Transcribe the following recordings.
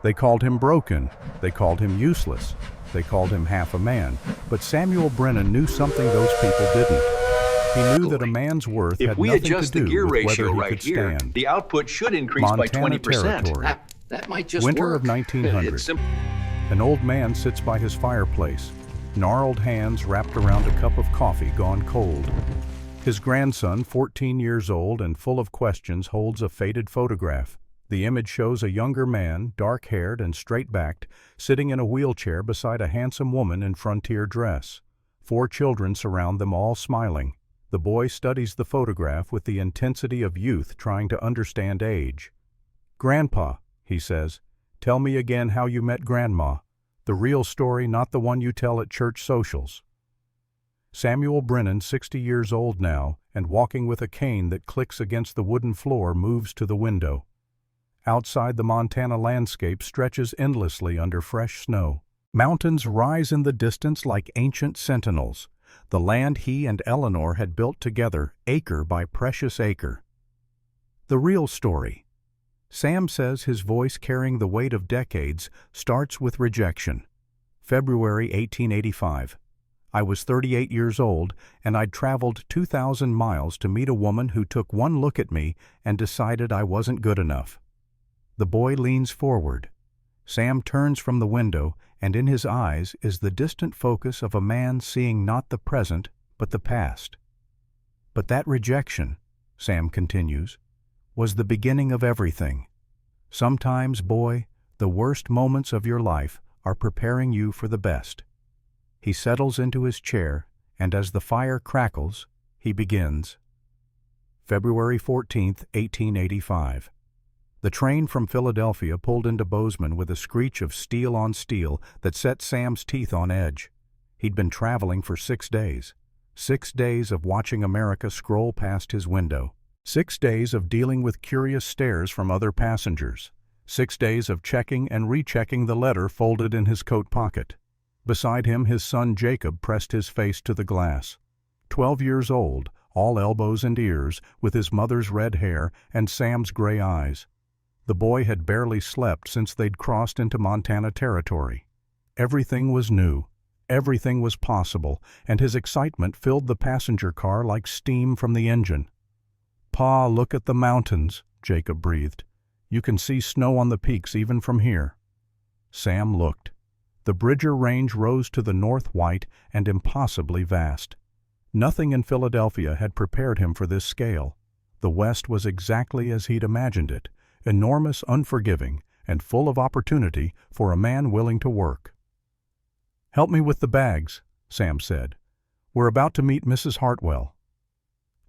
They called him broken. They called him useless. They called him half a man. But Samuel Brennan knew something those people didn't. He knew that a man's worth If had we nothing to adjust the do gear with whether ratio he right could here, stand. the output should increase by Montana 20%. Territory. That might just Winter work. of 1900. It's simple. An old man sits by his fireplace, gnarled hands wrapped around a cup of coffee gone cold. His grandson, 14 years old and full of questions, holds a faded photograph. The image shows a younger man, dark-haired and straight-backed, sitting in a wheelchair beside a handsome woman in frontier dress. 4 children surround them, all smiling. The boy studies the photograph with the intensity of youth trying to understand age. "Grandpa," he says, "tell me again how you met Grandma. The real story, not the one you tell at church socials." Samuel Brennan, 60 years old now, and walking with a cane that clicks against the wooden floor, moves to the window. Outside, the Montana landscape stretches endlessly under fresh snow. Mountains rise in the distance like ancient sentinels, the land he and Eleanor had built together, acre by precious acre. The real story. Sam says, his voice carrying the weight of decades, starts with rejection. February 1885. I was 38 years old, and I'd traveled 2,000 miles to meet a woman who took one look at me and decided I wasn't good enough. The boy leans forward. Sam turns from the window, and in his eyes is the distant focus of a man seeing not the present, but the past. But that rejection, Sam continues, was the beginning of everything. Sometimes, boy, the worst moments of your life are preparing you for the best. He settles into his chair, and as the fire crackles, he begins. February 14, 1885. The train from Philadelphia pulled into Bozeman with a screech of steel on steel that set Sam's teeth on edge. He'd been traveling for 6 days. 6 days of watching America scroll past his window. 6 days of dealing with curious stares from other passengers. 6 days of checking and rechecking the letter folded in his coat pocket. Beside him, his son Jacob pressed his face to the glass. 12 years old, all elbows and ears, with his mother's red hair and Sam's gray eyes. The boy had barely slept since they'd crossed into Montana Territory. Everything was new. Everything was possible, and his excitement filled the passenger car like steam from the engine. "Pa, look at the mountains," Jacob breathed. "You can see snow on the peaks even from here." Sam looked. The Bridger Range rose to the north, white and impossibly vast. Nothing in Philadelphia had prepared him for this scale. The West was exactly as he'd imagined it, enormous, unforgiving, and full of opportunity for a man willing to work. "Help me with the bags," Sam said. "We're about to meet Mrs. Hartwell."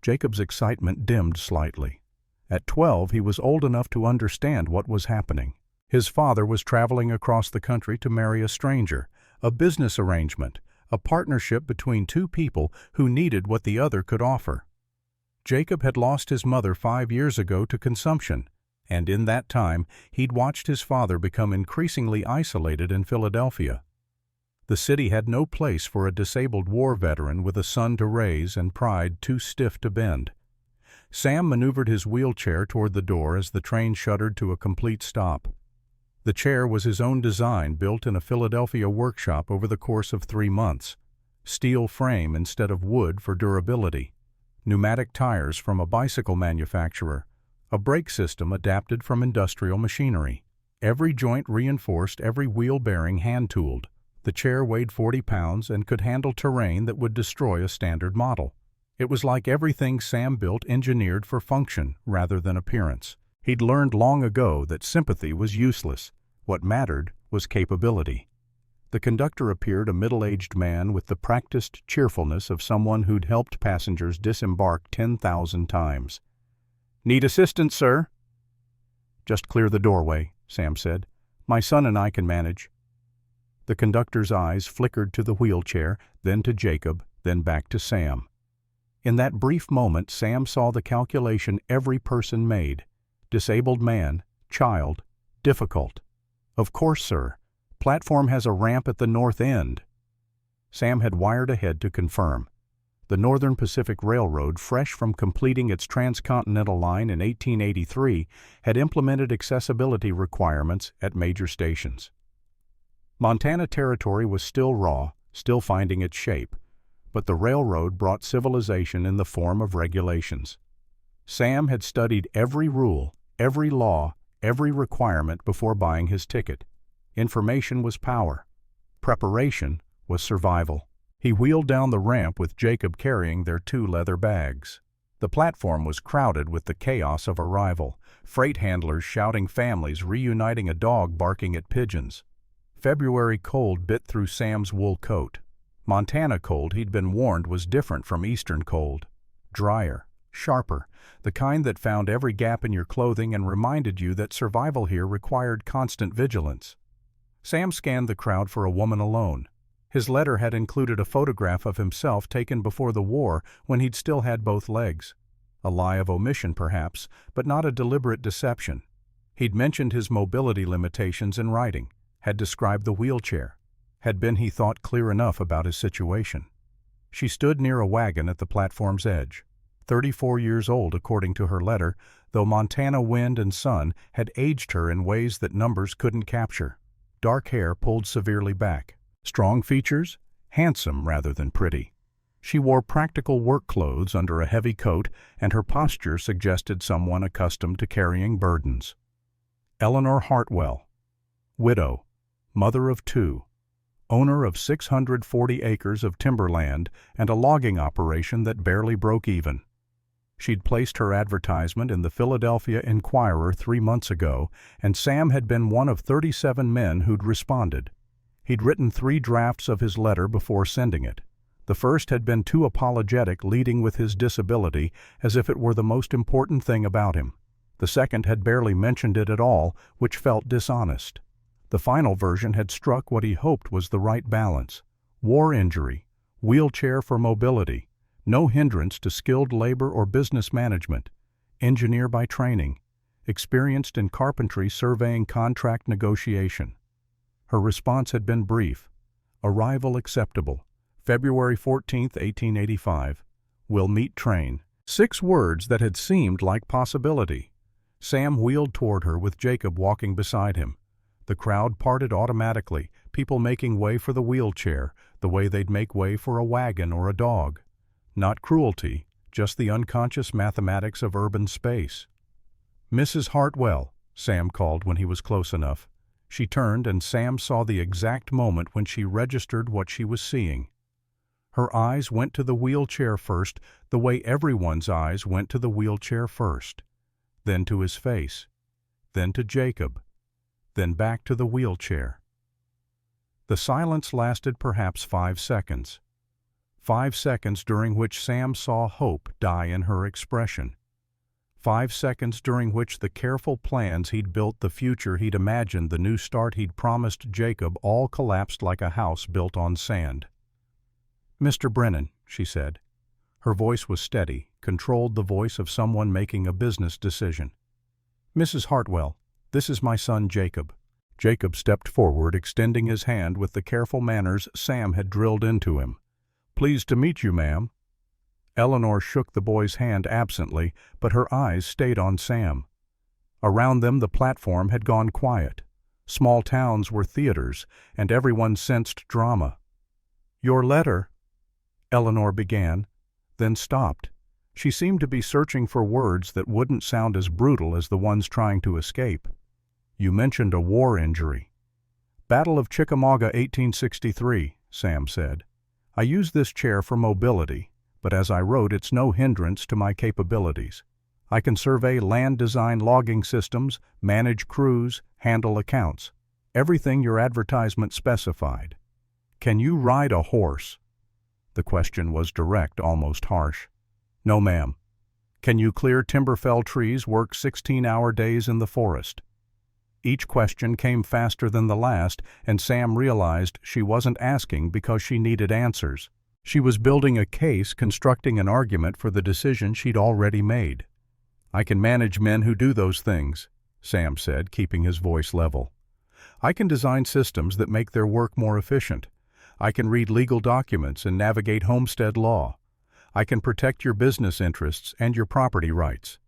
Jacob's excitement dimmed slightly. At 12, he was old enough to understand what was happening. His father was traveling across the country to marry a stranger, a business arrangement, a partnership between two people who needed what the other could offer. Jacob had lost his mother 5 years ago to consumption, and in that time he'd watched his father become increasingly isolated in Philadelphia. The city had no place for a disabled war veteran with a son to raise and pride too stiff to bend. Sam maneuvered his wheelchair toward the door as the train shuddered to a complete stop. The chair was his own design, built in a Philadelphia workshop over the course of 3 months. Steel frame instead of wood for durability. Pneumatic tires from a bicycle manufacturer. A brake system adapted from industrial machinery. Every joint reinforced, every wheel bearing hand-tooled. The chair weighed 40 pounds and could handle terrain that would destroy a standard model. It was like everything Sam built engineered for function rather than appearance. He'd learned long ago that sympathy was useless. What mattered was capability. The conductor appeared a middle-aged man with the practiced cheerfulness of someone who'd helped passengers disembark 10,000 times. "Need assistance, sir?" "Just clear the doorway," Sam said. "My son and I can manage." The conductor's eyes flickered to the wheelchair, then to Jacob, then back to Sam. In that brief moment, Sam saw the calculation every person made. Disabled man, child, difficult. "Of course, sir. Platform has a ramp at the north end." Sam had wired ahead to confirm. The Northern Pacific Railroad, fresh from completing its transcontinental line in 1883, had implemented accessibility requirements at major stations. Montana Territory was still raw, still finding its shape, but the railroad brought civilization in the form of regulations. Sam had studied every rule, every law, every requirement before buying his ticket. Information was power. Preparation was survival. He wheeled down the ramp with Jacob carrying their 2 leather bags. The platform was crowded with the chaos of arrival, freight handlers shouting, families reuniting, a dog barking at pigeons. February cold bit through Sam's wool coat. Montana cold, he'd been warned, was different from eastern cold. Drier, sharper, the kind that found every gap in your clothing and reminded you that survival here required constant vigilance. Sam scanned the crowd for a woman alone. His letter had included a photograph of himself taken before the war when he'd still had both legs. A lie of omission, perhaps, but not a deliberate deception. He'd mentioned his mobility limitations in writing, had described the wheelchair, had been, he thought, clear enough about his situation. She stood near a wagon at the platform's edge. 34 years old, according to her letter, though Montana wind and sun had aged her in ways that numbers couldn't capture. Dark hair pulled severely back. Strong features, handsome rather than pretty. She wore practical work clothes under a heavy coat, and her posture suggested someone accustomed to carrying burdens. Eleanor Hartwell, widow, mother of 2, owner of 640 acres of timberland and a logging operation that barely broke even. She'd placed her advertisement in the Philadelphia Inquirer 3 months ago, and Sam had been one of 37 men who'd responded. He'd written 3 drafts of his letter before sending it. The first had been too apologetic, leading with his disability as if it were the most important thing about him. The second had barely mentioned it at all, which felt dishonest. The final version had struck what he hoped was the right balance. War injury, wheelchair for mobility, no hindrance to skilled labor or business management, engineer by training, experienced in carpentry, surveying, contract negotiation. Her response had been brief. Arrival acceptable. February 14, 1885. Will meet train. 6 words that had seemed like possibility. Sam wheeled toward her with Jacob walking beside him. The crowd parted automatically, people making way for the wheelchair, the way they'd make way for a wagon or a dog. Not cruelty, just the unconscious mathematics of urban space. Mrs. Hartwell, Sam called when he was close enough. She turned, and Sam saw the exact moment when she registered what she was seeing. Her eyes went to the wheelchair first, the way everyone's eyes went to the wheelchair first. Then to his face. Then to Jacob. Then back to the wheelchair. The silence lasted perhaps 5 seconds. 5 seconds during which Sam saw hope die in her expression. 5 seconds during which the careful plans he'd built, the future he'd imagined, the new start he'd promised Jacob, all collapsed like a house built on sand. "Mr. Brennan," she said. Her voice was steady, controlled, the voice of someone making a business decision. "Mrs. Hartwell, this is my son Jacob." Jacob stepped forward, extending his hand with the careful manners Sam had drilled into him. "Pleased to meet you, ma'am." Eleanor shook the boy's hand absently, but her eyes stayed on Sam. Around them the platform had gone quiet. Small towns were theaters, and everyone sensed drama. "Your letter," Eleanor began, then stopped. She seemed to be searching for words that wouldn't sound as brutal as the ones trying to escape. "You mentioned a war injury." "Battle of Chickamauga, 1863, Sam said. "I use this chair for mobility, but as I wrote, it's no hindrance to my capabilities. I can survey land design, logging systems, manage crews, handle accounts. Everything your advertisement specified. Can you ride a horse?" The question was direct, almost harsh. "No, ma'am." "Can you clear timber, fell trees, work 16-hour days in the forest?" Each question came faster than the last, and Sam realized she wasn't asking because she needed answers. She was building a case, constructing an argument for the decision she'd already made. "I can manage men who do those things," Sam said, keeping his voice level. "I can design systems that make their work more efficient. I can read legal documents and navigate homestead law. I can protect your business interests and your property rights."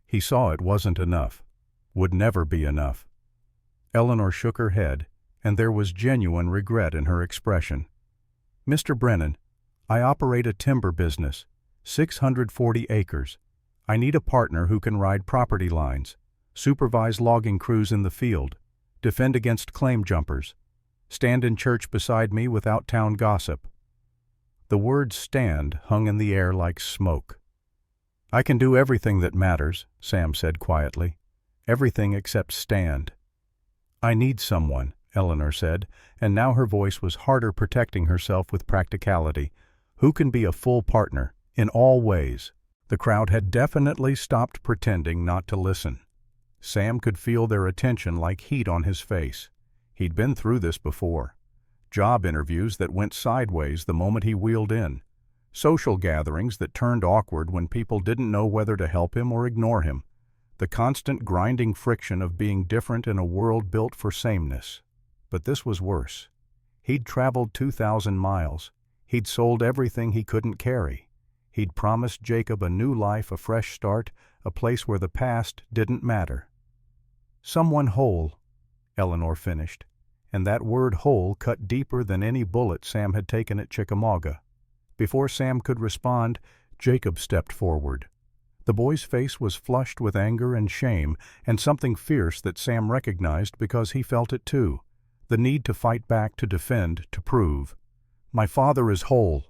He saw it wasn't enough, would never be enough. Eleanor shook her head, and there was genuine regret in her expression. "Mr. Brennan, I operate a timber business, 640 acres. I need a partner who can ride property lines, supervise logging crews in the field, defend against claim jumpers, stand in church beside me without town gossip." The word "stand" hung in the air like smoke. "I can do everything that matters," Sam said quietly. "Everything except stand." "I need someone," Eleanor said, and now her voice was harder, protecting herself with practicality. "Who can be a full partner, in all ways?" The crowd had definitely stopped pretending not to listen. Sam could feel their attention like heat on his face. He'd been through this before. Job interviews that went sideways the moment he wheeled in. Social gatherings that turned awkward when people didn't know whether to help him or ignore him. The constant grinding friction of being different in a world built for sameness. But this was worse. He'd traveled 2,000 miles. He'd sold everything he couldn't carry. He'd promised Jacob a new life, a fresh start, a place where the past didn't matter. "Someone whole," Eleanor finished, and that word "whole" cut deeper than any bullet Sam had taken at Chickamauga. Before Sam could respond, Jacob stepped forward. The boy's face was flushed with anger and shame, and something fierce that Sam recognized because he felt it too. The need to fight back, to defend, to prove. "My father is whole,"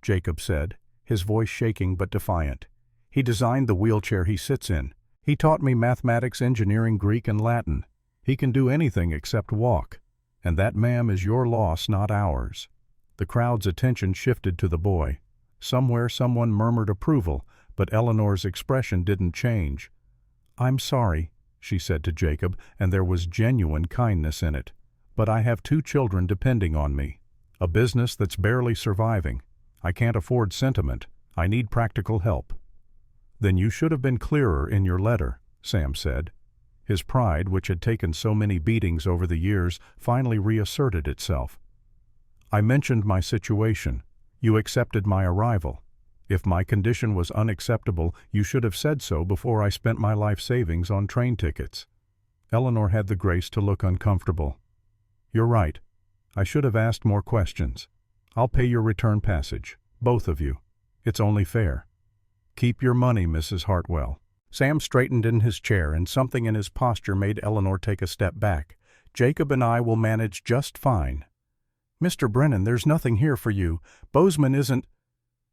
Jacob said, his voice shaking but defiant. "He designed the wheelchair he sits in. He taught me mathematics, engineering, Greek, and Latin. He can do anything except walk. And that, ma'am, is your loss, not ours." The crowd's attention shifted to the boy. Somewhere someone murmured approval, but Eleanor's expression didn't change. "I'm sorry," she said to Jacob, and there was genuine kindness in it. "But I have 2 children depending on me. A business that's barely surviving. I can't afford sentiment. I need practical help." "Then you should have been clearer in your letter," Sam said. His pride, which had taken so many beatings over the years, finally reasserted itself. "I mentioned my situation. You accepted my arrival. If my condition was unacceptable, you should have said so before I spent my life savings on train tickets." Eleanor had the grace to look uncomfortable. "You're right. I should have asked more questions. I'll pay your return passage, both of you. It's only fair." "Keep your money, Mrs. Hartwell." Sam straightened in his chair, and something in his posture made Eleanor take a step back. "Jacob and I will manage just fine." "Mr. Brennan, there's nothing here for you. Bozeman isn't—"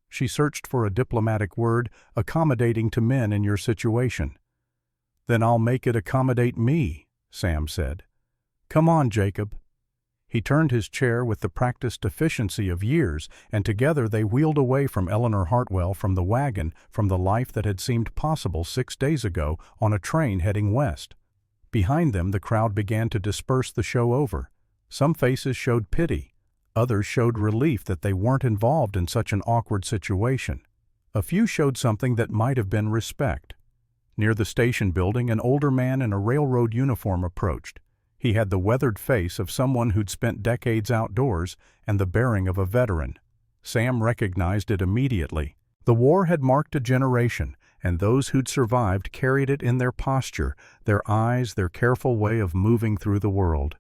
She searched for a diplomatic word, "accommodating to men in your situation." "Then I'll make it accommodate me," Sam said. "Come on, Jacob." He turned his chair with the practiced efficiency of years, and together they wheeled away from Eleanor Hartwell, from the wagon, from the life that had seemed possible 6 days ago on a train heading west. Behind them the crowd began to disperse, the show over. Some faces showed pity. Others showed relief that they weren't involved in such an awkward situation. A few showed something that might have been respect. Near the station building, an older man in a railroad uniform approached. He had the weathered face of someone who'd spent decades outdoors and the bearing of a veteran. Sam recognized it immediately. The war had marked a generation, and those who'd survived carried it in their posture, their eyes, their careful way of moving through the world.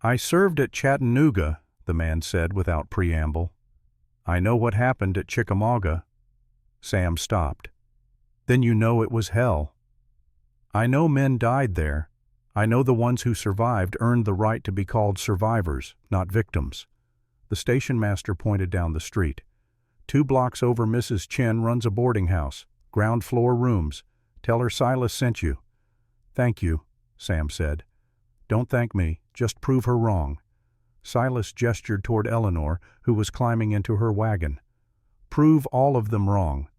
"I served at Chattanooga," the man said without preamble. "I know what happened at Chickamauga." Sam stopped. "Then you know it was hell." "I know men died there. I know the ones who survived earned the right to be called survivors, not victims." The station master pointed down the street. "2 blocks over Mrs. Chin runs a boarding house, ground floor rooms. Tell her Silas sent you." "Thank you," Sam said. "Don't thank me, just prove her wrong." Silas gestured toward Eleanor, who was climbing into her wagon. "Prove all of them wrong."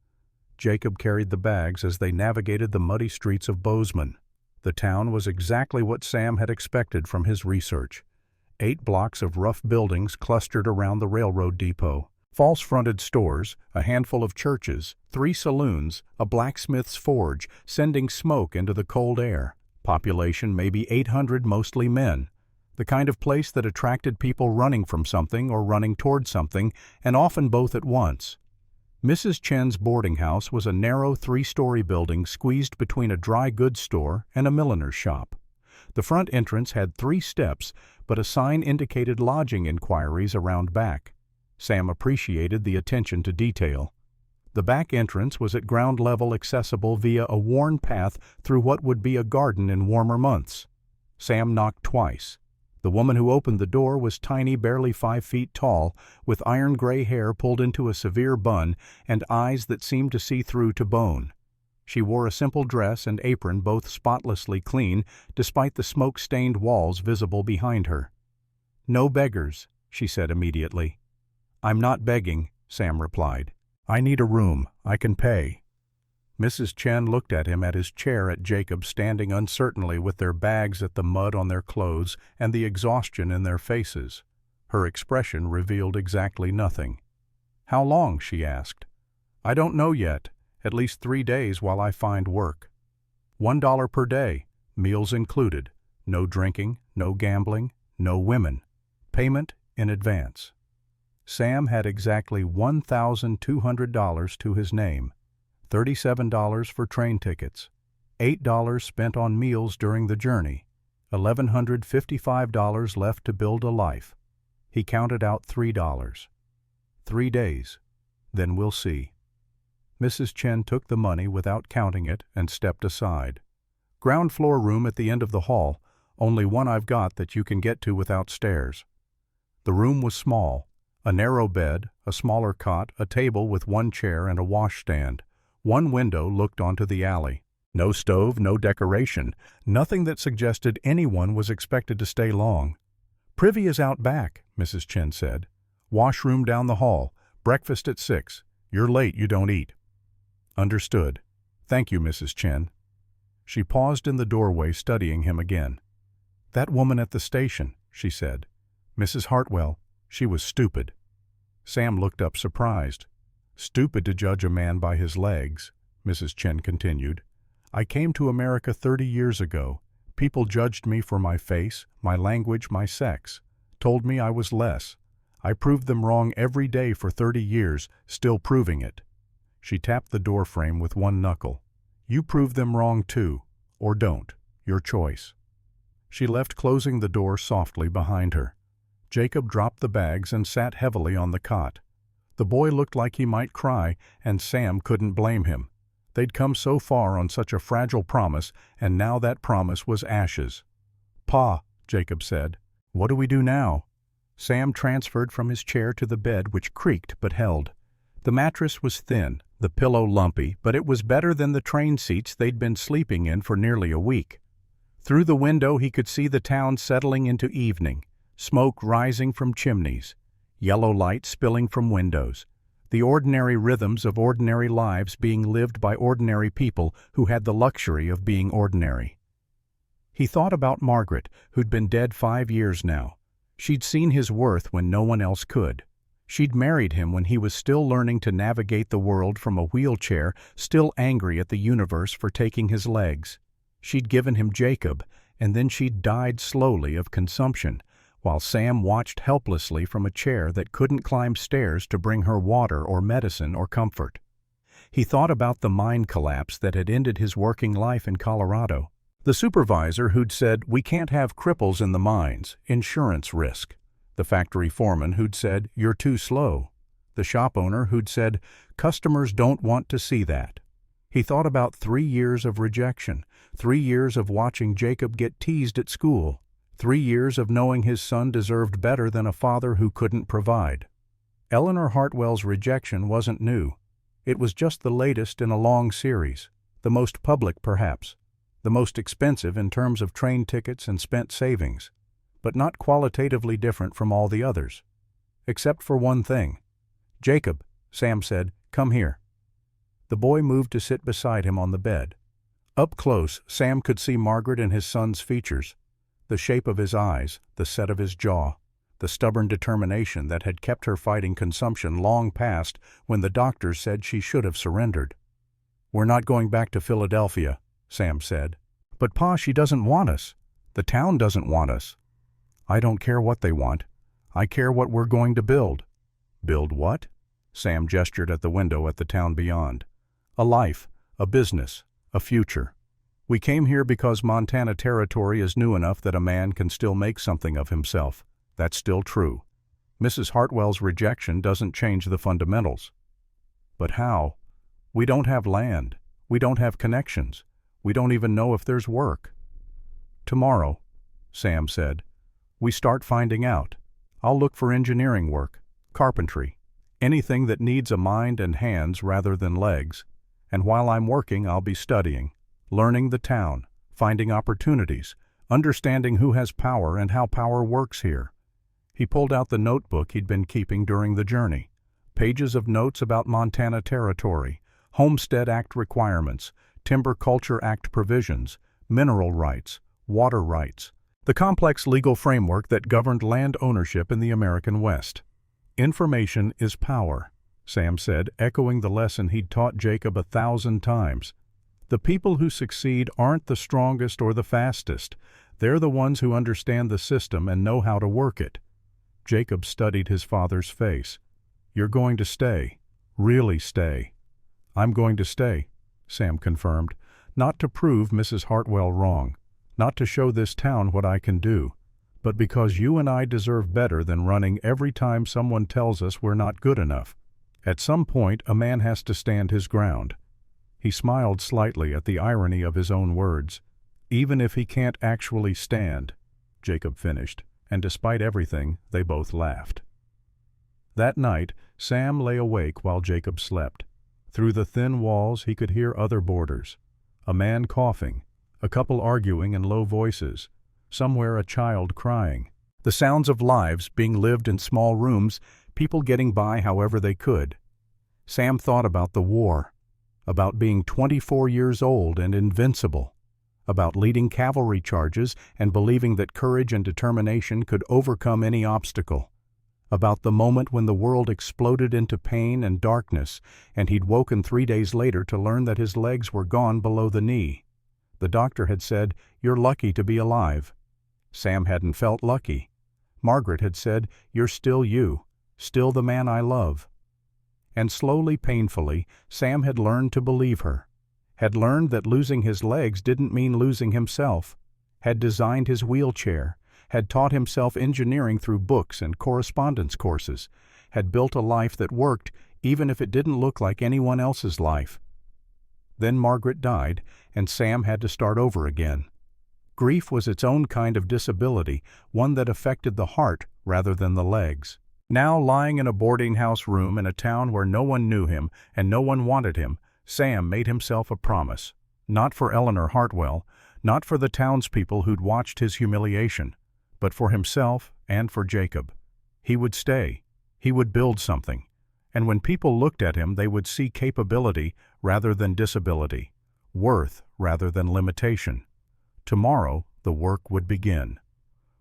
Jacob carried the bags as they navigated the muddy streets of Bozeman. The town was exactly what Sam had expected from his research. 8 blocks of rough buildings clustered around the railroad depot. False-fronted stores, a handful of churches, 3 saloons, a blacksmith's forge, sending smoke into the cold air. Population maybe 800, mostly men. The kind of place that attracted people running from something or running toward something, and often both at once. Mrs. Chen's boarding house was a narrow three-story building squeezed between a dry goods store and a milliner's shop. The front entrance had 3 steps, but a sign indicated lodging inquiries around back. Sam appreciated the attention to detail. The back entrance was at ground level, accessible via a worn path through what would be a garden in warmer months. Sam knocked twice. The woman who opened the door was tiny, barely 5 feet tall, with iron gray hair pulled into a severe bun and eyes that seemed to see through to bone. She wore a simple dress and apron, both spotlessly clean, despite the smoke-stained walls visible behind her. "No beggars," she said immediately. "I'm not begging," Sam replied. "I need a room. I can pay." Mrs. Chen looked at him at his chair at Jacob, standing uncertainly with their bags at the mud on their clothes and the exhaustion in their faces. Her expression revealed exactly nothing. "How long?" she asked. "I don't know yet. At least 3 days while I find work. $1 per day, meals included. No drinking, no gambling, no women. Payment in advance." Sam had exactly $1,200 to his name. $37 for train tickets, $8 spent on meals during the journey, $1,155 left to build a life. He counted out $3. 3 days. Then we'll see. Mrs. Chen took the money without counting it and stepped aside. "Ground floor room at the end of the hall, only one I've got that you can get to without stairs." The room was small. A narrow bed, a smaller cot, a table with 1 chair and a washstand. 1 window looked onto the alley. No stove, no decoration, nothing that suggested anyone was expected to stay long. "Privy is out back," Mrs. Chen said. "Washroom down the hall. Breakfast at 6. You're late, you don't eat." "Understood. Thank you, Mrs. Chen." She paused in the doorway, studying him again. "That woman at the station," she said. "Mrs. Hartwell. She was stupid." Sam looked up surprised. "Stupid to judge a man by his legs," Mrs. Chen continued. "I came to America 30 years ago. People judged me for my face, my language, my sex. Told me I was less. I proved them wrong every day for 30 years, still proving it." She tapped the door frame with 1 knuckle. "You prove them wrong too. Or don't. Your choice." She left, closing the door softly behind her. Jacob dropped the bags and sat heavily on the cot. The boy looked like he might cry, and Sam couldn't blame him. They'd come so far on such a fragile promise, and now that promise was ashes. "Pa," Jacob said, "what do we do now?" Sam transferred from his chair to the bed, which creaked but held. The mattress was thin, the pillow lumpy, but it was better than the train seats they'd been sleeping in for nearly a week. Through the window he could see the town settling into evening, smoke rising from chimneys, yellow light spilling from windows, the ordinary rhythms of ordinary lives being lived by ordinary people who had the luxury of being ordinary. He thought about Margaret, who'd been dead 5 years now. She'd seen his worth when no one else could. She'd married him when he was still learning to navigate the world from a wheelchair, still angry at the universe for taking his legs. She'd given him Jacob, and then she'd died slowly of consumption, while Sam watched helplessly from a chair that couldn't climb stairs to bring her water or medicine or comfort. He thought about the mine collapse that had ended his working life in Colorado. The supervisor who'd said, "We can't have cripples in the mines, insurance risk." The factory foreman who'd said, "You're too slow." The shop owner who'd said, "Customers don't want to see that." He thought about 3 years of rejection, 3 years of watching Jacob get teased at school, 3 years of knowing his son deserved better than a father who couldn't provide. Eleanor Hartwell's rejection wasn't new. It was just the latest in a long series, the most public perhaps, the most expensive in terms of train tickets and spent savings, but not qualitatively different from all the others. Except for one thing. "Jacob," Sam said, "come here." The boy moved to sit beside him on the bed. Up close, Sam could see Margaret and his son's features. The shape of his eyes, the set of his jaw, the stubborn determination that had kept her fighting consumption long past when the doctors said she should have surrendered. "We're not going back to Philadelphia," Sam said. "But Pa, she doesn't want us. The town doesn't want us." "I don't care what they want. I care what we're going to build." "Build what?" Sam gestured at the window at the town beyond. A life, a business, a future. We came here because Montana Territory is new enough that a man can still make something of himself. That's still true. Mrs. Hartwell's rejection doesn't change the fundamentals. But how? We don't have land. We don't have connections. We don't even know if there's work. Tomorrow, Sam said, we start finding out. I'll look for engineering work, carpentry, anything that needs a mind and hands rather than legs. And while I'm working, I'll be studying, learning the town, finding opportunities, understanding who has power and how power works here. He pulled out the notebook he'd been keeping during the journey. Pages of notes about Montana Territory, Homestead Act requirements, Timber Culture Act provisions, mineral rights, water rights, the complex legal framework that governed land ownership in the American West. Information is power, Sam said, echoing the lesson he'd taught Jacob 1,000 times. The people who succeed aren't the strongest or the fastest. They're the ones who understand the system and know how to work it. Jacob studied his father's face. You're going to stay. Really stay. I'm going to stay, Sam confirmed, not to prove Mrs. Hartwell wrong, not to show this town what I can do, but because you and I deserve better than running every time someone tells us we're not good enough. At some point, a man has to stand his ground. He smiled slightly at the irony of his own words. Even if he can't actually stand, Jacob finished, and despite everything, they both laughed. That night, Sam lay awake while Jacob slept. Through the thin walls, he could hear other boarders. A man coughing, a couple arguing in low voices, somewhere a child crying. The sounds of lives being lived in small rooms, people getting by however they could. Sam thought about the war, about being 24 years old and invincible, about leading cavalry charges and believing that courage and determination could overcome any obstacle, about the moment when the world exploded into pain and darkness and he'd woken 3 days later to learn that his legs were gone below the knee. The doctor had said, "You're lucky to be alive." Sam hadn't felt lucky. Margaret had said, "You're still you, still the man I love." And slowly, painfully, Sam had learned to believe her, had learned that losing his legs didn't mean losing himself, had designed his wheelchair, had taught himself engineering through books and correspondence courses, had built a life that worked even if it didn't look like anyone else's life. Then Margaret died, and Sam had to start over again. Grief was its own kind of disability, one that affected the heart rather than the legs. Now, lying in a boarding house room in a town where no one knew him and no one wanted him, Sam made himself a promise. Not for Eleanor Hartwell, not for the townspeople who'd watched his humiliation, but for himself and for Jacob. He would stay. He would build something. And when people looked at him, they would see capability rather than disability, worth rather than limitation. Tomorrow, the work would begin.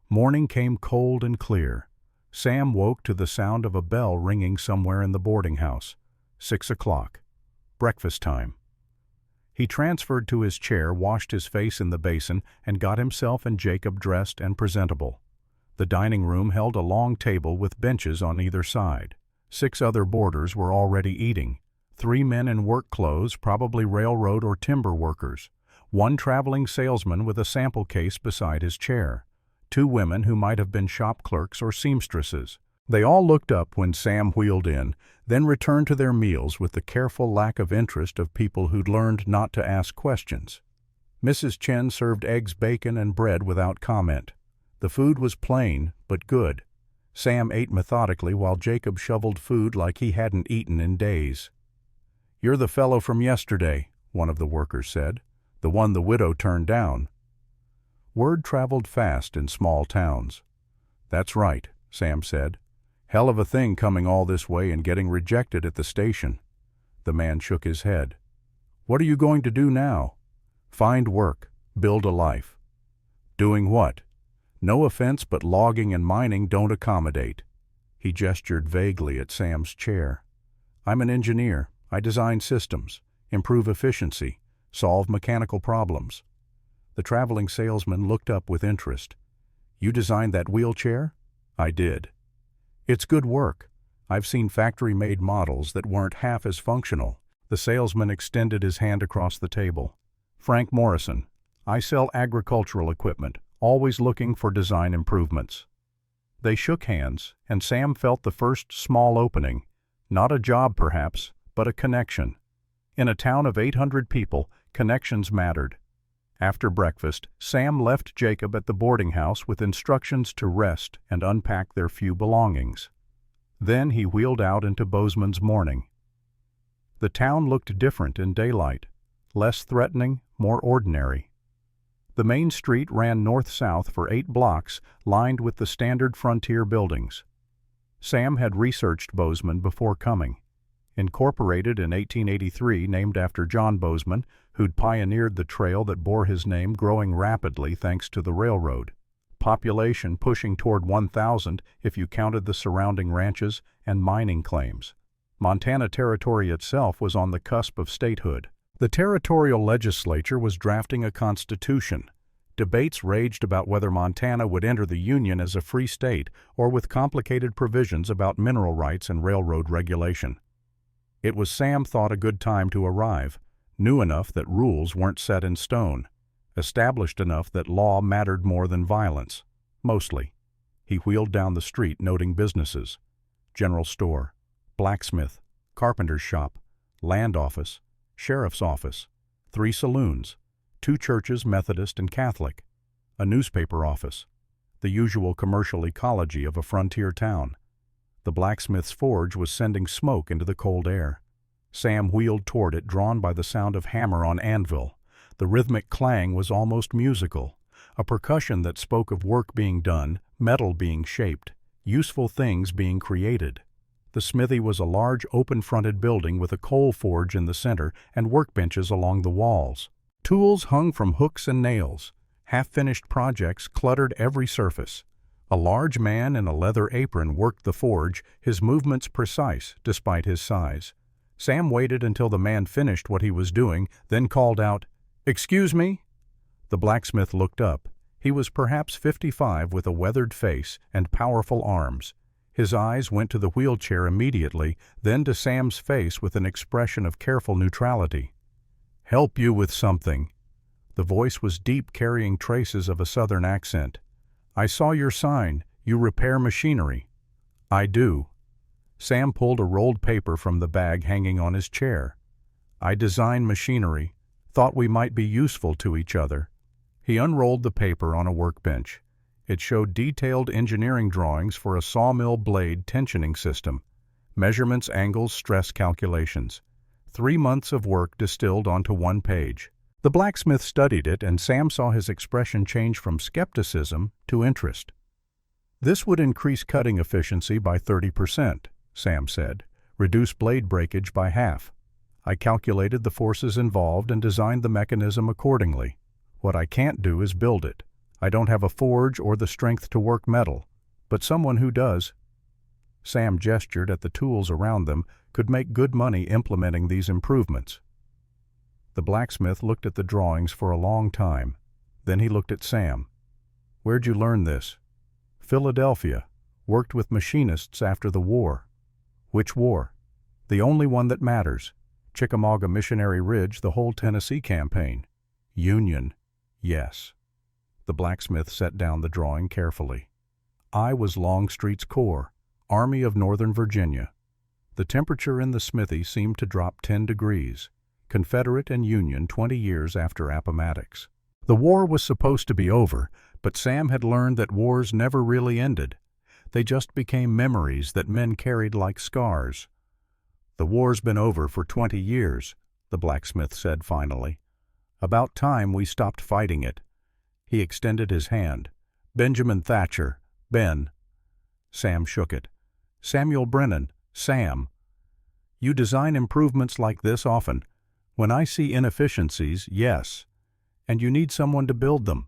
Morning came cold and clear. Sam woke to the sound of a bell ringing somewhere in the boarding house. 6 o'clock. Breakfast time. He transferred to his chair, washed his face in the basin, and got himself and Jacob dressed and presentable. The dining room held a long table with benches on either side. 6 other boarders were already eating. 3 men in work clothes, probably railroad or timber workers. 1 traveling salesman with a sample case beside his chair. 2 women who might have been shop clerks or seamstresses. They all looked up when Sam wheeled in, then returned to their meals with the careful lack of interest of people who'd learned not to ask questions. Mrs. Chen served eggs, bacon, and bread without comment. The food was plain, but good. Sam ate methodically while Jacob shoveled food like he hadn't eaten in days. "You're the fellow from yesterday," one of the workers said. "The one the widow turned down." Word traveled fast in small towns. "That's right," Sam said. "Hell of a thing coming all this way and getting rejected at the station." The man shook his head. "What are you going to do now?" "Find work, build a life." "Doing what?" "No offense, but logging and mining don't accommodate." He gestured vaguely at Sam's chair. "I'm an engineer. I design systems, improve efficiency, solve mechanical problems." The traveling salesman looked up with interest. "You designed that wheelchair?" "I did." "It's good work. I've seen factory-made models that weren't half as functional. The salesman extended his hand across the table. Frank Morrison. I sell agricultural equipment, always looking for design improvements. They shook hands, and Sam felt the first small opening. Not a job, perhaps, but a connection. In a town of 800 people, connections mattered. After breakfast, Sam left Jacob at the boarding house with instructions to rest and unpack their few belongings. Then he wheeled out into Bozeman's morning. The town looked different in daylight, less threatening, more ordinary. The main street ran north-south for 8 blocks, lined with the standard frontier buildings. Sam had researched Bozeman before coming. Incorporated in 1883, named after John Bozeman, who'd pioneered the trail that bore his name, growing rapidly thanks to the railroad. Population pushing toward 1,000 if you counted the surrounding ranches and mining claims. Montana Territory itself was on the cusp of statehood. The territorial legislature was drafting a constitution. Debates raged about whether Montana would enter the Union as a free state or with complicated provisions about mineral rights and railroad regulation. It was, Sam thought, a good time to arrive, new enough that rules weren't set in stone, established enough that law mattered more than violence, mostly. He wheeled down the street, noting businesses: general store, blacksmith, carpenter's shop, land office, sheriff's office, 3 saloons, 2 churches, Methodist and Catholic, a newspaper office, the usual commercial ecology of a frontier town. The blacksmith's forge was sending smoke into the cold air. Sam wheeled toward it, drawn by the sound of hammer on anvil. The rhythmic clang was almost musical, a percussion that spoke of work being done, metal being shaped, useful things being created. The smithy was a large open-fronted building with a coal forge in the center and workbenches along the walls. Tools hung from hooks and nails. Half-finished projects cluttered every surface. A large man in a leather apron worked the forge, his movements precise despite his size. Sam waited until the man finished what he was doing, then called out, "Excuse me?" The blacksmith looked up. He was perhaps 55, with a weathered face and powerful arms. His eyes went to the wheelchair immediately, then to Sam's face with an expression of careful neutrality. "Help you with something." The voice was deep, carrying traces of a southern accent. "I saw your sign. You repair machinery." "I do." Sam pulled a rolled paper from the bag hanging on his chair. "I design machinery. Thought we might be useful to each other." He unrolled the paper on a workbench. It showed detailed engineering drawings for a sawmill blade tensioning system, measurements, angles, stress calculations. 3 months of work distilled onto 1 page. The blacksmith studied it, and Sam saw his expression change from skepticism to interest. "This would increase cutting efficiency by 30%, Sam said, "reduce blade breakage by half. I calculated the forces involved and designed the mechanism accordingly. What I can't do is build it. I don't have a forge or the strength to work metal, but someone who does." Sam gestured at the tools around them, could make good money implementing these improvements. The blacksmith looked at the drawings for a long time. Then he looked at Sam. "Where'd you learn this?" "Philadelphia. Worked with machinists after the war." "Which war?" "The only one that matters. Chickamauga Missionary Ridge, the whole Tennessee campaign." "Union." "Yes." The blacksmith set down the drawing carefully. "I was Longstreet's Corps, Army of Northern Virginia." The temperature in the smithy seemed to drop 10 degrees. Confederate and Union 20 years after Appomattox. The war was supposed to be over, but Sam had learned that wars never really ended. They just became memories that men carried like scars. "The war's been over for 20 years, the blacksmith said finally. "About time we stopped fighting it." He extended his hand. "Benjamin Thatcher, Ben." Sam shook it. "Samuel Brennan, Sam." "You design improvements like this often?" "When I see inefficiencies, yes. And you need someone to build them.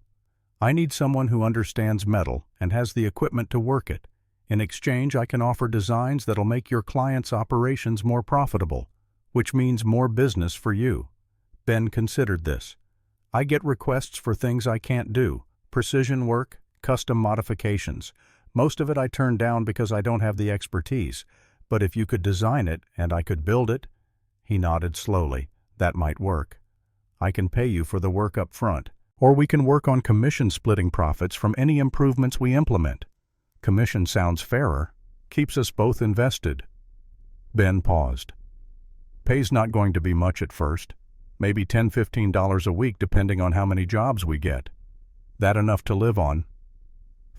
I need someone who understands metal and has the equipment to work it. In exchange, I can offer designs that'll make your client's operations more profitable, which means more business for you." Ben considered this. "I get requests for things I can't do, precision work, custom modifications. Most of it I turn down because I don't have the expertise. But if you could design it and I could build it, he nodded slowly. That might work. I can pay you for the work up front, or we can work on commission-splitting profits from any improvements we implement. Commission sounds fairer, keeps us both invested. Ben paused. Pay's not going to be much at first. Maybe $10–15 a week depending on how many jobs we get. That enough to live on?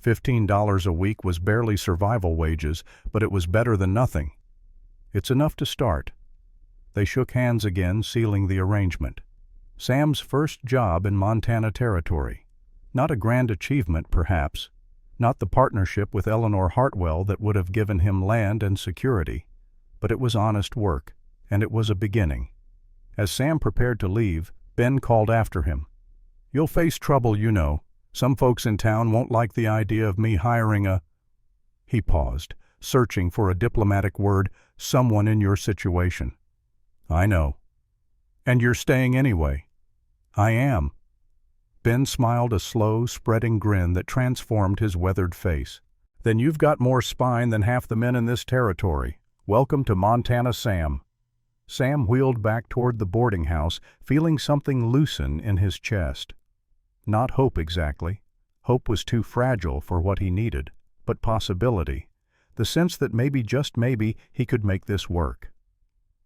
$15 a week was barely survival wages, but it was better than nothing. It's enough to start. They shook hands again, sealing the arrangement. Sam's first job in Montana Territory. Not a grand achievement, perhaps. Not the partnership with Eleanor Hartwell that would have given him land and security. But it was honest work, and it was a beginning. As Sam prepared to leave, Ben called after him. You'll face trouble, you know. Some folks in town won't like the idea of me hiring a... He paused, searching for a diplomatic word, someone in your situation. I know. And you're staying anyway. I am. Ben smiled a slow, spreading grin that transformed his weathered face. Then you've got more spine than half the men in this territory. Welcome to Montana, Sam. Sam wheeled back toward the boarding house, feeling something loosen in his chest. Not hope exactly. Hope was too fragile for what he needed, but possibility. The sense that maybe, just maybe, he could make this work.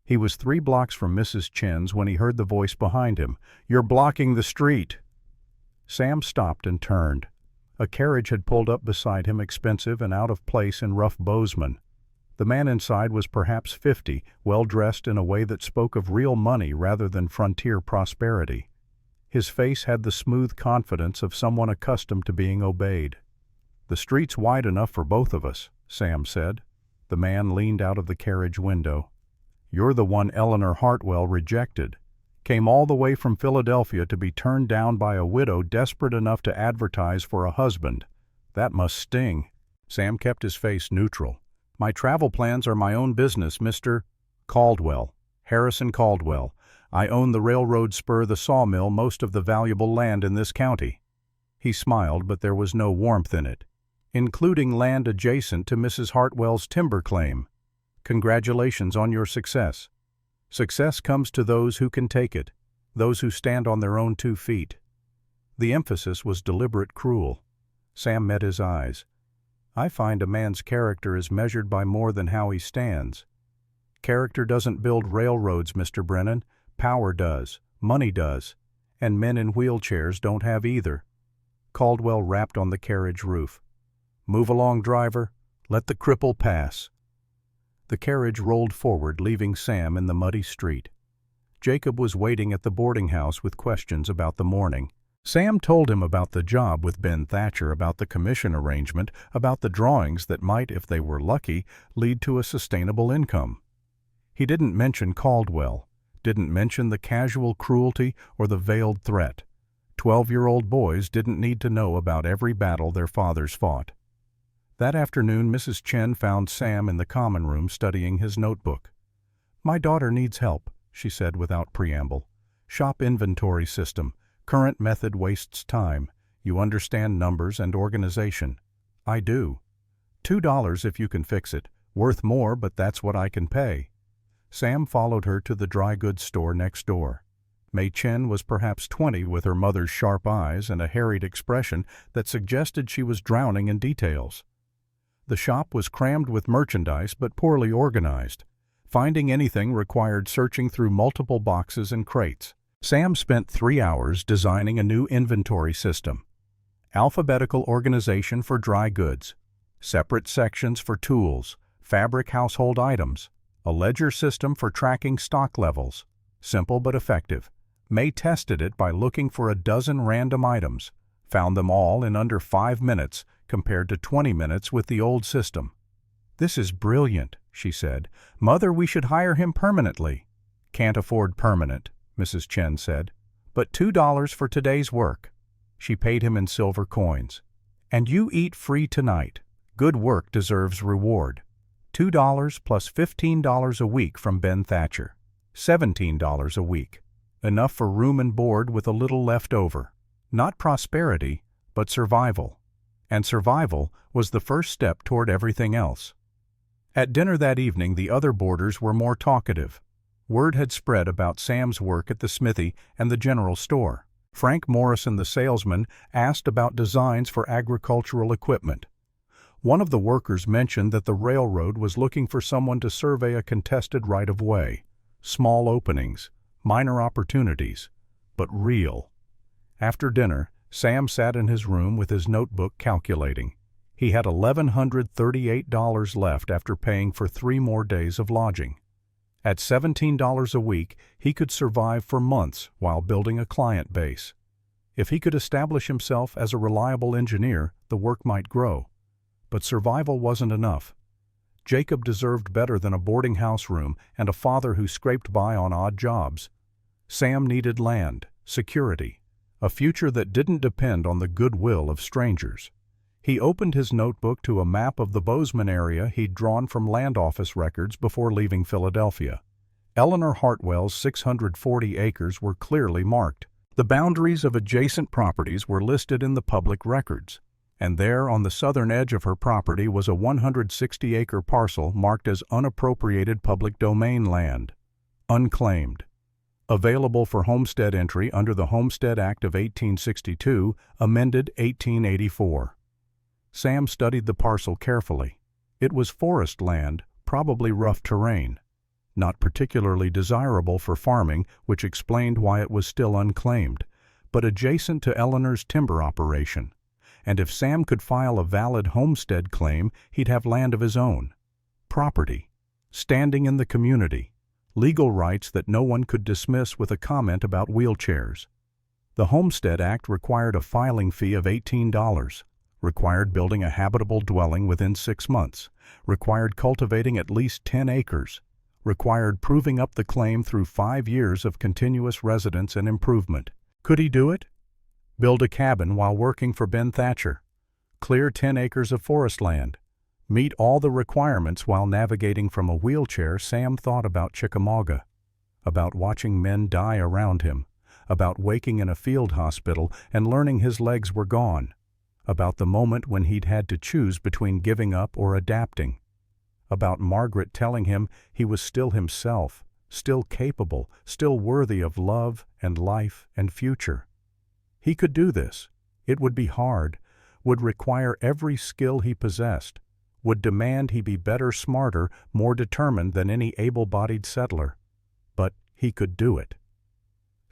He was 3 blocks from Mrs. Chen's when he heard the voice behind him. You're blocking the street. Sam stopped and turned. A carriage had pulled up beside him, expensive and out of place in rough Bozeman. The man inside was perhaps 50, well-dressed in a way that spoke of real money rather than frontier prosperity. His face had the smooth confidence of someone accustomed to being obeyed. The street's wide enough for both of us, Sam said. The man leaned out of the carriage window. You're the one Eleanor Hartwell rejected. Came all the way from Philadelphia to be turned down by a widow desperate enough to advertise for a husband. That must sting. Sam kept his face neutral. My travel plans are my own business, Mr. Caldwell. Harrison Caldwell. I own the railroad spur, the sawmill, most of the valuable land in this county. He smiled, but there was no warmth in it. Including land adjacent to Mrs. Hartwell's timber claim. Congratulations on your success. Success comes to those who can take it, those who stand on their own 2 feet. The emphasis was deliberate cruel. Sam met his eyes. I find a man's character is measured by more than how he stands. Character doesn't build railroads, Mr. Brennan. Power does, money does, and men in wheelchairs don't have either. Caldwell rapped on the carriage roof. Move along, driver. Let the cripple pass. The carriage rolled forward, leaving Sam in the muddy street. Jacob was waiting at the boarding house with questions about the morning. Sam told him about the job with Ben Thatcher, about the commission arrangement, about the drawings that might, if they were lucky, lead to a sustainable income. He didn't mention Caldwell. Didn't mention the casual cruelty or the veiled threat. 12-year-old boys didn't need to know about every battle their fathers fought. That afternoon, Mrs. Chen found Sam in the common room studying his notebook. My daughter needs help, she said without preamble. Shop inventory system. Current method wastes time. You understand numbers and organization. I do. $2 if you can fix it. Worth more, but that's what I can pay. Sam followed her to the dry goods store next door. May Chen was perhaps 20, with her mother's sharp eyes and a harried expression that suggested she was drowning in details. The shop was crammed with merchandise but poorly organized. Finding anything required searching through multiple boxes and crates. Sam spent 3 hours designing a new inventory system. Alphabetical organization for dry goods. Separate sections for tools, fabric, household items. A ledger system for tracking stock levels. Simple but effective. May tested it by looking for a dozen random items. Found them all in under 5 minutes, compared to 20 minutes with the old system. This is brilliant, she said. Mother, we should hire him permanently. Can't afford permanent, Mrs. Chen said. But $2 for today's work. She paid him in silver coins. And you eat free tonight. Good work deserves reward. $2 plus $15 a week from Ben Thatcher. $17 a week. Enough for room and board with a little left over. Not prosperity, but survival. And survival was the first step toward everything else. At dinner that evening, the other boarders were more talkative. Word had spread about Sam's work at the smithy and the general store. Frank Morrison, the salesman, asked about designs for agricultural equipment. One of the workers mentioned that the railroad was looking for someone to survey a contested right-of-way. Small openings, minor opportunities, but real. After dinner, Sam sat in his room with his notebook calculating. He had $1,138 left after paying for 3 more days of lodging. At $17 a week, he could survive for months while building a client base. If he could establish himself as a reliable engineer, the work might grow. But survival wasn't enough. Jacob deserved better than a boarding house room and a father who scraped by on odd jobs. Sam needed land, security, a future that didn't depend on the goodwill of strangers. He opened his notebook to a map of the Bozeman area he'd drawn from land office records before leaving Philadelphia. Eleanor Hartwell's 640 acres were clearly marked. The boundaries of adjacent properties were listed in the public records, and there on the southern edge of her property was a 160-acre parcel marked as unappropriated public domain land, unclaimed, available for homestead entry under the Homestead Act of 1862, amended 1884. Sam studied the parcel carefully. It was forest land, probably rough terrain, not particularly desirable for farming, which explained why it was still unclaimed, but adjacent to Eleanor's timber operation. And if Sam could file a valid homestead claim, he'd have land of his own. Property, standing in the community, legal rights that no one could dismiss with a comment about wheelchairs. The Homestead Act required a filing fee of $18. Required building a habitable dwelling within 6 months, required cultivating at least 10 acres, required proving up the claim through 5 years of continuous residence and improvement. Could he do it? Build a cabin while working for Ben Thatcher, clear 10 acres of forest land, meet all the requirements while navigating from a wheelchair. Sam thought about Chickamauga, about watching men die around him, about waking in a field hospital and learning his legs were gone, about the moment when he'd had to choose between giving up or adapting, about Margaret telling him he was still himself, still capable, still worthy of love and life and future. He could do this. It would be hard, would require every skill he possessed, would demand he be better, smarter, more determined than any able-bodied settler. But he could do it.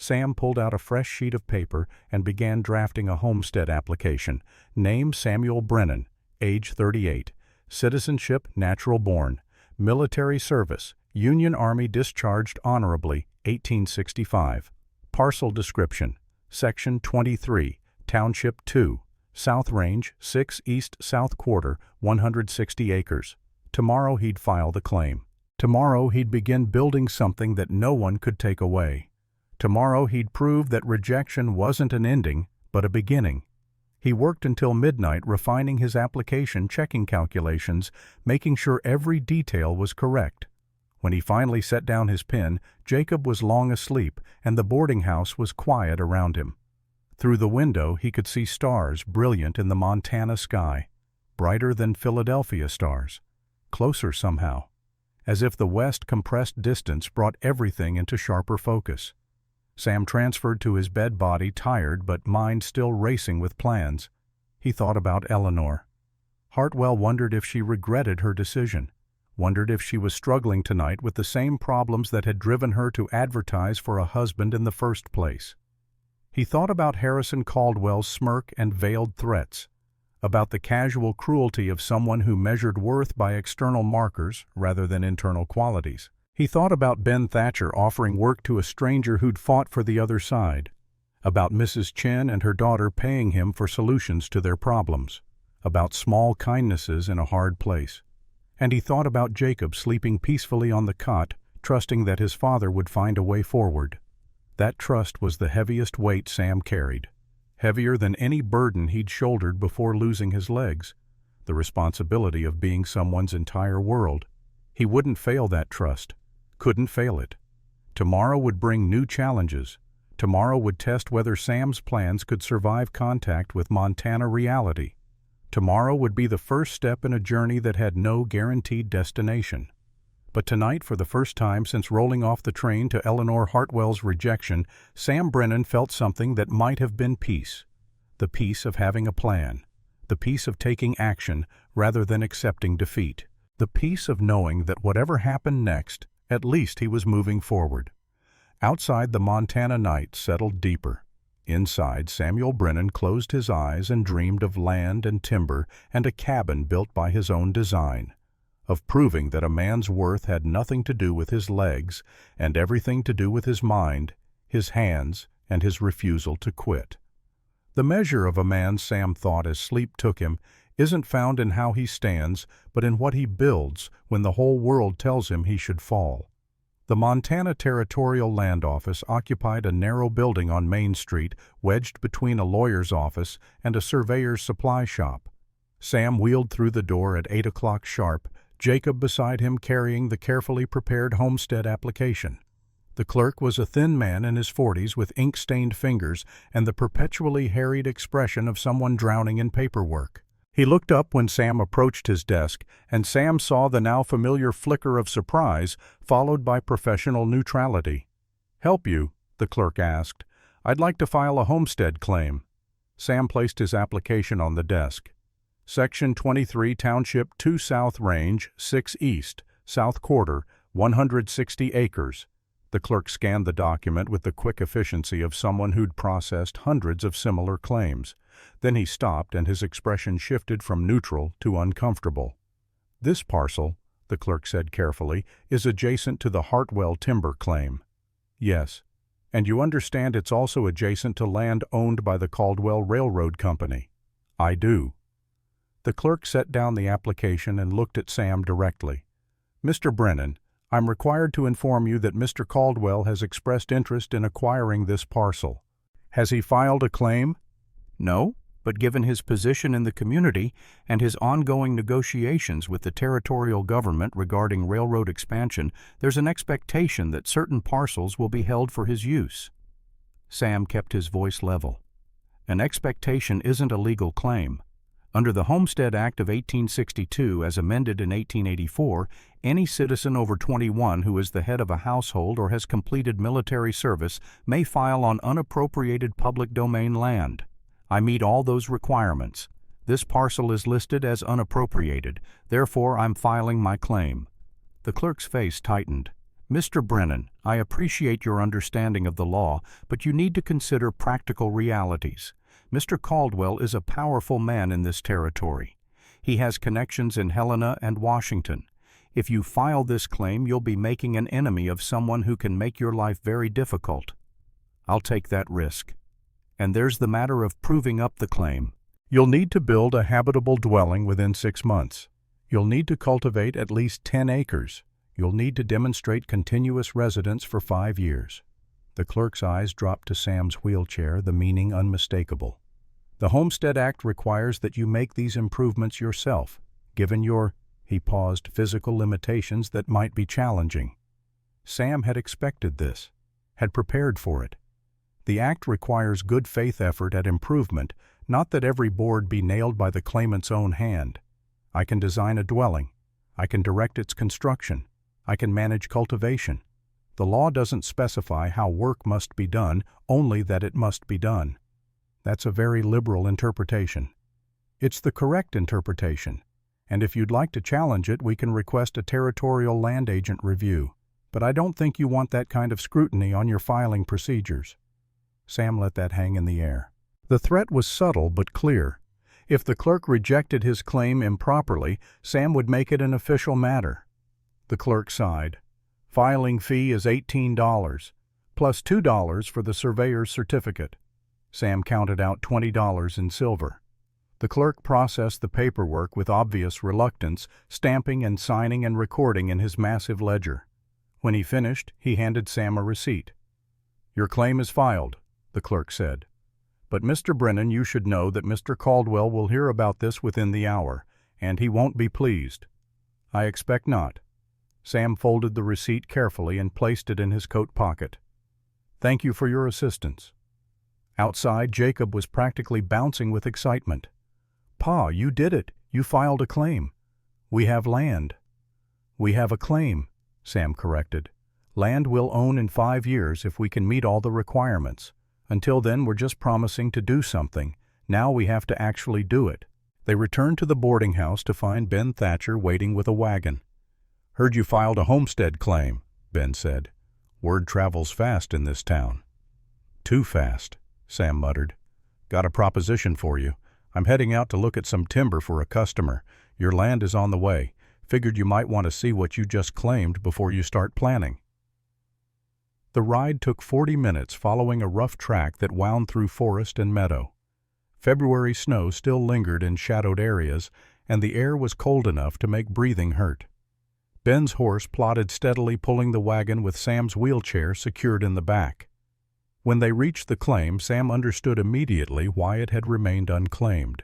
Sam pulled out a fresh sheet of paper and began drafting a homestead application. Name Samuel Brennan, age 38, citizenship natural born, military service, Union Army discharged honorably, 1865. Parcel description, Section 23, Township 2, South Range, 6 East South Quarter, 160 acres. Tomorrow he'd file the claim. Tomorrow he'd begin building something that no one could take away. Tomorrow he'd prove that rejection wasn't an ending, but a beginning. He worked until midnight refining his application, checking calculations, making sure every detail was correct. When he finally set down his pen, Jacob was long asleep, and the boarding house was quiet around him. Through the window he could see stars brilliant in the Montana sky, brighter than Philadelphia stars, closer somehow, as if the west compressed distance brought everything into sharper focus. Sam transferred to his bed, body tired but mind still racing with plans. He thought about Eleanor. Hartwell wondered if she regretted her decision, wondered if she was struggling tonight with the same problems that had driven her to advertise for a husband in the first place. He thought about Harrison Caldwell's smirk and veiled threats, about the casual cruelty of someone who measured worth by external markers rather than internal qualities. He thought about Ben Thatcher offering work to a stranger who'd fought for the other side, about Mrs. Chen and her daughter paying him for solutions to their problems, about small kindnesses in a hard place. And he thought about Jacob sleeping peacefully on the cot, trusting that his father would find a way forward. That trust was the heaviest weight Sam carried, heavier than any burden he'd shouldered before losing his legs, the responsibility of being someone's entire world. He wouldn't fail that trust. Couldn't fail it. Tomorrow would bring new challenges. Tomorrow would test whether Sam's plans could survive contact with Montana reality. Tomorrow would be the first step in a journey that had no guaranteed destination. But tonight, for the first time since rolling off the train to Eleanor Hartwell's rejection, Sam Brennan felt something that might have been peace. The peace of having a plan. The peace of taking action rather than accepting defeat. The peace of knowing that whatever happened next, at least he was moving forward. Outside, the Montana night settled deeper. Inside, Samuel Brennan closed his eyes and dreamed of land and timber and a cabin built by his own design, of proving that a man's worth had nothing to do with his legs and everything to do with his mind, his hands, and his refusal to quit. The measure of a man, Sam thought as sleep took him, isn't found in how he stands, but in what he builds when the whole world tells him he should fall. The Montana Territorial Land Office occupied a narrow building on Main Street, wedged between a lawyer's office and a surveyor's supply shop. Sam wheeled through the door at 8 o'clock sharp, Jacob beside him carrying the carefully prepared homestead application. The clerk was a thin man in his 40s with ink-stained fingers and the perpetually harried expression of someone drowning in paperwork. He looked up when Sam approached his desk, and Sam saw the now familiar flicker of surprise, followed by professional neutrality. "Help you?" the clerk asked. "I'd like to file a homestead claim." Sam placed his application on the desk. Section 23, Township 2 South Range, 6 East, South Quarter, 160 acres. The clerk scanned the document with the quick efficiency of someone who'd processed hundreds of similar claims. Then he stopped and his expression shifted from neutral to uncomfortable. "This parcel," the clerk said carefully, "is adjacent to the Hartwell timber claim." "Yes. And you understand it's also adjacent to land owned by the Caldwell Railroad Company?" "I do." The clerk set down the application and looked at Sam directly. "Mr. Brennan, I'm required to inform you that Mr. Caldwell has expressed interest in acquiring this parcel. Has he filed a claim?" "No, but given his position in the community and his ongoing negotiations with the territorial government regarding railroad expansion, there's an expectation that certain parcels will be held for his use." Sam kept his voice level. "An expectation isn't a legal claim. Under the Homestead Act of 1862, as amended in 1884, any citizen over 21 who is the head of a household or has completed military service may file on unappropriated public domain land. I meet all those requirements. This parcel is listed as unappropriated, therefore I'm filing my claim." The clerk's face tightened. "Mr. Brennan, I appreciate your understanding of the law, but you need to consider practical realities. Mr. Caldwell is a powerful man in this territory. He has connections in Helena and Washington. If you file this claim, you'll be making an enemy of someone who can make your life very difficult. I'll take that risk. And there's the matter of proving up the claim. You'll need to build a habitable dwelling within 6 months. You'll need to cultivate at least 10 acres. You'll need to demonstrate continuous residence for 5 years. The clerk's eyes dropped to Sam's wheelchair, the meaning unmistakable. "The Homestead Act requires that you make these improvements yourself, given your," he paused, "physical limitations that might be challenging." Sam had expected this, had prepared for it. The Act requires good faith effort at improvement, not that every board be nailed by the claimant's own hand. I can design a dwelling. I can direct its construction. I can manage cultivation. The law doesn't specify how work must be done, only that it must be done. That's a very liberal interpretation. It's the correct interpretation, and if you'd like to challenge it, we can request a territorial land agent review. But I don't think you want that kind of scrutiny on your filing procedures." Sam let that hang in the air. The threat was subtle but clear. If the clerk rejected his claim improperly, Sam would make it an official matter. The clerk sighed. "Filing fee is $18, plus $2 for the surveyor's certificate." Sam counted out $20 in silver. The clerk processed the paperwork with obvious reluctance, stamping and signing and recording in his massive ledger. When he finished, he handed Sam a receipt. "Your claim is filed," the clerk said. "But Mr. Brennan, you should know that Mr. Caldwell will hear about this within the hour, and he won't be pleased." "I expect not." Sam folded the receipt carefully and placed it in his coat pocket. "Thank you for your assistance." Outside, Jacob was practically bouncing with excitement. "Pa, you did it. You filed a claim." "We have land." "We have a claim," Sam corrected. "Land we'll own in 5 years if we can meet all the requirements. Until then, we're just promising to do something. Now we have to actually do it." They returned to the boarding house to find Ben Thatcher waiting with a wagon. "Heard you filed a homestead claim," Ben said. "Word travels fast in this town." "Too fast," Sam muttered. "Got a proposition for you. I'm heading out to look at some timber for a customer. Your land is on the way. Figured you might want to see what you just claimed before you start planning." The ride took 40 minutes following a rough track that wound through forest and meadow. February snow still lingered in shadowed areas, and the air was cold enough to make breathing hurt. Ben's horse plodded steadily, pulling the wagon with Sam's wheelchair secured in the back. When they reached the claim, Sam understood immediately why it had remained unclaimed.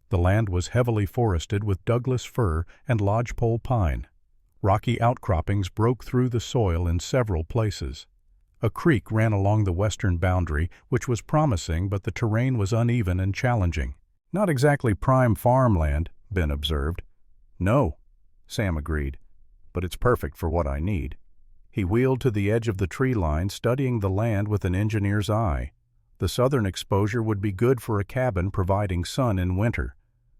The land was heavily forested with Douglas fir and lodgepole pine. Rocky outcroppings broke through the soil in several places. A creek ran along the western boundary, which was promising, but the terrain was uneven and challenging. "Not exactly prime farmland," Ben observed. "No," Sam agreed, "but it's perfect for what I need." He wheeled to the edge of the tree line, studying the land with an engineer's eye. The southern exposure would be good for a cabin providing sun in winter.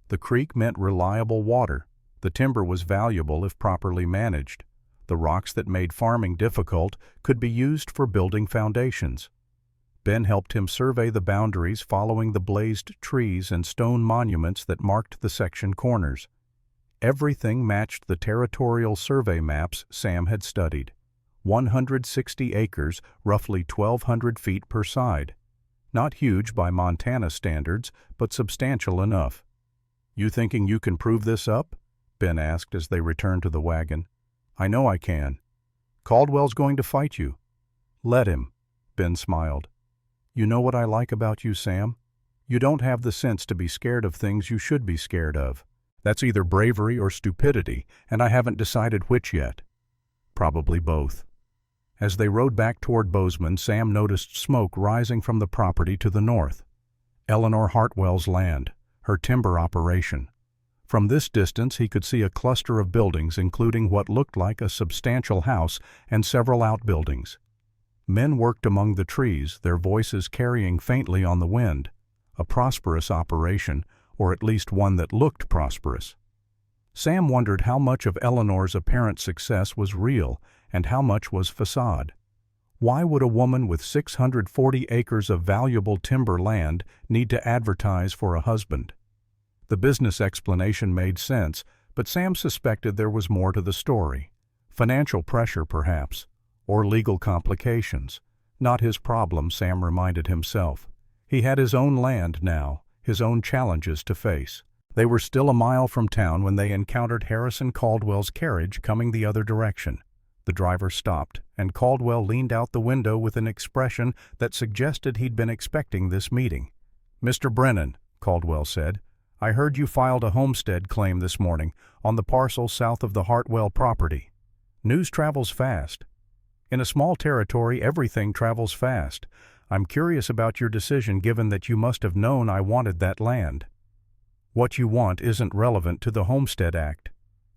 The creek meant reliable water. The timber was valuable if properly managed. The rocks that made farming difficult could be used for building foundations. Ben helped him survey the boundaries, following the blazed trees and stone monuments that marked the section corners. Everything matched the territorial survey maps Sam had studied. 160 acres, roughly 1,200 feet per side. Not huge by Montana standards, but substantial enough. "You thinking you can prove this up?" Ben asked as they returned to the wagon. "I know I can." "Caldwell's going to fight you." "Let him," Ben smiled. "You know what I like about you, Sam? You don't have the sense to be scared of things you should be scared of. That's either bravery or stupidity, and I haven't decided which yet." "Probably both." As they rode back toward Bozeman, Sam noticed smoke rising from the property to the north. Eleanor Hartwell's land, her timber operation. From this distance he could see a cluster of buildings, including what looked like a substantial house and several outbuildings. Men worked among the trees, their voices carrying faintly on the wind. A prosperous operation, or at least one that looked prosperous. Sam wondered how much of Eleanor's apparent success was real and how much was facade. Why would a woman with 640 acres of valuable timber land need to advertise for a husband? The business explanation made sense, but Sam suspected there was more to the story. Financial pressure, perhaps, or legal complications. Not his problem, Sam reminded himself. He had his own land now, his own challenges to face. They were still a mile from town when they encountered Harrison Caldwell's carriage coming the other direction. The driver stopped, and Caldwell leaned out the window with an expression that suggested he'd been expecting this meeting. "Mr. Brennan," Caldwell said, "I heard you filed a homestead claim this morning on the parcel south of the Hartwell property. News travels fast. In a small territory, everything travels fast. I'm curious about your decision, given that you must have known I wanted that land." "What you want isn't relevant to the Homestead Act."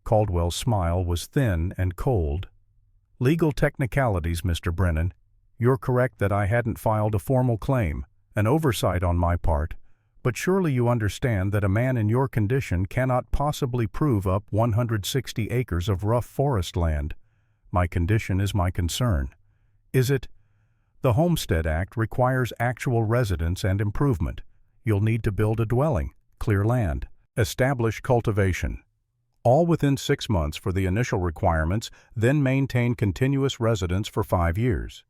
Caldwell's smile was thin and cold. "Legal technicalities, Mr. Brennan. You're correct that I hadn't filed a formal claim, an oversight on my part, but surely you understand that a man in your condition cannot possibly prove up 160 acres of rough forest land. My condition is my concern. Is it? The Homestead Act requires actual residence and improvement. You'll need to build a dwelling, clear land, establish cultivation. All within 6 months for the initial requirements, then maintain continuous residence for 5 years.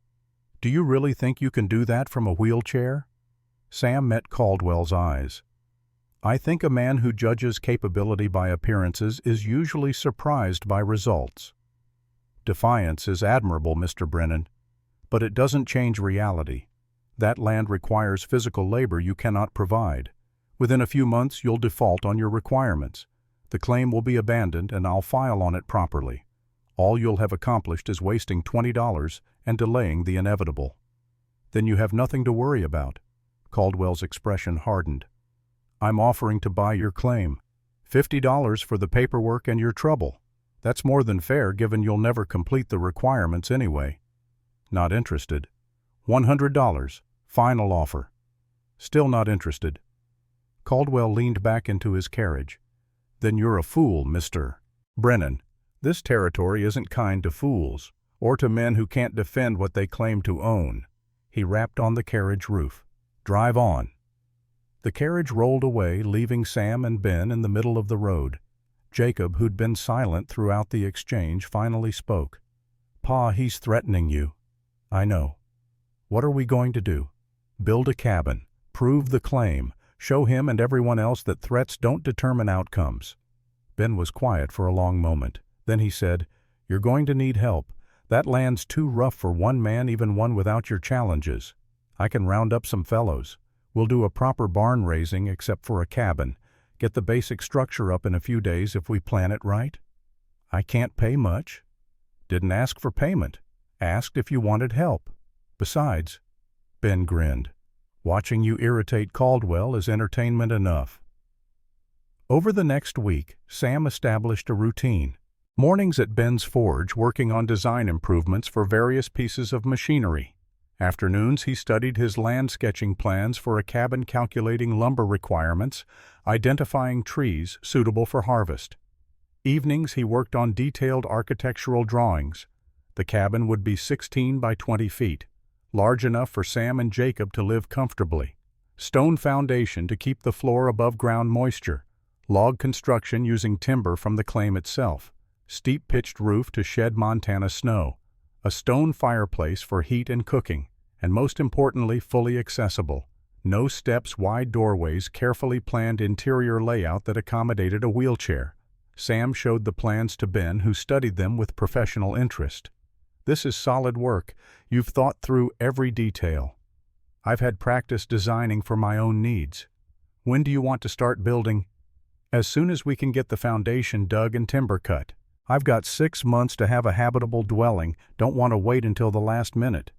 Do you really think you can do that from a wheelchair?" Sam met Caldwell's eyes. "I think a man who judges capability by appearances is usually surprised by results." "Defiance is admirable, Mr. Brennan, but it doesn't change reality. That land requires physical labor you cannot provide. Within a few months you'll default on your requirements. The claim will be abandoned and I'll file on it properly. All you'll have accomplished is wasting $20 and delaying the inevitable." "Then you have nothing to worry about." Caldwell's expression hardened. I'm offering to buy your claim. $50 for the paperwork and your trouble. That's more than fair given you'll never complete the requirements anyway. Not interested. $100. Final offer. Still not interested. Caldwell leaned back into his carriage. Then you're a fool, Mr. Brennan. This territory isn't kind to fools, or to men who can't defend what they claim to own. He rapped on the carriage roof. Drive on. The carriage rolled away, leaving Sam and Ben in the middle of the road. Jacob, who'd been silent throughout the exchange, finally spoke. Pa, he's threatening you. I know. What are we going to do? Build a cabin, prove the claim, show him and everyone else that threats don't determine outcomes. Ben was quiet for a long moment. Then he said, You're going to need help. That land's too rough for one man, even one without your challenges. I can round up some fellows. We'll do a proper barn raising except for a cabin. Get the basic structure up in a few days if we plan it right. I can't pay much. Didn't ask for payment. Asked if you wanted help. Besides, Ben grinned. Watching you irritate Caldwell is entertainment enough. Over the next week, Sam established a routine. Mornings at Ben's forge working on design improvements for various pieces of machinery. Afternoons he studied his land sketching plans for a cabin, calculating lumber requirements, identifying trees suitable for harvest. Evenings he worked on detailed architectural drawings. The cabin would be 16 by 20 feet, large enough for Sam and Jacob to live comfortably. Stone foundation to keep the floor above ground moisture. Log construction using timber from the claim itself. Steep pitched roof to shed Montana snow. A stone fireplace for heat and cooking, and most importantly, fully accessible. No steps, wide doorways, carefully planned interior layout that accommodated a wheelchair. Sam showed the plans to Ben, who studied them with professional interest. This is solid work. You've thought through every detail. I've had practice designing for my own needs. When do you want to start building? As soon as we can get the foundation dug and timber cut. I've got 6 months to have a habitable dwelling, don't want to wait until the last minute.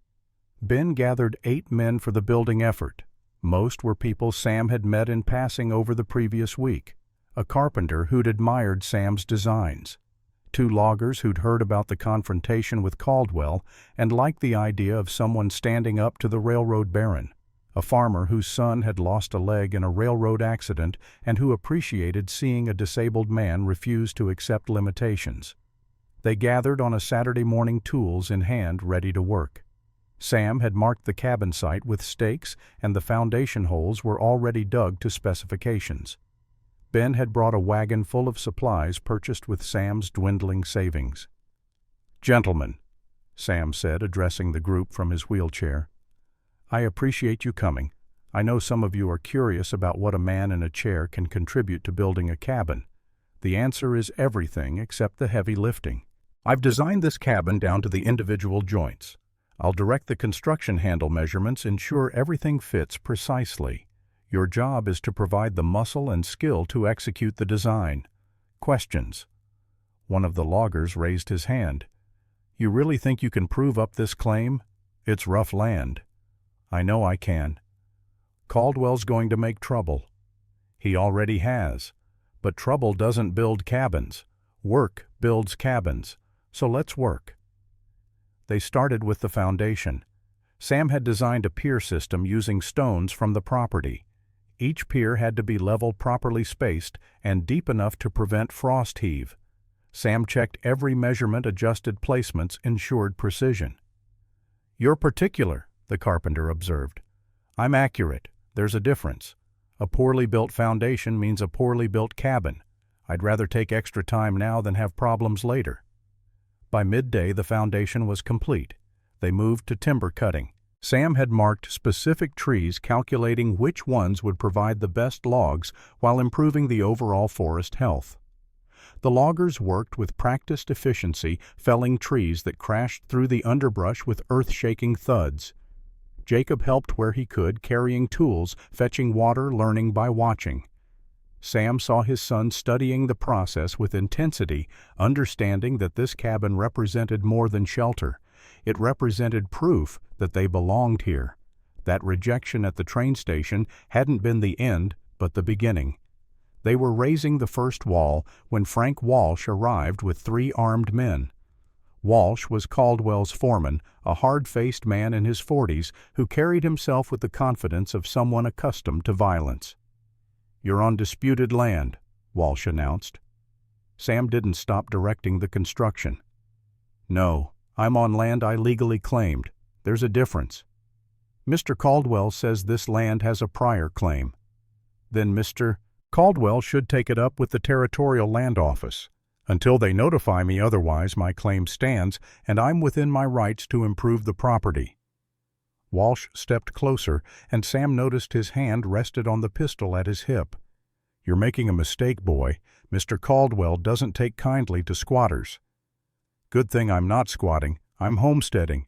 Ben gathered 8 men for the building effort. Most were people Sam had met in passing over the previous week. A carpenter who'd admired Sam's designs. 2 loggers who'd heard about the confrontation with Caldwell and liked the idea of someone standing up to the railroad baron. A farmer whose son had lost a leg in a railroad accident and who appreciated seeing a disabled man refuse to accept limitations. They gathered on a Saturday morning, tools in hand, ready to work. Sam had marked the cabin site with stakes, and the foundation holes were already dug to specifications. Ben had brought a wagon full of supplies purchased with Sam's dwindling savings. "Gentlemen," Sam said, addressing the group from his wheelchair, "I appreciate you coming. I know some of you are curious about what a man in a chair can contribute to building a cabin. The answer is everything except the heavy lifting. I've designed this cabin down to the individual joints. I'll direct the construction handle measurements, ensure everything fits precisely. Your job is to provide the muscle and skill to execute the design. Questions?" One of the loggers raised his hand. "You really think you can prove up this claim? It's rough land." "I know I can." "Caldwell's going to make trouble." "He already has. But trouble doesn't build cabins. Work builds cabins. So let's work." They started with the foundation. Sam had designed a pier system using stones from the property. Each pier had to be level, properly spaced, and deep enough to prevent frost heave. Sam checked every measurement, adjusted placements, ensured precision. "You're particular," the carpenter observed. "I'm accurate. There's a difference. A poorly built foundation means a poorly built cabin. I'd rather take extra time now than have problems later." By midday, the foundation was complete. They moved to timber cutting. Sam had marked specific trees, calculating which ones would provide the best logs while improving the overall forest health. The loggers worked with practiced efficiency, felling trees that crashed through the underbrush with earth-shaking thuds. Jacob helped where he could, carrying tools, fetching water, learning by watching. Sam saw his son studying the process with intensity, understanding that this cabin represented more than shelter. It represented proof that they belonged here. That rejection at the train station hadn't been the end, but the beginning. They were raising the first wall when Frank Walsh arrived with 3 armed men. Walsh was Caldwell's foreman, a hard-faced man in his 40s who carried himself with the confidence of someone accustomed to violence. "You're on disputed land," Walsh announced. Sam didn't stop directing the construction. "No, I'm on land I legally claimed. There's a difference. Mr. Caldwell says this land has a prior claim. Then Mr. Caldwell should take it up with the Territorial Land Office. Until they notify me otherwise, my claim stands, and I'm within my rights to improve the property." Walsh stepped closer, and Sam noticed his hand rested on the pistol at his hip. "You're making a mistake, boy. Mr. Caldwell doesn't take kindly to squatters." "Good thing I'm not squatting. I'm homesteading."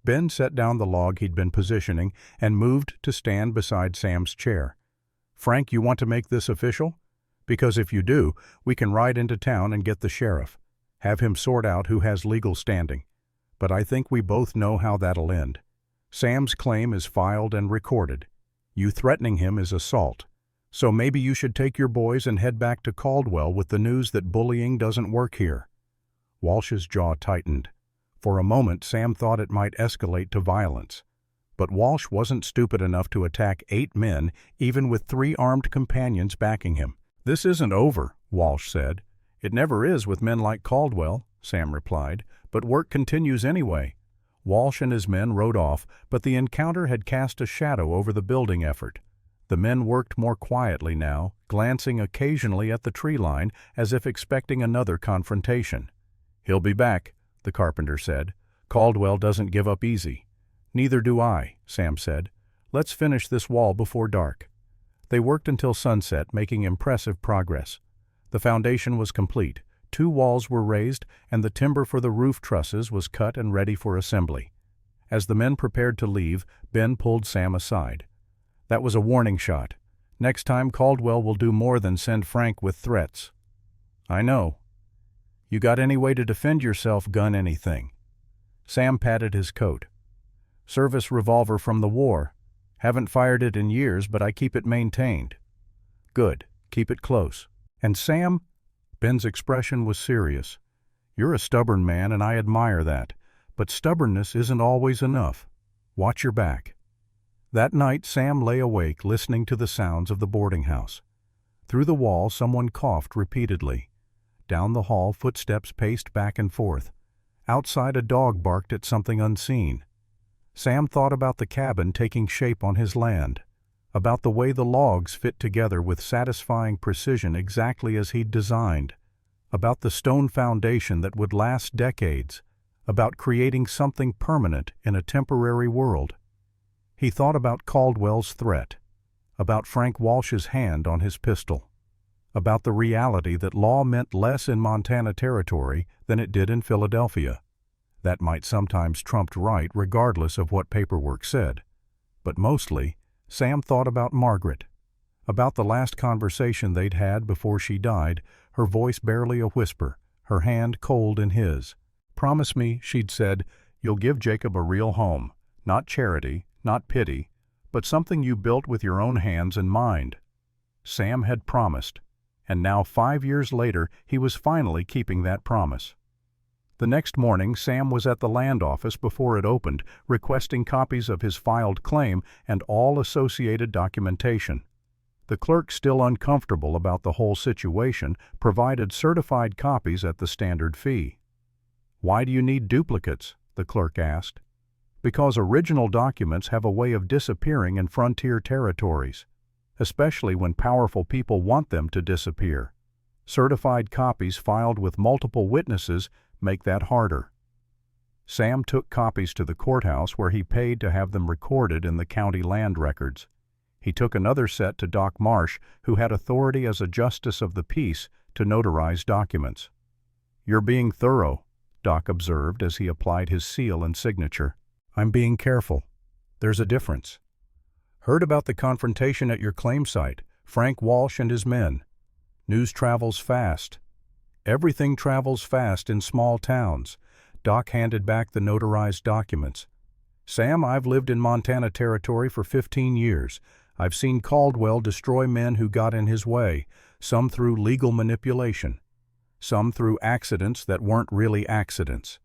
Ben set down the log he'd been positioning and moved to stand beside Sam's chair. "Frank, you want to make this official? Because if you do, we can ride into town and get the sheriff. Have him sort out who has legal standing. But I think we both know how that'll end. Sam's claim is filed and recorded. You threatening him is assault. So maybe you should take your boys and head back to Caldwell with the news that bullying doesn't work here." Walsh's jaw tightened. For a moment, Sam thought it might escalate to violence. But Walsh wasn't stupid enough to attack 8 men, even with 3 armed companions backing him. "This isn't over," Walsh said. "It never is with men like Caldwell," Sam replied, "but work continues anyway." Walsh and his men rode off, but the encounter had cast a shadow over the building effort. The men worked more quietly now, glancing occasionally at the tree line as if expecting another confrontation. "He'll be back," the carpenter said. "Caldwell doesn't give up easy." "Neither do I," Sam said. "Let's finish this wall before dark." They worked until sunset, making impressive progress. The foundation was complete, 2 walls were raised, and the timber for the roof trusses was cut and ready for assembly. As the men prepared to leave, Ben pulled Sam aside. "That was a warning shot. Next time Caldwell will do more than send Frank with threats." "I know." "You got any way to defend yourself, gun anything?" Sam patted his coat. "Service revolver from the war. Haven't fired it in years, but I keep it maintained." "Good. Keep it close." "And Sam," Ben's expression was serious, "you're a stubborn man, and I admire that. But stubbornness isn't always enough. Watch your back." That night, Sam lay awake, listening to the sounds of the boarding house. Through the wall, someone coughed repeatedly. Down the hall, footsteps paced back and forth. Outside, a dog barked at something unseen. Sam thought about the cabin taking shape on his land, about the way the logs fit together with satisfying precision exactly as he'd designed, about the stone foundation that would last decades, about creating something permanent in a temporary world. He thought about Caldwell's threat, about Frank Walsh's hand on his pistol, about the reality that law meant less in Montana Territory than it did in Philadelphia. That might sometimes trump right regardless of what paperwork said. But mostly, Sam thought about Margaret, about the last conversation they'd had before she died, her voice barely a whisper, her hand cold in his. "Promise me," she'd said, "you'll give Jacob a real home, not charity, not pity, but something you built with your own hands and mind." Sam had promised, and now 5 years later he was finally keeping that promise. The next morning, Sam was at the land office before it opened, requesting copies of his filed claim and all associated documentation. The clerk, still uncomfortable about the whole situation, provided certified copies at the standard fee. "Why do you need duplicates?" the clerk asked. "Because original documents have a way of disappearing in frontier territories, especially when powerful people want them to disappear. Certified copies filed with multiple witnesses make that harder." Sam took copies to the courthouse where he paid to have them recorded in the county land records. He took another set to Doc Marsh, who had authority as a justice of the peace to notarize documents. "You're being thorough," Doc observed as he applied his seal and signature. "I'm being careful. There's a difference. Heard about the confrontation at your claim site, Frank Walsh and his men. News travels fast. Everything travels fast in small towns." Doc handed back the notarized documents. "Sam, I've lived in Montana Territory for 15 years. I've seen Caldwell destroy men who got in his way, some through legal manipulation, some through accidents that weren't really accidents.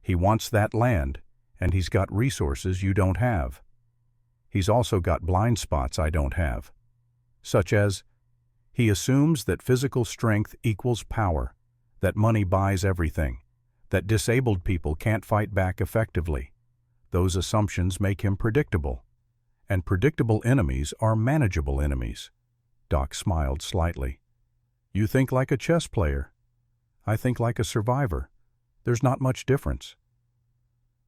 He wants that land, and he's got resources you don't have. He's also got blind spots I don't have, such as he assumes that physical strength equals power, that money buys everything, that disabled people can't fight back effectively. Those assumptions make him predictable, and predictable enemies are manageable enemies. Doc smiled slightly. You think like a chess player. I think like a survivor. There's not much difference.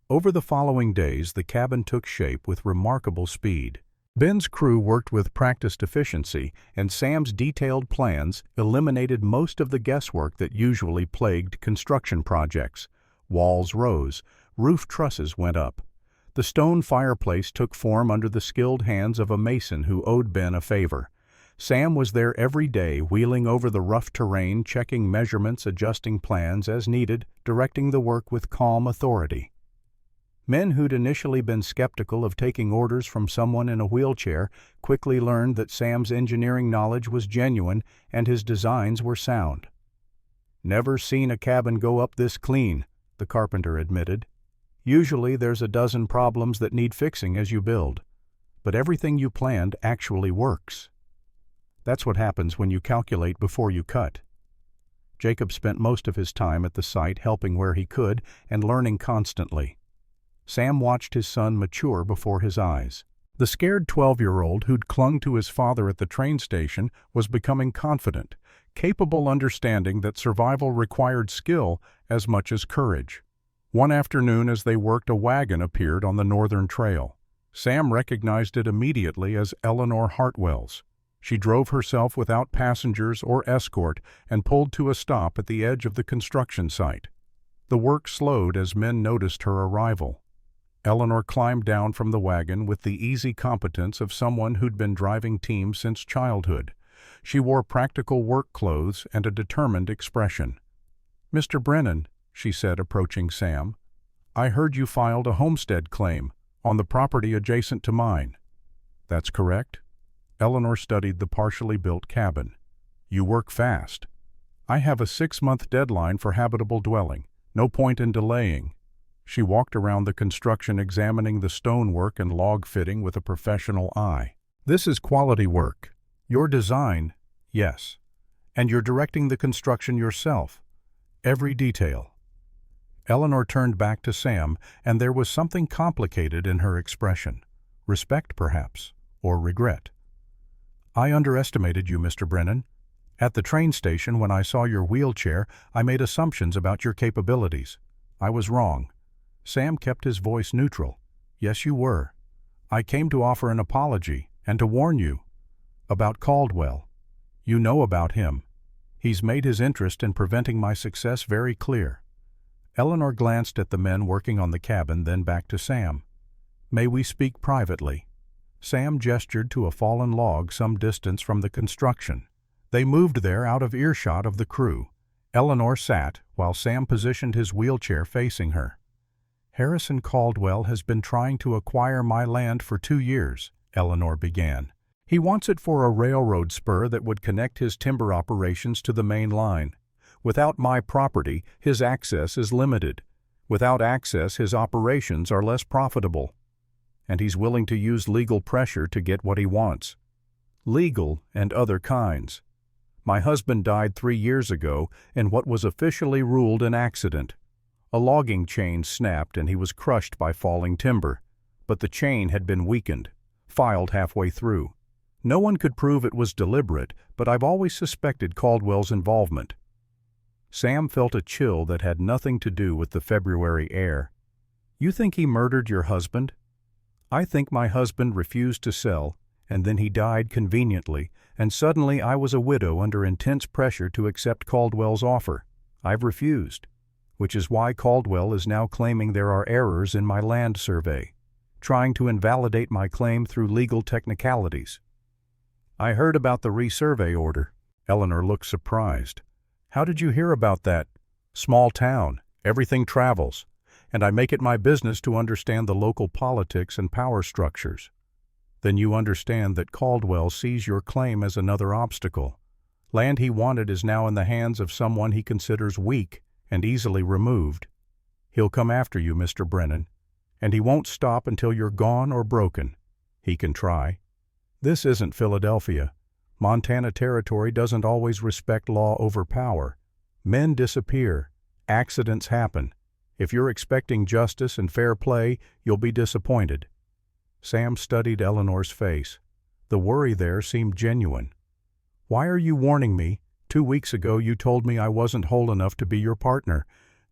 Over the following days, the cabin took shape with remarkable speed. Ben's crew worked with practiced efficiency, and Sam's detailed plans eliminated most of the guesswork that usually plagued construction projects. Walls rose, roof trusses went up. The stone fireplace took form under the skilled hands of a mason who owed Ben a favor. Sam was there every day, wheeling over the rough terrain, checking measurements, adjusting plans as needed, directing the work with calm authority. Men who'd initially been skeptical of taking orders from someone in a wheelchair quickly learned that Sam's engineering knowledge was genuine and his designs were sound. Never seen a cabin go up this clean, the carpenter admitted. Usually there's a dozen problems that need fixing as you build, but everything you planned actually works. That's what happens when you calculate before you cut. Jacob spent most of his time at the site helping where he could and learning constantly. Sam watched his son mature before his eyes. The scared 12-year-old who'd clung to his father at the train station was becoming confident, capable, understanding that survival required skill as much as courage. One afternoon as they worked, a wagon appeared on the northern trail. Sam recognized it immediately as Eleanor Hartwell's. She drove herself without passengers or escort and pulled to a stop at the edge of the construction site. The work slowed as men noticed her arrival. Eleanor climbed down from the wagon with the easy competence of someone who'd been driving teams since childhood. She wore practical work clothes and a determined expression. "Mr. Brennan," she said, approaching Sam, "I heard you filed a homestead claim on the property adjacent to mine." "That's correct." Eleanor studied the partially built cabin. "You work fast. I have a 6-month deadline for habitable dwelling. No point in delaying." She walked around the construction, examining the stonework and log fitting with a professional eye. "This is quality work. Your design, yes. And you're directing the construction yourself. Every detail." Eleanor turned back to Sam, and there was something complicated in her expression. Respect, perhaps, or regret. "I underestimated you, Mr. Brennan. At the train station, when I saw your wheelchair, I made assumptions about your capabilities. I was wrong." Sam kept his voice neutral. "Yes, you were. I came to offer an apology and to warn you about Caldwell. You know about him. He's made his interest in preventing my success very clear." Eleanor glanced at the men working on the cabin, then back to Sam. "May we speak privately?" Sam gestured to a fallen log some distance from the construction. They moved there out of earshot of the crew. Eleanor sat while Sam positioned his wheelchair facing her. "Harrison Caldwell has been trying to acquire my land for 2 years, Eleanor began. "He wants it for a railroad spur that would connect his timber operations to the main line. Without my property, his access is limited. Without access, his operations are less profitable. And he's willing to use legal pressure to get what he wants. Legal and other kinds. My husband died 3 years ago in what was officially ruled an accident. A logging chain snapped and he was crushed by falling timber, but the chain had been weakened, filed halfway through. No one could prove it was deliberate, but I've always suspected Caldwell's involvement." Sam felt a chill that had nothing to do with the February air. "You think he murdered your husband?" "I think my husband refused to sell, and then he died conveniently, and suddenly I was a widow under intense pressure to accept Caldwell's offer. I've refused, which is why Caldwell is now claiming there are errors in my land survey, trying to invalidate my claim through legal technicalities." "I heard about the resurvey order." Eleanor looked surprised. "How did you hear about that?" "Small town. Everything travels. And I make it my business to understand the local politics and power structures." then you understand that Caldwell sees your claim as another obstacle. Land he wanted is now in the hands of someone he considers weak and easily removed. He'll come after you, Mr. Brennan, and he won't stop until you're gone or broken. He can try. This isn't Philadelphia. Montana territory doesn't always respect law over power. Men disappear. Accidents happen. If you're expecting justice and fair play, you'll be disappointed. Sam studied Eleanor's face. The worry there seemed genuine. Why are you warning me? 2 weeks ago you told me I wasn't whole enough to be your partner.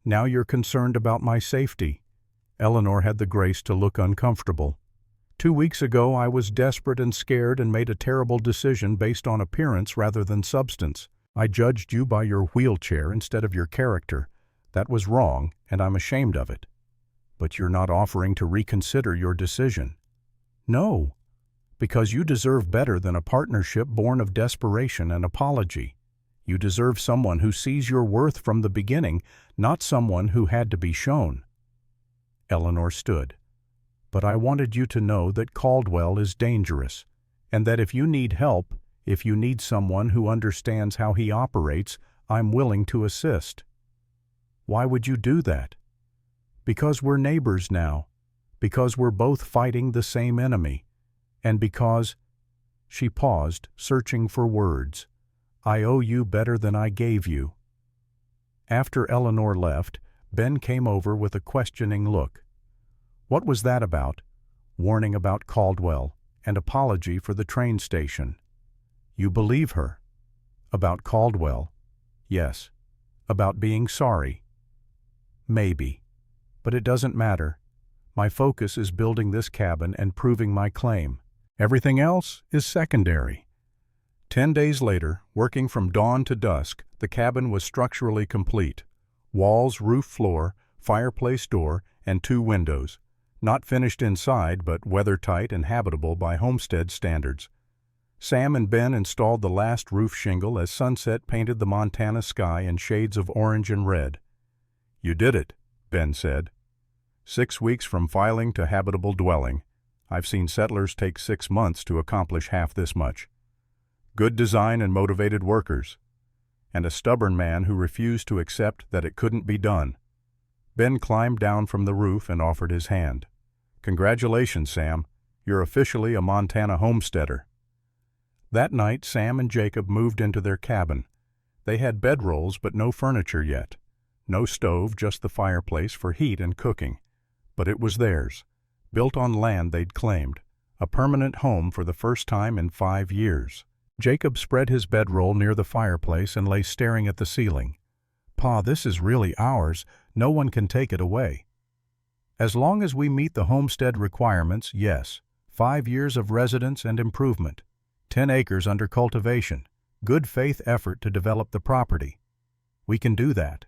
Now you're concerned about my safety. Eleanor had the grace to look uncomfortable. 2 weeks ago I was desperate and scared and made a terrible decision based on appearance rather than substance. I judged you by your wheelchair instead of your character. That was wrong, and I'm ashamed of it. But you're not offering to reconsider your decision. No, because you deserve better than a partnership born of desperation and apology. You deserve someone who sees your worth from the beginning, not someone who had to be shown. Eleanor stood. But I wanted you to know that Caldwell is dangerous, and that if you need help, if you need someone who understands how he operates, I'm willing to assist. Why would you do that? Because we're neighbors now, because we're both fighting the same enemy, and because— She paused, searching for words. I owe you better than I gave you. After Eleanor left, Ben came over with a questioning look. What was that about? Warning about Caldwell, and apology for the train station. You believe her? About Caldwell? Yes. About being sorry? Maybe. But it doesn't matter. My focus is building this cabin and proving my claim. Everything else is secondary. 10 days later, working from dawn to dusk, the cabin was structurally complete. Walls, roof, floor, fireplace door, and 2 windows. Not finished inside, but weather-tight and habitable by homestead standards. Sam and Ben installed the last roof shingle as sunset painted the Montana sky in shades of orange and red. You did it, Ben said. 6 weeks from filing to habitable dwelling. I've seen settlers take 6 months to accomplish half this much. Good design and motivated workers. And a stubborn man who refused to accept that it couldn't be done. Ben climbed down from the roof and offered his hand. Congratulations, Sam. You're officially a Montana homesteader. That night, Sam and Jacob moved into their cabin. They had bedrolls but no furniture yet. No stove, just the fireplace for heat and cooking. But it was theirs, built on land they'd claimed, a permanent home for the first time in 5 years. Jacob spread his bedroll near the fireplace and lay staring at the ceiling. Pa, this is really ours. No one can take it away. As long as we meet the homestead requirements, yes. 5 years of residence and improvement. 10 acres under cultivation. Good faith effort to develop the property. We can do that.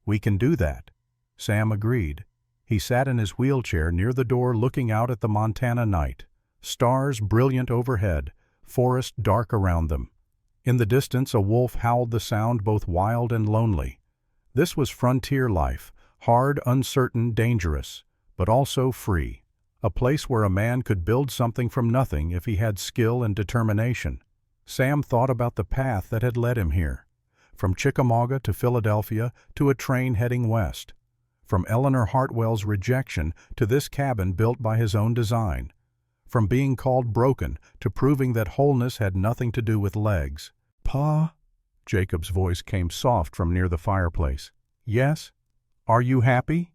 We can do that. Sam agreed. He sat in his wheelchair near the door looking out at the Montana night. Stars brilliant overhead, forest dark around them. In the distance a wolf howled, the sound both wild and lonely. This was frontier life, hard, uncertain, dangerous, but also free. A place where a man could build something from nothing if he had skill and determination. Sam thought about the path that had led him here. From Chickamauga to Philadelphia to a train heading west. From Eleanor Hartwell's rejection to this cabin built by his own design. From being called broken to proving that wholeness had nothing to do with legs. Pa? Jacob's voice came soft from near the fireplace. Yes? Are you happy?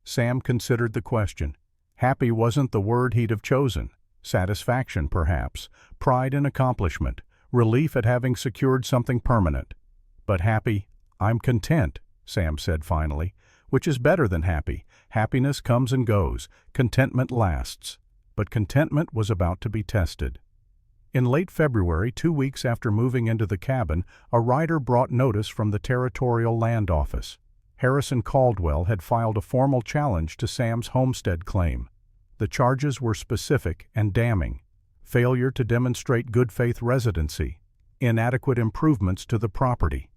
Sam considered the question. Happy wasn't the word he'd have chosen. Satisfaction, perhaps. Pride in accomplishment. Relief at having secured something permanent. But happy, I'm content, Sam said finally, which is better than happy. Happiness comes and goes. Contentment lasts. But contentment was about to be tested. In late February, 2 weeks after moving into the cabin, a rider brought notice from the Territorial Land Office. Harrison Caldwell had filed a formal challenge to Sam's homestead claim. The charges were specific and damning. Failure to demonstrate good faith residency. Inadequate improvements to the property.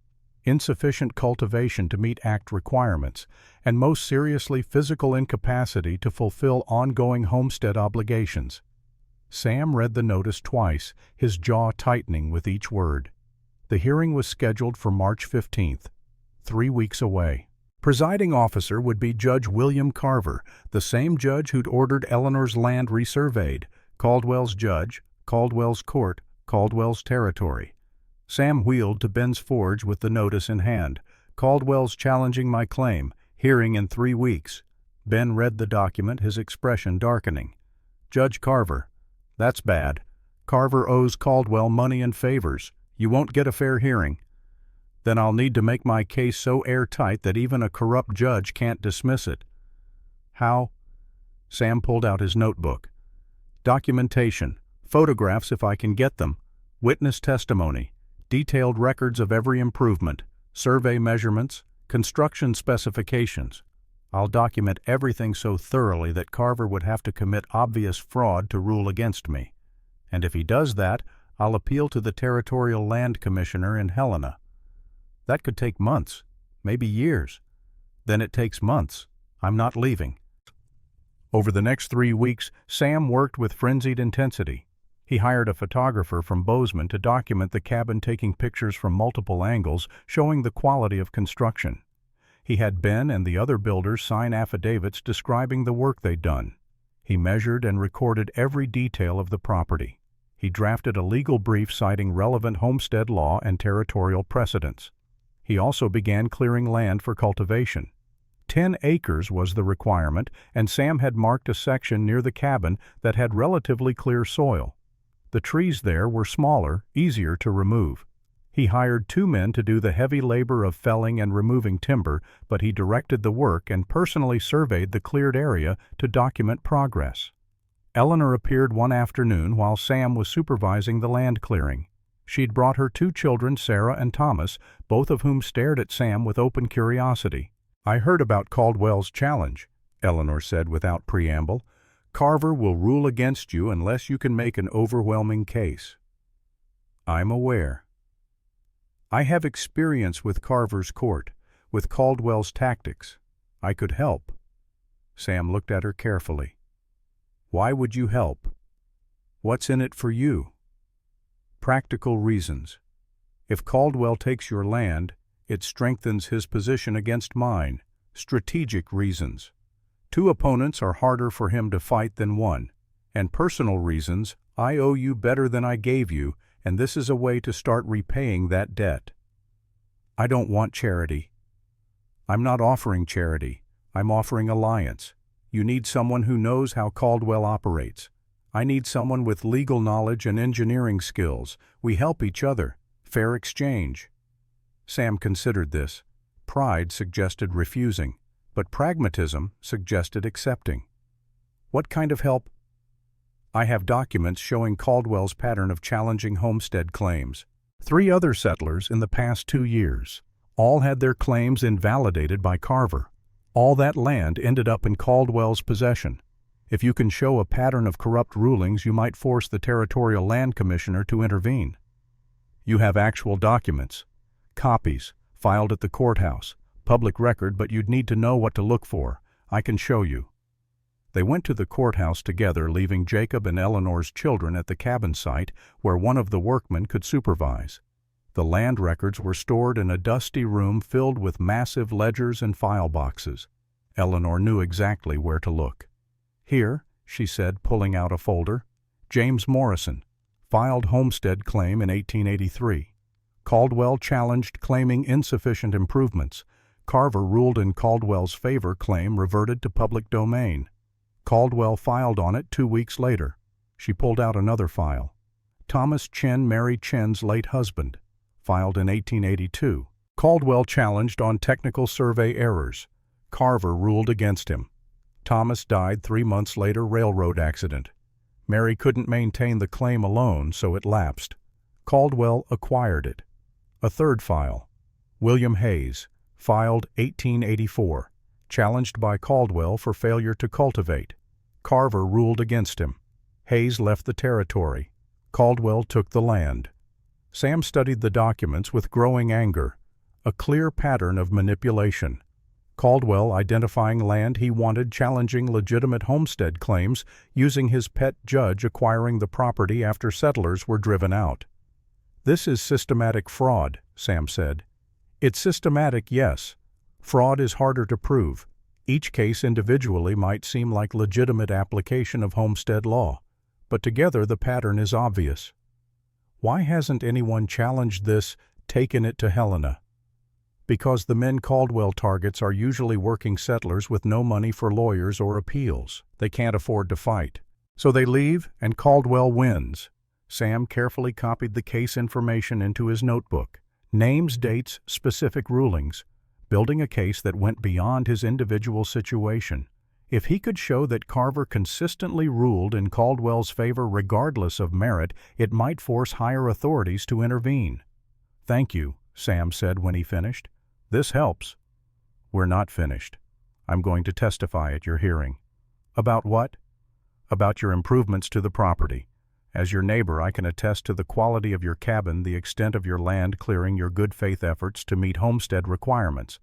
Insufficient cultivation to meet Act requirements, and most seriously physical incapacity to fulfill ongoing homestead obligations. Sam read the notice twice, his jaw tightening with each word. The hearing was scheduled for March 15th, 3 weeks away. Presiding officer would be Judge William Carver, the same judge who'd ordered Eleanor's land resurveyed, Caldwell's judge, Caldwell's court, Caldwell's territory. Sam wheeled to Ben's forge with the notice in hand. Caldwell's challenging my claim, hearing in 3 weeks. Ben read the document, his expression darkening. Judge Carver, that's bad. Carver owes Caldwell money and favors. You won't get a fair hearing. Then I'll need to make my case so airtight that even a corrupt judge can't dismiss it. How? Sam pulled out his notebook. Documentation, photographs if I can get them, witness testimony, detailed records of every improvement, survey measurements, construction specifications. I'll document everything so thoroughly that Carver would have to commit obvious fraud to rule against me. And if he does that, I'll appeal to the Territorial Land Commissioner in Helena. That could take months, maybe years. Then it takes months. I'm not leaving. Over the next 3 weeks, Sam worked with frenzied intensity. He hired a photographer from Bozeman to document the cabin, taking pictures from multiple angles, showing the quality of construction. He had Ben and the other builders sign affidavits describing the work they'd done. He measured and recorded every detail of the property. He drafted a legal brief citing relevant homestead law and territorial precedents. He also began clearing land for cultivation. 10 acres was the requirement, and Sam had marked a section near the cabin that had relatively clear soil. The trees there were smaller, easier to remove. He hired 2 men to do the heavy labor of felling and removing timber, but he directed the work and personally surveyed the cleared area to document progress. Eleanor appeared one afternoon while Sam was supervising the land clearing. She'd brought her 2 children, Sarah and Thomas, both of whom stared at Sam with open curiosity. I heard about Caldwell's challenge, Eleanor said without preamble. Carver will rule against you unless you can make an overwhelming case. I'm aware. I have experience with Carver's court, with Caldwell's tactics. I could help. Sam looked at her carefully. Why would you help? What's in it for you? Practical reasons. If Caldwell takes your land, it strengthens his position against mine. Strategic reasons. 2 opponents are harder for him to fight than one. And personal reasons, I owe you better than I gave you, and this is a way to start repaying that debt. I don't want charity. I'm not offering charity. I'm offering alliance. You need someone who knows how Caldwell operates. I need someone with legal knowledge and engineering skills. We help each other. Fair exchange. Sam considered this. Pride suggested refusing, but pragmatism suggested accepting. What kind of help? I have documents showing Caldwell's pattern of challenging homestead claims. 3 other settlers in the past 2 years. All had their claims invalidated by Carver. All that land ended up in Caldwell's possession. If you can show a pattern of corrupt rulings, you might force the Territorial Land Commissioner to intervene. You have actual documents. Copies, filed at the courthouse. Public record, but you'd need to know what to look for. I can show you. They went to the courthouse together, leaving Jacob and Eleanor's children at the cabin site where one of the workmen could supervise. The land records were stored in a dusty room filled with massive ledgers and file boxes. Eleanor knew exactly where to look. Here, she said, pulling out a folder, James Morrison, filed homestead claim in 1883. Caldwell challenged, claiming insufficient improvements. Carver ruled in Caldwell's favor, claim reverted to public domain. Caldwell filed on it 2 weeks later. She pulled out another file. Thomas Chen, Mary Chen's late husband, filed in 1882. Caldwell challenged on technical survey errors. Carver ruled against him. Thomas died 3 months later, railroad accident. Mary couldn't maintain the claim alone, so it lapsed. Caldwell acquired it. A third file. William Hayes, filed 1884. Challenged by Caldwell for failure to cultivate. Carver ruled against him. Hayes left the territory. Caldwell took the land. Sam studied the documents with growing anger. A clear pattern of manipulation. Caldwell identifying land he wanted, challenging legitimate homestead claims, using his pet judge acquiring the property after settlers were driven out. "This is systematic fraud," Sam said. "It's systematic, yes. Fraud is harder to prove. Each case individually might seem like legitimate application of homestead law, but together the pattern is obvious. Why hasn't anyone challenged this, taken it to Helena? Because the men Caldwell targets are usually working settlers with no money for lawyers or appeals. They can't afford to fight. So they leave, and Caldwell wins." Sam carefully copied the case information into his notebook. Names, dates, specific rulings, building a case that went beyond his individual situation. If he could show that Carver consistently ruled in Caldwell's favor regardless of merit, it might force higher authorities to intervene. "Thank you," Sam said when he finished. "This helps." "We're not finished. I'm going to testify at your hearing." "About what?" "About your improvements to the property. As your neighbor, I can attest to the quality of your cabin, the extent of your land clearing, your good faith efforts to meet homestead requirements.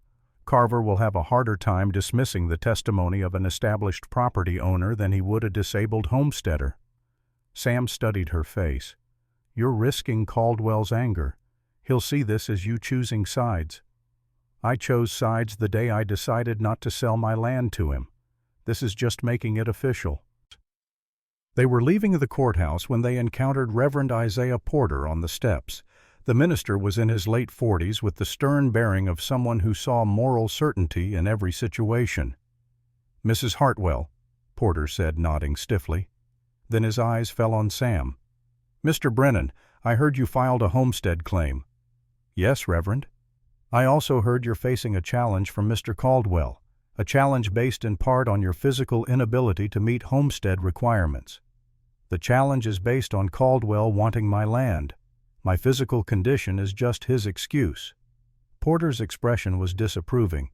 Carver will have a harder time dismissing the testimony of an established property owner than he would a disabled homesteader." Sam studied her face. "You're risking Caldwell's anger. He'll see this as you choosing sides." "I chose sides the day I decided not to sell my land to him. This is just making it official." They were leaving the courthouse when they encountered Reverend Isaiah Porter on the steps. The minister was in his late 40s with the stern bearing of someone who saw moral certainty in every situation. "Mrs. Hartwell," Porter said, nodding stiffly. Then his eyes fell on Sam. "Mr. Brennan, I heard you filed a homestead claim." "Yes, Reverend." "I also heard you're facing a challenge from Mr. Caldwell, a challenge based in part on your physical inability to meet homestead requirements." "The challenge is based on Caldwell wanting my land. My physical condition is just his excuse." Porter's expression was disapproving.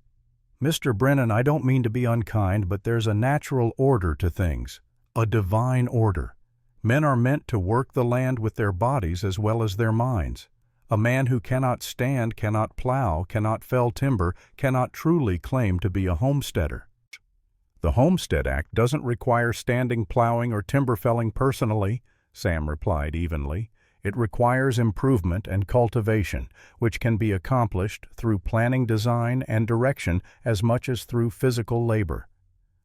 "Mr. Brennan, I don't mean to be unkind, but there's a natural order to things, a divine order. Men are meant to work the land with their bodies as well as their minds. A man who cannot stand, cannot plow, cannot fell timber, cannot truly claim to be a homesteader." "The Homestead Act doesn't require standing, plowing, or timber felling personally," Sam replied evenly. "It requires improvement and cultivation, which can be accomplished through planning, design, and direction as much as through physical labor.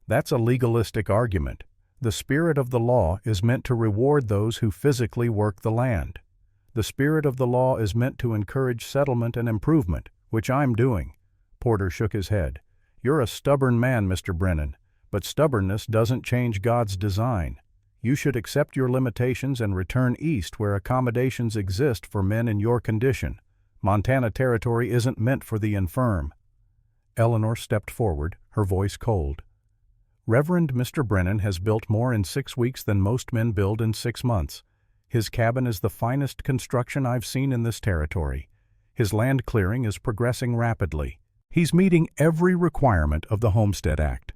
That's a legalistic argument. The spirit of the law is meant to reward those who physically work the land. The spirit of the law is meant to encourage settlement and improvement, which I'm doing." Porter shook his head. "You're a stubborn man, Mr. Brennan, but stubbornness doesn't change God's design. You should accept your limitations and return east where accommodations exist for men in your condition. Montana Territory isn't meant for the infirm." Eleanor stepped forward, her voice cold. "Reverend Mr. Brennan has built more in 6 weeks than most men build in 6 months. His cabin is the finest construction I've seen in this territory. His land clearing is progressing rapidly. He's meeting every requirement of the Homestead Act.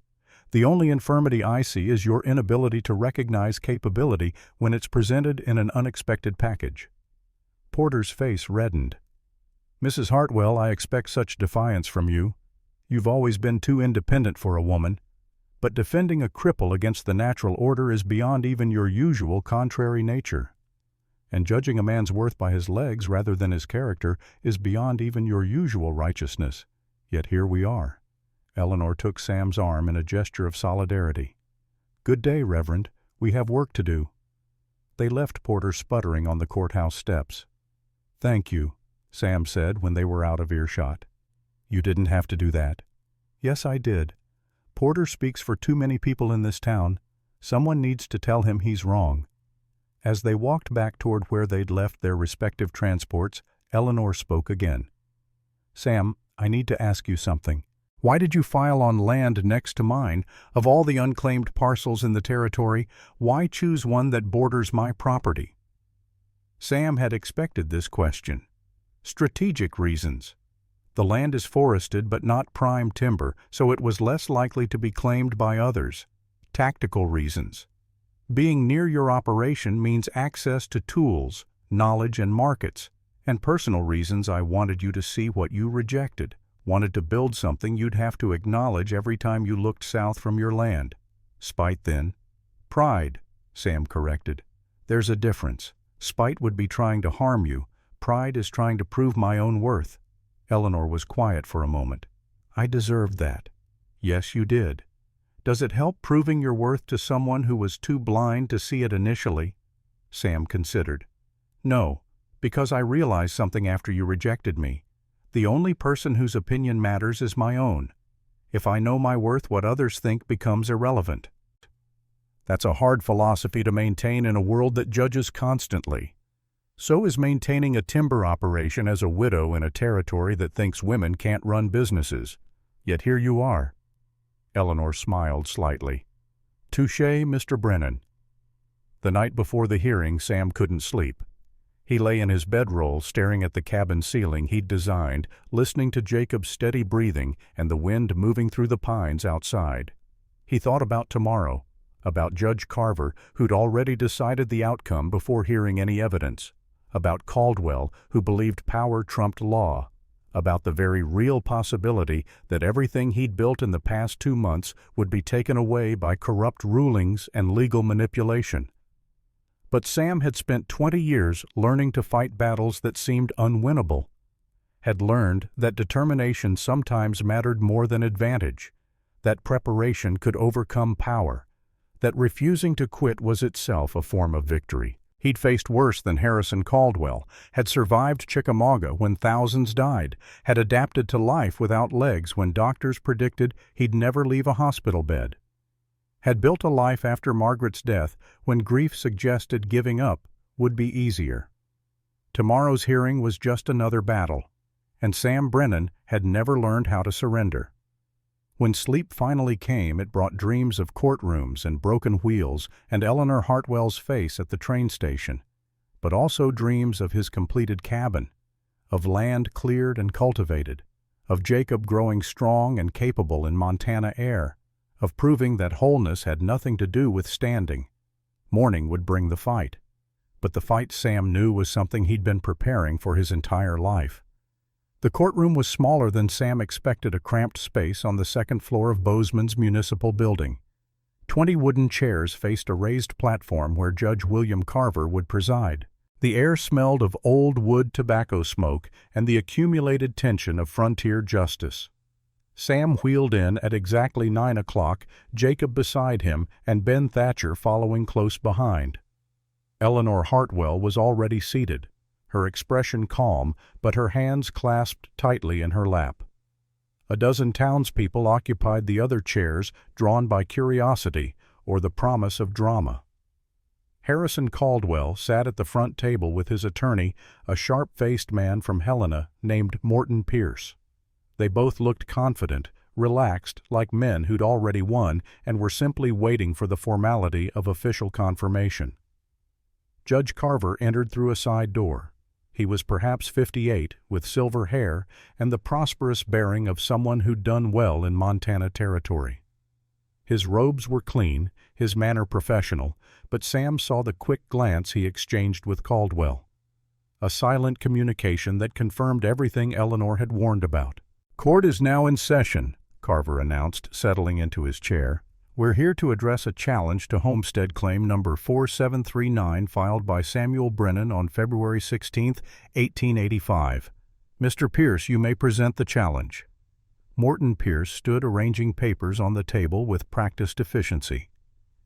The only infirmity I see is your inability to recognize capability when it's presented in an unexpected package." Porter's face reddened. "Mrs. Hartwell, I expect such defiance from you. You've always been too independent for a woman. But defending a cripple against the natural order is beyond even your usual contrary nature. And judging a man's worth by his legs rather than his character is beyond even your usual righteousness. Yet here we are." Eleanor took Sam's arm in a gesture of solidarity. "Good day, Reverend. We have work to do." They left Porter sputtering on the courthouse steps. "Thank you," Sam said when they were out of earshot. "You didn't have to do that." "Yes, I did. Porter speaks for too many people in this town. Someone needs to tell him he's wrong." As they walked back toward where they'd left their respective transports, Eleanor spoke again. "Sam, I need to ask you something. Why did you file on land next to mine? Of all the unclaimed parcels in the territory, why choose one that borders my property?" Sam had expected this question. "Strategic reasons. The land is forested but not prime timber, so it was less likely to be claimed by others. Tactical reasons. Being near your operation means access to tools, knowledge, and markets. And personal reasons, I wanted you to see what you rejected. Wanted to build something you'd have to acknowledge every time you looked south from your land. Spite, then. Pride, Sam corrected. There's a difference. Spite would be trying to harm you. Pride is trying to prove my own worth. Eleanor was quiet for a moment. I deserved that. Yes, you did. Does it help proving your worth to someone who was too blind to see it initially? Sam considered. No, because I realized something after you rejected me. The only person whose opinion matters is my own. If I know my worth, what others think becomes irrelevant. That's a hard philosophy to maintain in a world that judges constantly. So is maintaining a timber operation as a widow in a territory that thinks women can't run businesses. Yet here you are. Eleanor smiled slightly. Touché, Mr. Brennan. The night before the hearing, Sam couldn't sleep. He lay in his bedroll staring at the cabin ceiling he'd designed, listening to Jacob's steady breathing and the wind moving through the pines outside. He thought about tomorrow, about Judge Carver, who'd already decided the outcome before hearing any evidence, about Caldwell, who believed power trumped law, about the very real possibility that everything he'd built in the past 2 months would be taken away by corrupt rulings and legal manipulation. But Sam had spent 20 years learning to fight battles that seemed unwinnable, had learned that determination sometimes mattered more than advantage, that preparation could overcome power, that refusing to quit was itself a form of victory. He'd faced worse than Harrison Caldwell, had survived Chickamauga when thousands died, had adapted to life without legs when doctors predicted he'd never leave a hospital bed, had built a life after Margaret's death when grief suggested giving up would be easier. Tomorrow's hearing was just another battle, and Sam Brennan had never learned how to surrender. When sleep finally came, it brought dreams of courtrooms and broken wheels and Eleanor Hartwell's face at the train station, but also dreams of his completed cabin, of land cleared and cultivated, of Jacob growing strong and capable in Montana air, of proving that wholeness had nothing to do with standing. Morning would bring the fight, but the fight Sam knew was something he'd been preparing for his entire life. The courtroom was smaller than Sam expected, a cramped space on the second floor of Bozeman's municipal building. 20 wooden chairs faced a raised platform where Judge William Carver would preside. The air smelled of old wood tobacco smoke and the accumulated tension of frontier justice. Sam wheeled in at exactly 9 o'clock, Jacob beside him and Ben Thatcher following close behind. Eleanor Hartwell was already seated, her expression calm, but her hands clasped tightly in her lap. A dozen townspeople occupied the other chairs, drawn by curiosity or the promise of drama. Harrison Caldwell sat at the front table with his attorney, a sharp-faced man from Helena named Morton Pierce. They both looked confident, relaxed, like men who'd already won and were simply waiting for the formality of official confirmation. Judge Carver entered through a side door. He was perhaps 58, with silver hair and the prosperous bearing of someone who'd done well in Montana territory. His robes were clean, his manner professional, but Sam saw the quick glance he exchanged with Caldwell. A silent communication that confirmed everything Eleanor had warned about. "Court is now in session," Carver announced, settling into his chair. "We're here to address a challenge to homestead claim number 4739 filed by Samuel Brennan on February 16, 1885. Mr. Pierce, you may present the challenge." Morton Pierce stood arranging papers on the table with practiced efficiency.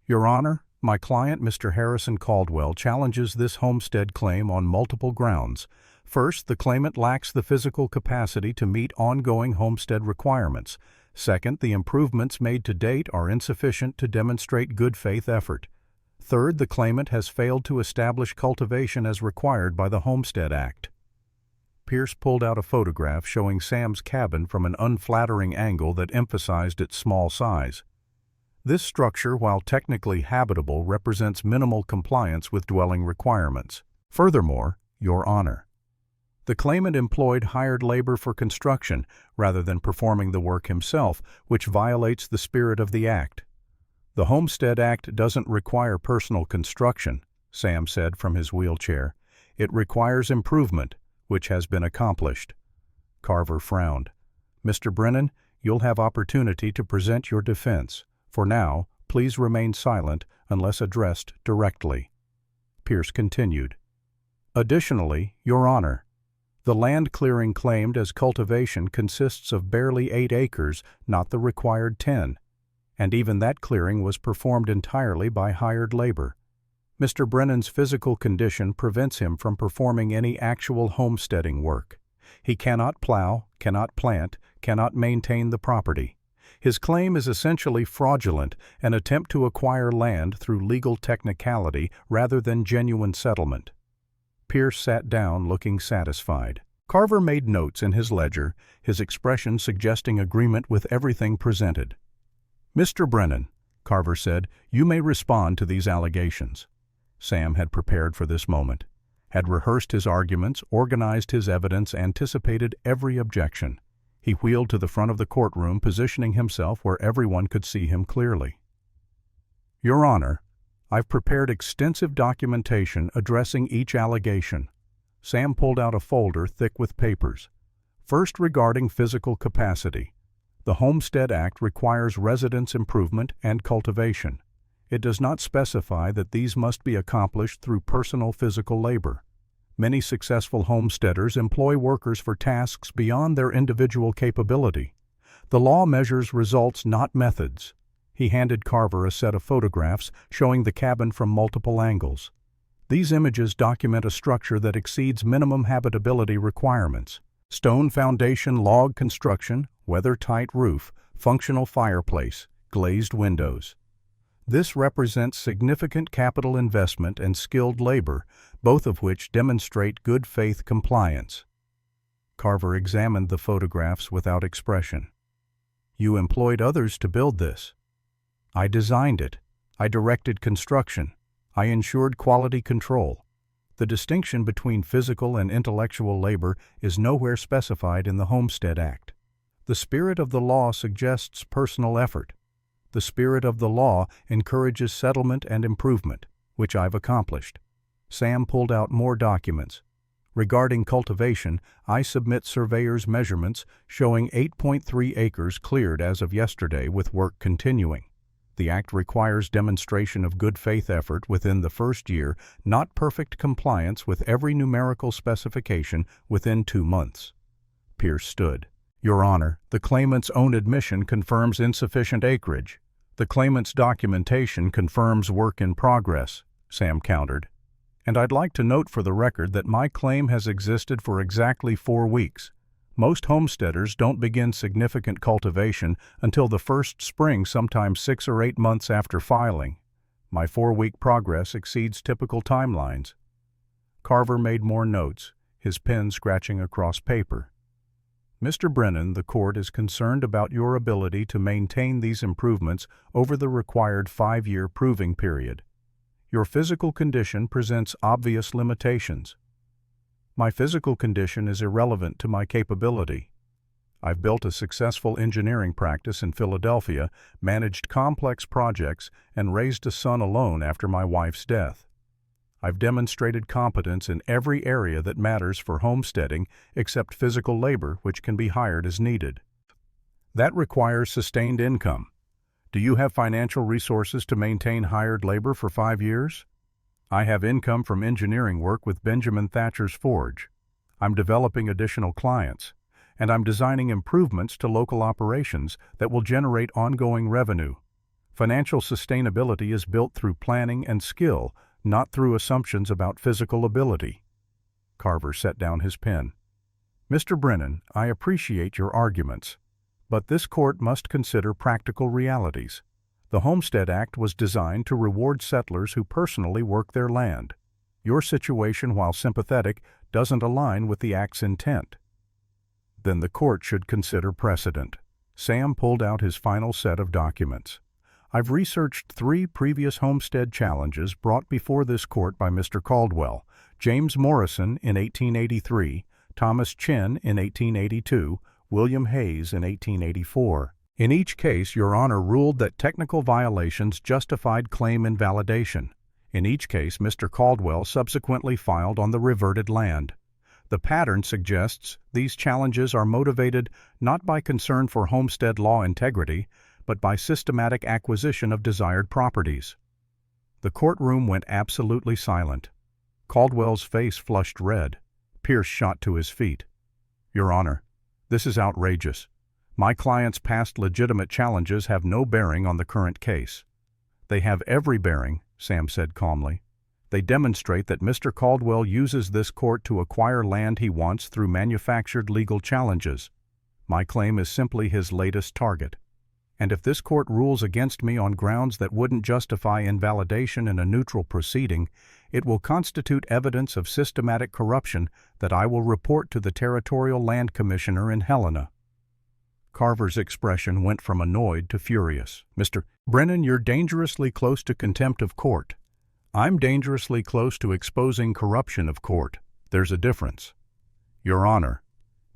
"Your Honor, my client, Mr. Harrison Caldwell, challenges this homestead claim on multiple grounds. First, the claimant lacks the physical capacity to meet ongoing homestead requirements. Second, the improvements made to date are insufficient to demonstrate good faith effort. Third, the claimant has failed to establish cultivation as required by the Homestead Act." Pierce pulled out a photograph showing Sam's cabin from an unflattering angle that emphasized its small size. This structure, while technically habitable, represents minimal compliance with dwelling requirements. Furthermore, Your Honor, the claimant employed hired labor for construction rather than performing the work himself, which violates the spirit of the Act. "The Homestead Act doesn't require personal construction," Sam said from his wheelchair. "It requires improvement, which has been accomplished." Carver frowned. Mr. Brennan, you'll have opportunity to present your defense. For now, please remain silent unless addressed directly." Pierce continued. "Additionally, Your Honor, the land clearing claimed as cultivation consists of barely 8 acres, not the required 10, and even that clearing was performed entirely by hired labor. Mr. Brennan's physical condition prevents him from performing any actual homesteading work. He cannot plow, cannot plant, cannot maintain the property. His claim is essentially fraudulent, an attempt to acquire land through legal technicality rather than genuine settlement." Pierce sat down looking satisfied. Carver made notes in his ledger, his expression suggesting agreement with everything presented. "Mr. Brennan," Carver said, "you may respond to these allegations." Sam had prepared for this moment, had rehearsed his arguments, organized his evidence, anticipated every objection. He wheeled to the front of the courtroom, positioning himself where everyone could see him clearly. "Your Honor, I've prepared extensive documentation addressing each allegation." Sam pulled out a folder thick with papers. "First, regarding physical capacity. The Homestead Act requires residence improvement and cultivation. It does not specify that these must be accomplished through personal physical labor. Many successful homesteaders employ workers for tasks beyond their individual capability. The law measures results, not methods." He handed Carver a set of photographs showing the cabin from multiple angles. "These images document a structure that exceeds minimum habitability requirements. Stone foundation, log construction, weather-tight roof, functional fireplace, glazed windows. This represents significant capital investment and skilled labor, both of which demonstrate good faith compliance." Carver examined the photographs without expression. "You employed others to build this." "I designed it. I directed construction. I ensured quality control. The distinction between physical and intellectual labor is nowhere specified in the Homestead Act. The spirit of the law suggests personal effort. The spirit of the law encourages settlement and improvement, which I've accomplished." Sam pulled out more documents. "Regarding cultivation, I submit surveyor's measurements showing 8.3 acres cleared as of yesterday, with work continuing. The Act requires demonstration of good faith effort within the first year, not perfect compliance with every numerical specification within 2 months." Pierce stood. "Your Honor, the claimant's own admission confirms insufficient acreage. The claimant's documentation confirms work in progress," Sam countered. "And I'd like to note for the record that my claim has existed for exactly 4 weeks. Most homesteaders don't begin significant cultivation until the first spring, sometimes 6 or 8 months after filing. My 4-week progress exceeds typical timelines." Carver made more notes, his pen scratching across paper. "Mr. Brennan, the court is concerned about your ability to maintain these improvements over the required 5-year proving period. Your physical condition presents obvious limitations." "My physical condition is irrelevant to my capability. I've built a successful engineering practice in Philadelphia, managed complex projects, and raised a son alone after my wife's death. I've demonstrated competence in every area that matters for homesteading except physical labor, which can be hired as needed. That requires sustained income. Do you have financial resources to maintain hired labor for 5 years? I have income from engineering work with Benjamin Thatcher's Forge. I'm developing additional clients, and I'm designing improvements to local operations that will generate ongoing revenue. Financial sustainability is built through planning and skill, not through assumptions about physical ability." Carver set down his pen. "Mr. Brennan, I appreciate your arguments, but this court must consider practical realities. The Homestead Act was designed to reward settlers who personally work their land. Your situation, while sympathetic, doesn't align with the Act's intent. Then the court should consider precedent." Sam pulled out his final set of documents. "I've researched 3 previous homestead challenges brought before this court by Mr. Caldwell, James Morrison in 1883, Thomas Chin in 1882, William Hayes in 1884. In each case, Your Honor ruled that technical violations justified claim invalidation. In each case, Mr. Caldwell subsequently filed on the reverted land. The pattern suggests these challenges are motivated not by concern for homestead law integrity, but by systematic acquisition of desired properties. The courtroom went absolutely silent. Caldwell's face flushed red. Pierce shot to his feet. "Your Honor, this is outrageous. My client's past legitimate challenges have no bearing on the current case." "They have every bearing," Sam said calmly. "They demonstrate that Mr. Caldwell uses this court to acquire land he wants through manufactured legal challenges. My claim is simply his latest target. And if this court rules against me on grounds that wouldn't justify invalidation in a neutral proceeding, it will constitute evidence of systematic corruption that I will report to the Territorial Land Commissioner in Helena." Carver's expression went from annoyed to furious. "Mr. Brennan, you're dangerously close to contempt of court. I'm dangerously close to exposing corruption of court. There's a difference." "Your Honor,"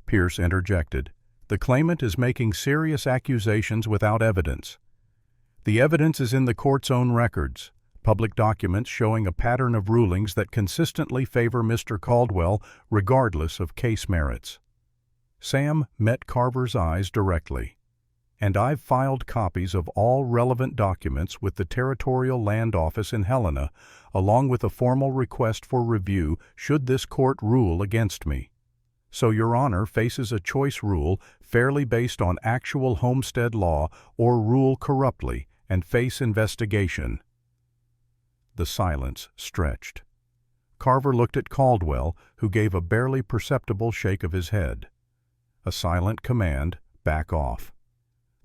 Pierce interjected, "the claimant is making serious accusations without evidence. The evidence is in the court's own records, public documents showing a pattern of rulings that consistently favor Mr. Caldwell regardless of case merits." Sam met Carver's eyes directly. "And I've filed copies of all relevant documents with the Territorial Land Office in Helena, along with a formal request for review should this court rule against me. So Your Honor faces a choice: rule fairly based on actual homestead law or rule corruptly and face investigation." The silence stretched. Carver looked at Caldwell, who gave a barely perceptible shake of his head. A silent command: back off.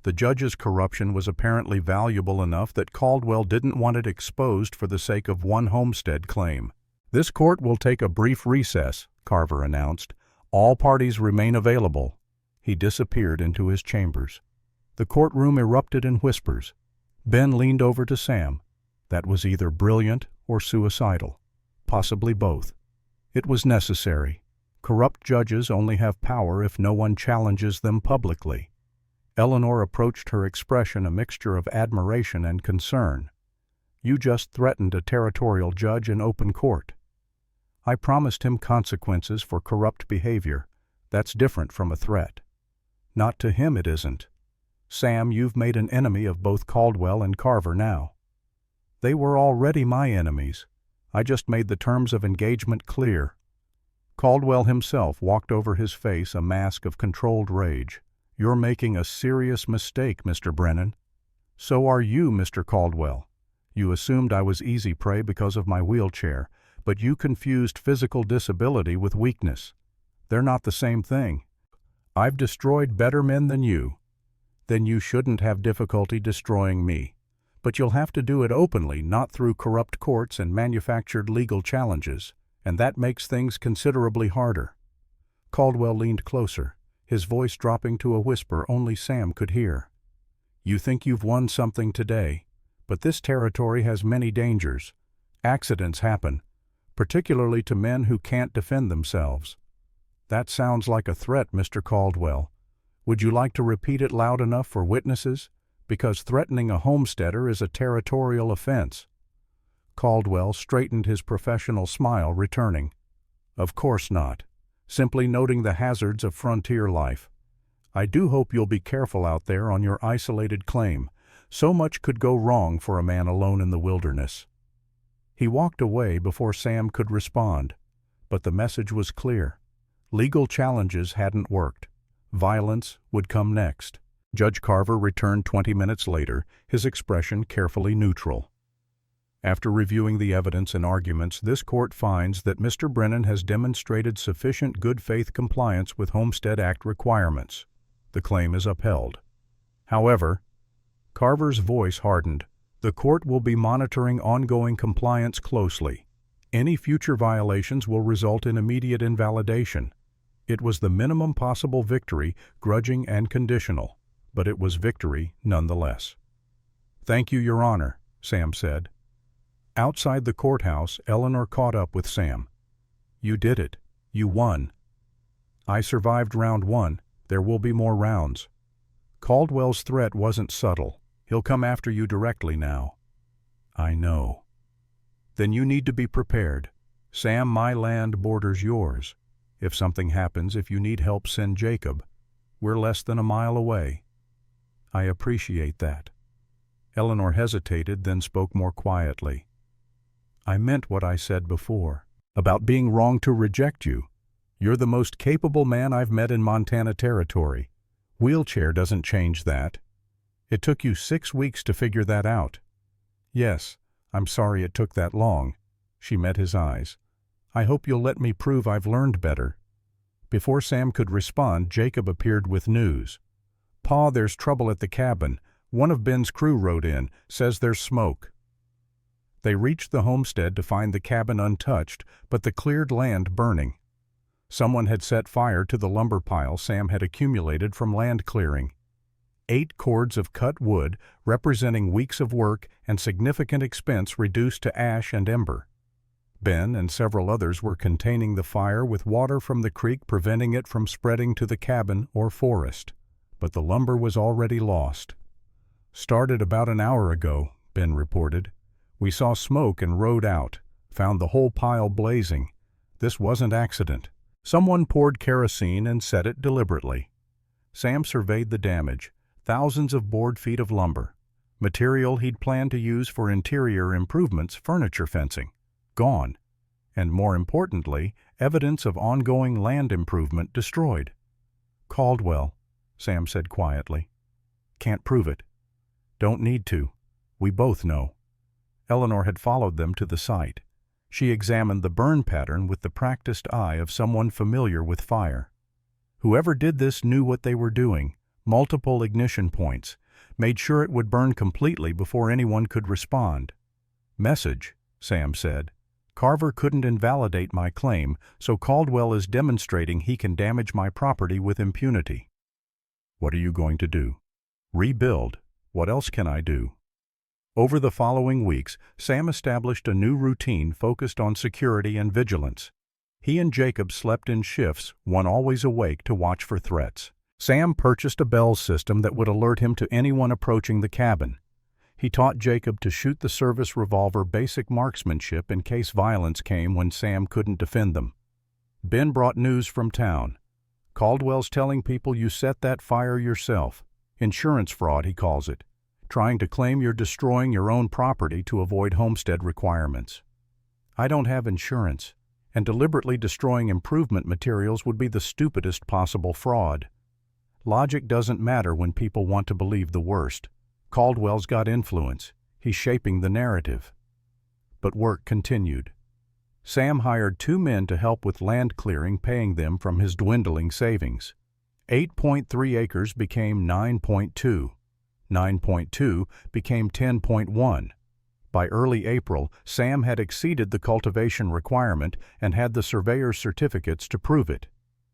The judge's corruption was apparently valuable enough that Caldwell didn't want it exposed for the sake of one homestead claim. "This court will take a brief recess," Carver announced. "All parties remain available." He disappeared into his chambers. The courtroom erupted in whispers. Ben leaned over to Sam. That was either brilliant or suicidal. Possibly both. It was necessary. Corrupt judges only have power if no one challenges them publicly. Eleanor approached her expression a mixture of admiration and concern. "You just threatened a territorial judge in open court." "I promised him consequences for corrupt behavior. That's different from a threat." "Not to him it isn't. Sam, you've made an enemy of both Caldwell and Carver now." "They were already my enemies. I just made the terms of engagement clear." Caldwell himself walked over his face a mask of controlled rage. "You're making a serious mistake, Mr. Brennan." "So are you, Mr. Caldwell. You assumed I was easy prey because of my wheelchair, but you confused physical disability with weakness. They're not the same thing. I've destroyed better men than you. Then you shouldn't have difficulty destroying me. But you'll have to do it openly, not through corrupt courts and manufactured legal challenges, and that makes things considerably harder." Caldwell leaned closer, his voice dropping to a whisper only Sam could hear. "You think you've won something today, but this territory has many dangers. Accidents happen, particularly to men who can't defend themselves." "That sounds like a threat, Mr. Caldwell. Would you like to repeat it loud enough for witnesses? Because threatening a homesteader is a territorial offense." Caldwell straightened, his professional smile returning. "Of course not. Simply noting the hazards of frontier life. I do hope you'll be careful out there on your isolated claim. So much could go wrong for a man alone in the wilderness." He walked away before Sam could respond, but the message was clear. Legal challenges hadn't worked. Violence would come next. Judge Carver returned 20 minutes later, his expression carefully neutral. "After reviewing the evidence and arguments, this court finds that Mr. Brennan has demonstrated sufficient good faith compliance with Homestead Act requirements. The claim is upheld. However," Carver's voice hardened, "the court will be monitoring ongoing compliance closely. Any future violations will result in immediate invalidation. It was the minimum possible victory, grudging and conditional, but it was victory nonetheless." "Thank you, Your Honor," Sam said. Outside the courthouse, Eleanor caught up with Sam. "You did it. You won." "I survived round one. There will be more rounds. Caldwell's threat wasn't subtle. He'll come after you directly now." "I know." "Then you need to be prepared. Sam, my land borders yours. If something happens, if you need help, send Jacob. We're less than a mile away." "I appreciate that." Eleanor hesitated, then spoke more quietly. "I meant what I said before, about being wrong to reject you. You're the most capable man I've met in Montana Territory. Wheelchair doesn't change that. It took you 6 weeks to figure that out." "Yes, I'm sorry it took that long." She met his eyes. "I hope you'll let me prove I've learned better." Before Sam could respond, Jacob appeared with news. "Pa, there's trouble at the cabin. One of Ben's crew rode in, says there's smoke." They reached the homestead to find the cabin untouched, but the cleared land burning. Someone had set fire to the lumber pile Sam had accumulated from land clearing. 8 cords of cut wood, representing weeks of work and significant expense, reduced to ash and ember. Ben and several others were containing the fire with water from the creek, preventing it from spreading to the cabin or forest. But the lumber was already lost. "Started about an hour ago," Ben reported. "We saw smoke and rode out, found the whole pile blazing. This wasn't accident. Someone poured kerosene and set it deliberately." Sam surveyed the damage. Thousands of board feet of lumber. Material he'd planned to use for interior improvements, furniture fencing. Gone. And more importantly, evidence of ongoing land improvement destroyed. "Caldwell," Sam said quietly. "Can't prove it. Don't need to. We both know." Eleanor had followed them to the site. She examined the burn pattern with the practiced eye of someone familiar with fire. Whoever did this knew what they were doing. Multiple ignition points. Made sure it would burn completely before anyone could respond. "Message," Sam said. "Carver couldn't invalidate my claim, so Caldwell is demonstrating he can damage my property with impunity." "What are you going to do?" "Rebuild. What else can I do?" Over the following weeks, Sam established a new routine focused on security and vigilance. He and Jacob slept in shifts, one always awake to watch for threats. Sam purchased a bell system that would alert him to anyone approaching the cabin. He taught Jacob to shoot the service revolver basic marksmanship in case violence came when Sam couldn't defend them. Ben brought news from town. "Caldwell's telling people you set that fire yourself. Insurance fraud, he calls it. Trying to claim you're destroying your own property to avoid homestead requirements." "I don't have insurance, and deliberately destroying improvement materials would be the stupidest possible fraud." Logic doesn't matter when people want to believe the worst. Caldwell's got influence. He's shaping the narrative. But work continued. Sam hired 2 men to help with land clearing, paying them from his dwindling savings. 8.3 acres became 9.2. 9.2 became 10.1. By early April, Sam had exceeded the cultivation requirement and had the surveyor's certificates to prove it.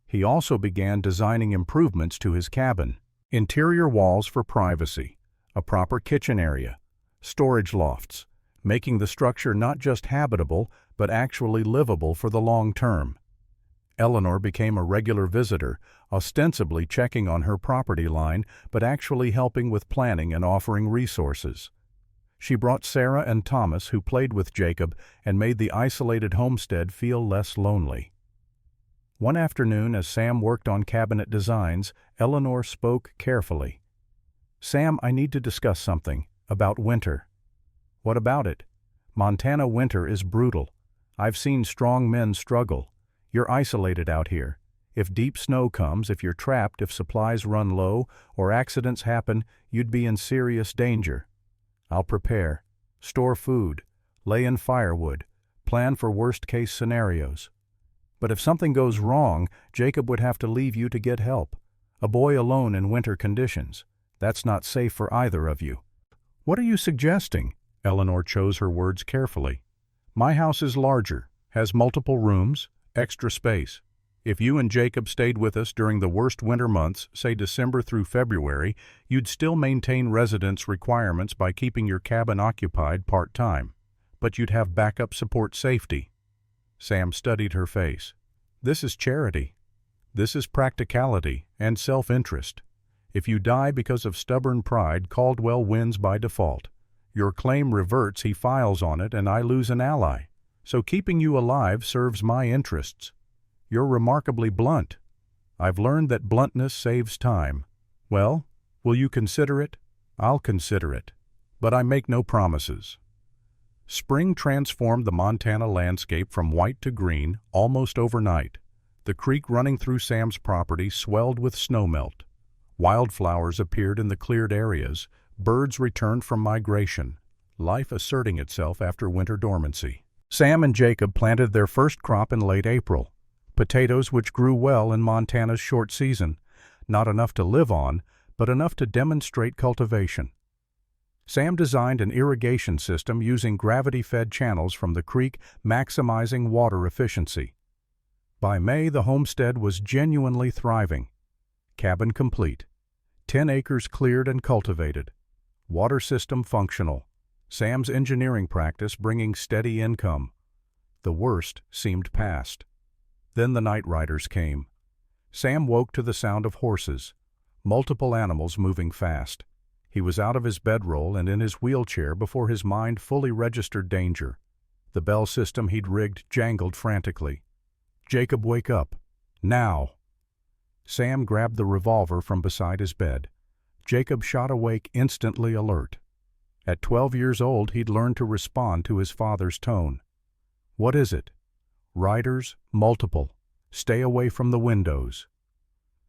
He also began designing improvements to his cabin. Interior walls for privacy, a proper kitchen area, storage lofts, making the structure not just habitable, but actually livable for the long term. Eleanor became a regular visitor, ostensibly checking on her property line, but actually helping with planning and offering resources. She brought Sarah and Thomas, who played with Jacob, and made the isolated homestead feel less lonely. One afternoon, as Sam worked on cabinet designs, Eleanor spoke carefully. "Sam, I need to discuss something about winter." "What about it?" "Montana winter is brutal. I've seen strong men struggle. You're isolated out here. If deep snow comes, if you're trapped, if supplies run low, or accidents happen, you'd be in serious danger. I'll prepare, store food, lay in firewood, plan for worst-case scenarios. But if something goes wrong, Jacob would have to leave you to get help. A boy alone in winter conditions. That's not safe for either of you." "What are you suggesting?" Eleanor chose her words carefully. "My house is larger, has multiple rooms, extra space. If you and Jacob stayed with us during the worst winter months, say December through February, you'd still maintain residence requirements by keeping your cabin occupied part-time. But you'd have backup support safety." Sam studied her face. "This is charity. This is practicality and self-interest. If you die because of stubborn pride, Caldwell wins by default. Your claim reverts, he files on it, and I lose an ally. So keeping you alive serves my interests." You're remarkably blunt. I've learned that bluntness saves time. Well, will you consider it? I'll consider it. But I make no promises. Spring transformed the Montana landscape from white to green almost overnight. The creek running through Sam's property swelled with snowmelt. Wildflowers appeared in the cleared areas. Birds returned from migration, life asserting itself after winter dormancy. Sam and Jacob planted their first crop in late April, potatoes which grew well in Montana's short season, not enough to live on, but enough to demonstrate cultivation. Sam designed an irrigation system using gravity-fed channels from the creek, maximizing water efficiency. By May, the homestead was genuinely thriving. Cabin complete. 10 acres cleared and cultivated. Water system functional. Sam's engineering practice bringing steady income. The worst seemed past. Then the night riders came. Sam woke to the sound of horses, multiple animals moving fast. He was out of his bedroll and in his wheelchair before his mind fully registered danger. The bell system he'd rigged jangled frantically. "Jacob, wake up. Now!" Sam grabbed the revolver from beside his bed. Jacob shot awake, instantly alert. At 12 years old, he'd learned to respond to his father's tone. "What is it?" "Riders, multiple. Stay away from the windows."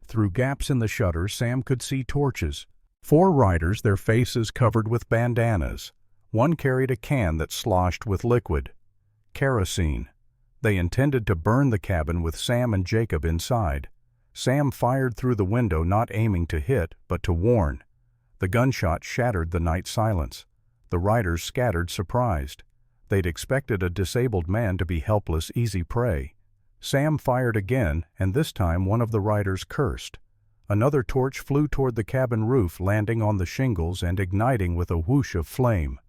Through gaps in the shutters, Sam could see torches. 4 riders, their faces covered with bandanas. One carried a can that sloshed with liquid. Kerosene. They intended to burn the cabin with Sam and Jacob inside. Sam fired through the window, not aiming to hit, but to warn. The gunshot shattered the night silence. The riders scattered, surprised. They'd expected a disabled man to be helpless, easy prey. Sam fired again, and this time one of the riders cursed. Another torch flew toward the cabin roof, landing on the shingles and igniting with a whoosh of flame.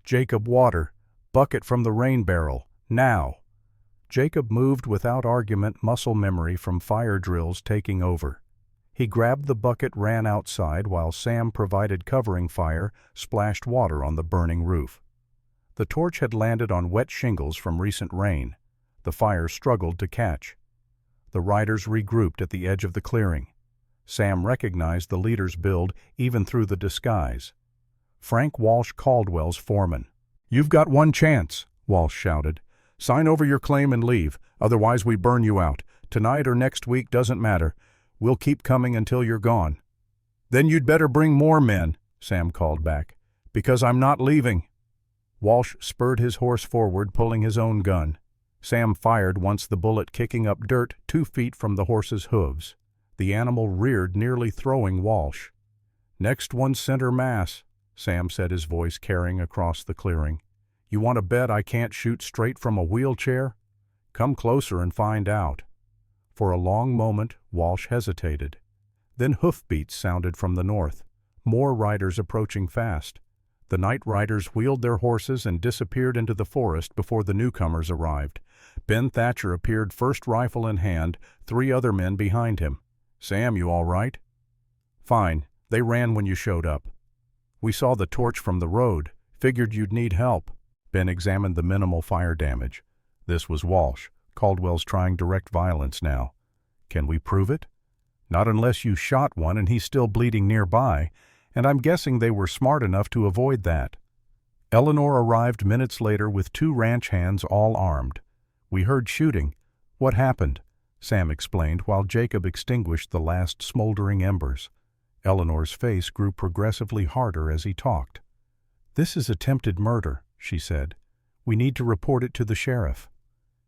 "Jacob, water. Bucket from the rain barrel. Now!" Jacob moved without argument, muscle memory from fire drills taking over. He grabbed the bucket, ran outside, while Sam provided covering fire, splashed water on the burning roof. The torch had landed on wet shingles from recent rain. The fire struggled to catch. The riders regrouped at the edge of the clearing. Sam recognized the leader's build even through the disguise. Frank Walsh, Caldwell's foreman. "You've got one chance," Walsh shouted. "Sign over your claim and leave, otherwise we burn you out. Tonight or next week doesn't matter. We'll keep coming until you're gone." "Then you'd better bring more men," Sam called back, "because I'm not leaving." Walsh spurred his horse forward, pulling his own gun. Sam fired once, the bullet kicking up dirt 2 feet from the horse's hooves. The animal reared, nearly throwing Walsh. "Next one center mass," Sam said, his voice carrying across the clearing. "You want to bet I can't shoot straight from a wheelchair? Come closer and find out." For a long moment, Walsh hesitated. Then hoofbeats sounded from the north, more riders approaching fast. The night riders wheeled their horses and disappeared into the forest before the newcomers arrived. Ben Thatcher appeared, first rifle in hand, 3 other men behind him. "Sam, you all right?" "Fine. They ran when you showed up." "We saw the torch from the road. Figured you'd need help." Ben examined the minimal fire damage. This was Walsh. Caldwell's trying direct violence now. "Can we prove it?" "Not unless you shot one and he's still bleeding nearby, and I'm guessing they were smart enough to avoid that." Eleanor arrived minutes later with 2 ranch hands, all armed. "We heard shooting. What happened?" Sam explained while Jacob extinguished the last smoldering embers. Eleanor's face grew progressively harder as he talked. "This is attempted murder," she said. "We need to report it to the sheriff.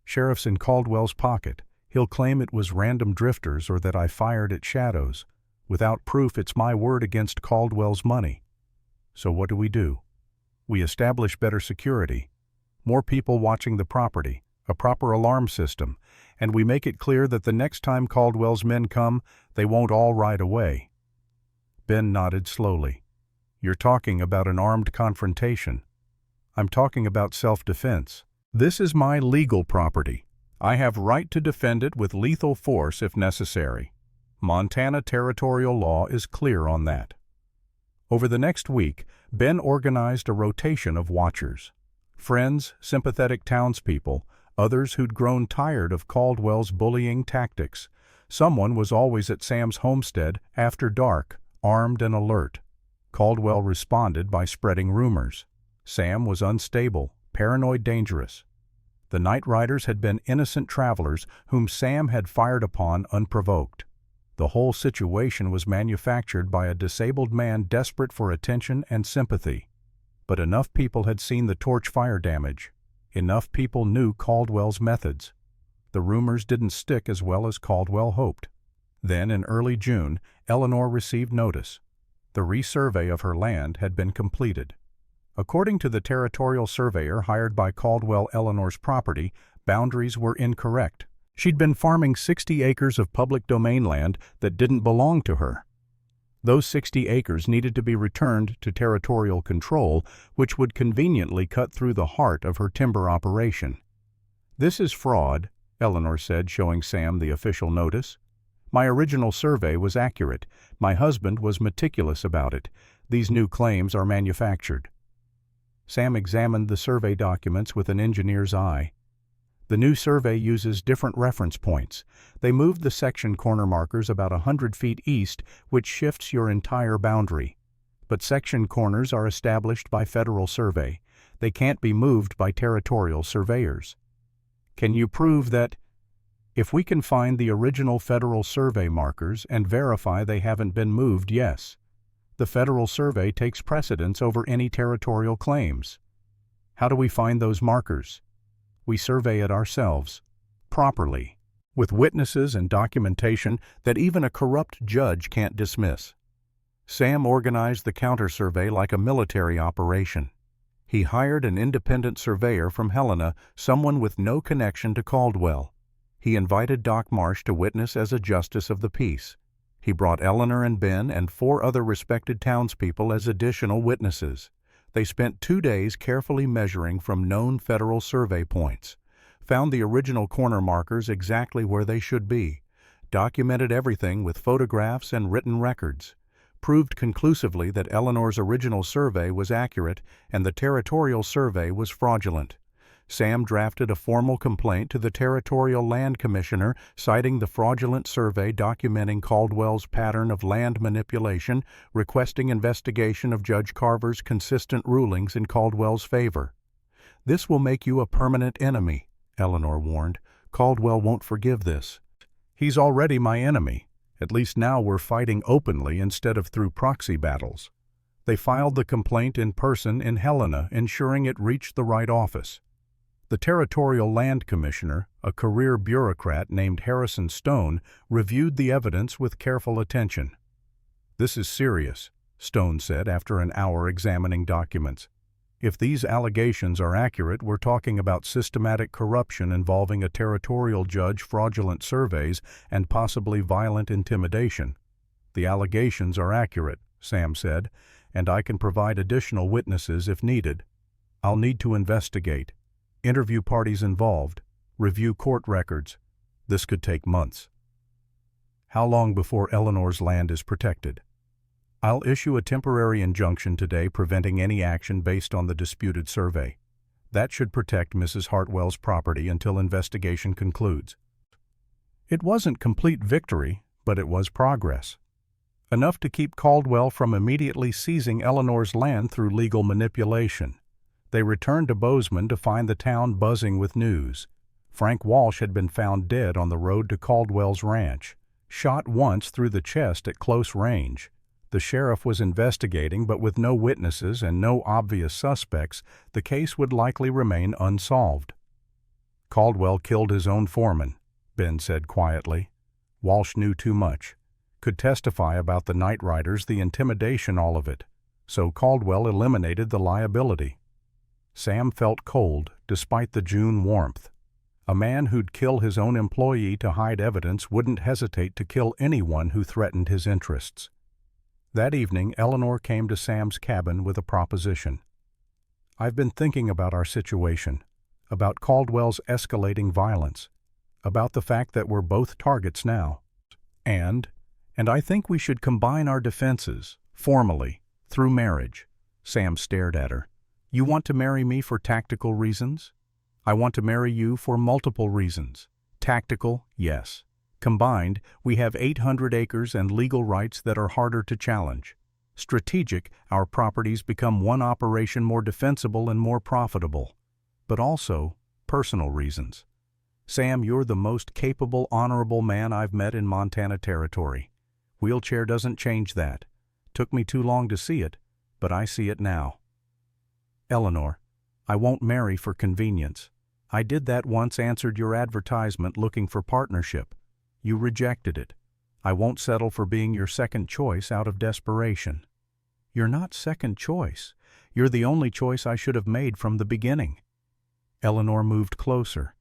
Sheriff's in Caldwell's pocket. He'll claim it was random drifters or that I fired at shadows. Without proof, it's my word against Caldwell's money." "So what do? We establish better security, more people watching the property, a proper alarm system, and we make it clear that the next time Caldwell's men come, they won't all ride away." Ben nodded slowly. "You're talking about an armed confrontation." "I'm talking about self-defense. This is my legal property. I have right to defend it with lethal force if necessary. Montana territorial law is clear on that." Over the next week, Ben organized a rotation of watchers. Friends, sympathetic townspeople, others who'd grown tired of Caldwell's bullying tactics. Someone was always at Sam's homestead after dark, armed and alert. Caldwell responded by spreading rumors. Sam was unstable, paranoid, dangerous. The night riders had been innocent travelers whom Sam had fired upon unprovoked. The whole situation was manufactured by a disabled man desperate for attention and sympathy. But enough people had seen the torch fire damage. Enough people knew Caldwell's methods. The rumors didn't stick as well as Caldwell hoped. Then, in early June, Eleanor received notice. The resurvey of her land had been completed. According to the territorial surveyor hired by Caldwell, Eleanor's property boundaries were incorrect. She'd been farming 60 acres of public domain land that didn't belong to her. Those 60 acres needed to be returned to territorial control, which would conveniently cut through the heart of her timber operation. "This is fraud," Eleanor said, showing Sam the official notice. "My original survey was accurate. My husband was meticulous about it. These new claims are manufactured." Sam examined the survey documents with an engineer's eye. The new survey uses different reference points. They moved the section corner markers about 100 feet east, which shifts your entire boundary. But section corners are established by federal survey. They can't be moved by territorial surveyors. "Can you prove that?" "If we can find the original federal survey markers and verify they haven't been moved, yes. The federal survey takes precedence over any territorial claims." "How do we find those markers?" "We survey it ourselves, properly, with witnesses and documentation that even a corrupt judge can't dismiss." Sam organized the counter-survey like a military operation. He hired an independent surveyor from Helena, someone with no connection to Caldwell. He invited Doc Marsh to witness as a justice of the peace. He brought Eleanor and Ben and 4 other respected townspeople as additional witnesses. They spent 2 days carefully measuring from known federal survey points, found the original corner markers exactly where they should be, documented everything with photographs and written records, proved conclusively that Eleanor's original survey was accurate and the territorial survey was fraudulent. Sam drafted a formal complaint to the Territorial Land Commissioner citing the fraudulent survey documenting Caldwell's pattern of land manipulation, requesting investigation of Judge Carver's consistent rulings in Caldwell's favor. "This will make you a permanent enemy," Eleanor warned. "Caldwell won't forgive this." "He's already my enemy. At least now we're fighting openly instead of through proxy battles." They filed the complaint in person in Helena, ensuring it reached the right office. The Territorial Land Commissioner, a career bureaucrat named Harrison Stone, reviewed the evidence with careful attention. "This is serious," Stone said after an hour examining documents. "If these allegations are accurate, we're talking about systematic corruption involving a territorial judge, fraudulent surveys, and possibly violent intimidation." "The allegations are accurate," Sam said, "and I can provide additional witnesses if needed. I'll need to investigate, interview parties involved, review court records. This could take months." "How long before Eleanor's land is protected?" "I'll issue a temporary injunction today preventing any action based on the disputed survey. That should protect Mrs. Hartwell's property until investigation concludes." It wasn't complete victory, but it was progress. Enough to keep Caldwell from immediately seizing Eleanor's land through legal manipulation. They returned to Bozeman to find the town buzzing with news. Frank Walsh had been found dead on the road to Caldwell's ranch, shot once through the chest at close range. The sheriff was investigating, but with no witnesses and no obvious suspects, the case would likely remain unsolved. "Caldwell killed his own foreman," Ben said quietly. "Walsh knew too much. Could testify about the night riders, the intimidation, all of it. So Caldwell eliminated the liability." Sam felt cold, despite the June warmth. A man who'd kill his own employee to hide evidence wouldn't hesitate to kill anyone who threatened his interests. That evening, Eleanor came to Sam's cabin with a proposition. "I've been thinking about our situation, about Caldwell's escalating violence, about the fact that we're both targets now. And I think we should combine our defenses, formally, through marriage." Sam stared at her. "You want to marry me for tactical reasons?" I want to marry you for multiple reasons. Tactical, yes. Combined, we have 800 acres and legal rights that are harder to challenge. Strategic, our properties become one operation more defensible and more profitable. But also, personal reasons. Sam, you're the most capable, honorable man I've met in Montana territory. Wheelchair doesn't change that. Took me too long to see it, but I see it now. Eleanor, I won't marry for convenience. I did that once, answered your advertisement looking for partnership. You rejected it. I won't settle for being your second choice out of desperation. You're not second choice. You're the only choice I should have made from the beginning. Eleanor moved closer.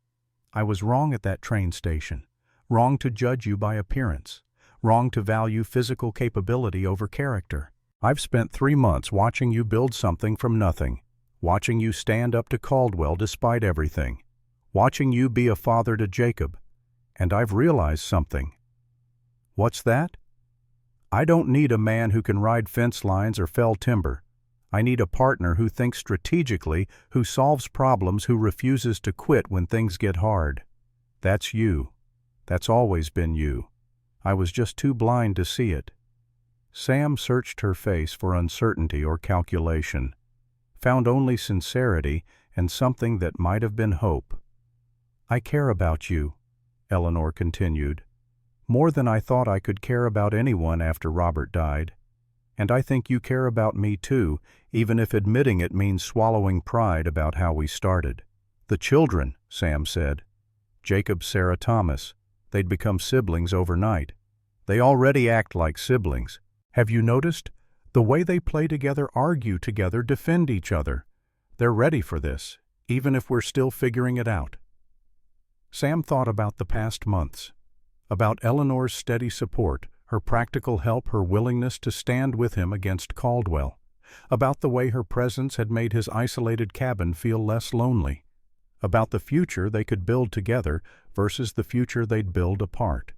I was wrong at that train station. Wrong to judge you by appearance. Wrong to value physical capability over character. I've spent 3 months watching you build something from nothing. Watching you stand up to Caldwell despite everything. Watching you be a father to Jacob. And I've realized something. What's that? I don't need a man who can ride fence lines or fell timber. I need a partner who thinks strategically, who solves problems, who refuses to quit when things get hard. That's you. That's always been you. I was just too blind to see it. Sam searched her face for uncertainty or calculation, found only sincerity and something that might have been hope. I care about you, Eleanor continued, more than I thought I could care about anyone after Robert died. And I think you care about me too, even if admitting it means swallowing pride about how we started. The children, Sam said. Jacob, Sarah, Thomas. They'd become siblings overnight. They already act like siblings. Have you noticed? The way they play together, argue together, defend each other. They're ready for this, even if we're still figuring it out. Sam thought about the past months, about Eleanor's steady support, her practical help, her willingness to stand with him against Caldwell, about the way her presence had made his isolated cabin feel less lonely, about the future they could build together versus the future they'd build apart.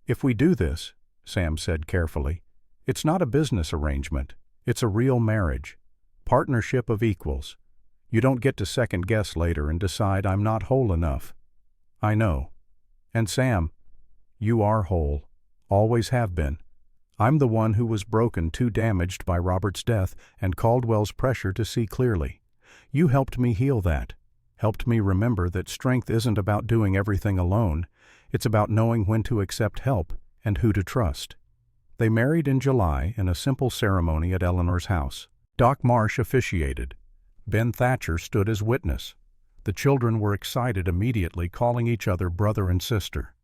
If we do this, Sam said carefully, it's not a business arrangement. It's a real marriage. Partnership of equals. You don't get to second guess later and decide I'm not whole enough. I know. And Sam, you are whole. Always have been. I'm the one who was broken, too damaged by Robert's death and Caldwell's pressure to see clearly. You helped me heal that. Helped me remember that strength isn't about doing everything alone. It's about knowing when to accept help and who to trust. They married in July in a simple ceremony at Eleanor's house. Doc Marsh officiated. Ben Thatcher stood as witness. The children were excited immediately, calling each other brother and sister.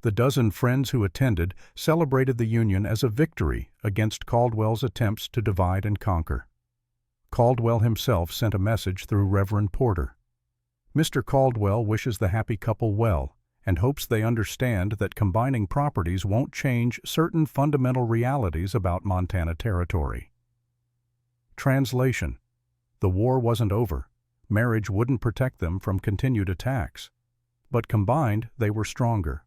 The dozen friends who attended celebrated the union as a victory against Caldwell's attempts to divide and conquer. Caldwell himself sent a message through Reverend Porter. Mr. Caldwell wishes the happy couple well and hopes they understand that combining properties won't change certain fundamental realities about Montana territory. Translation: the war wasn't over. Marriage wouldn't protect them from continued attacks. But combined, they were stronger.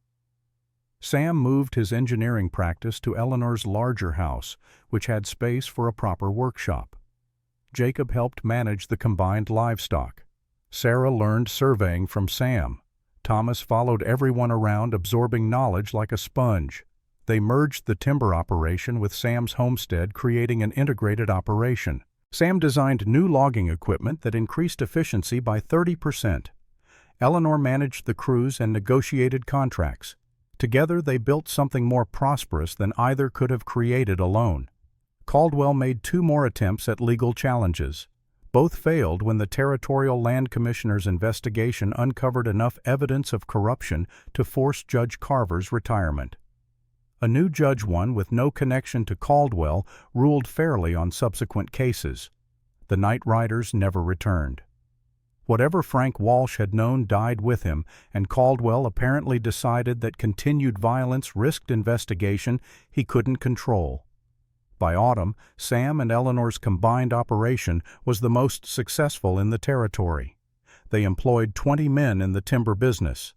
Sam moved his engineering practice to Eleanor's larger house, which had space for a proper workshop. Jacob helped manage the combined livestock. Sarah learned surveying from Sam. Thomas followed everyone around, absorbing knowledge like a sponge. They merged the timber operation with Sam's homestead, creating an integrated operation. Sam designed new logging equipment that increased efficiency by 30%. Eleanor managed the crews and negotiated contracts. Together they built something more prosperous than either could have created alone. Caldwell made 2 more attempts at legal challenges. Both failed when the Territorial Land Commissioner's investigation uncovered enough evidence of corruption to force Judge Carver's retirement. A new judge, one with no connection to Caldwell, ruled fairly on subsequent cases. The night riders never returned. Whatever Frank Walsh had known died with him, and Caldwell apparently decided that continued violence risked investigation he couldn't control. By autumn, Sam and Eleanor's combined operation was the most successful in the territory. They employed 20 men in the timber business.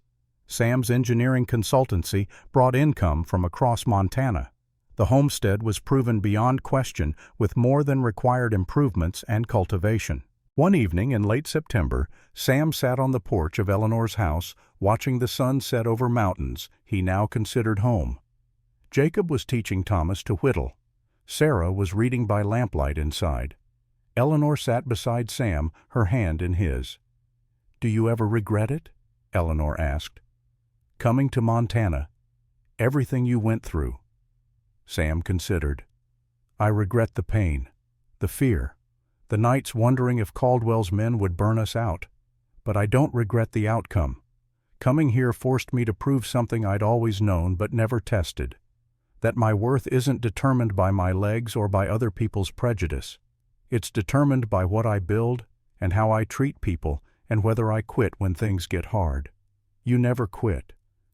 Sam's engineering consultancy brought income from across Montana. The homestead was proven beyond question with more than required improvements and cultivation. One evening in late September, Sam sat on the porch of Eleanor's house, watching the sun set over mountains he now considered home. Jacob was teaching Thomas to whittle. Sarah was reading by lamplight inside. Eleanor sat beside Sam, her hand in his. "Do you ever regret it?" Eleanor asked. "Coming to Montana. Everything you went through." Sam considered. "I regret the pain, the fear, the nights wondering if Caldwell's men would burn us out. But I don't regret the outcome. Coming here forced me to prove something I'd always known but never tested. That my worth isn't determined by my legs or by other people's prejudice. It's determined by what I build and how I treat people and whether I quit when things get hard. You never quit.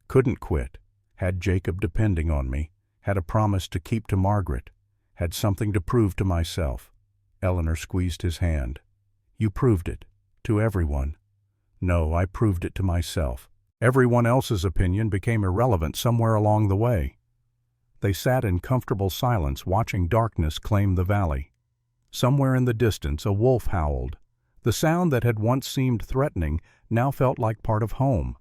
Couldn't quit. Had Jacob depending on me. Had a promise to keep to Margaret. Had something to prove to myself." Eleanor squeezed his hand. "You proved it. To everyone." "No, I proved it to myself. Everyone else's opinion became irrelevant somewhere along the way." They sat in comfortable silence, watching darkness claim the valley. Somewhere in the distance a wolf howled. The sound that had once seemed threatening now felt like part of home.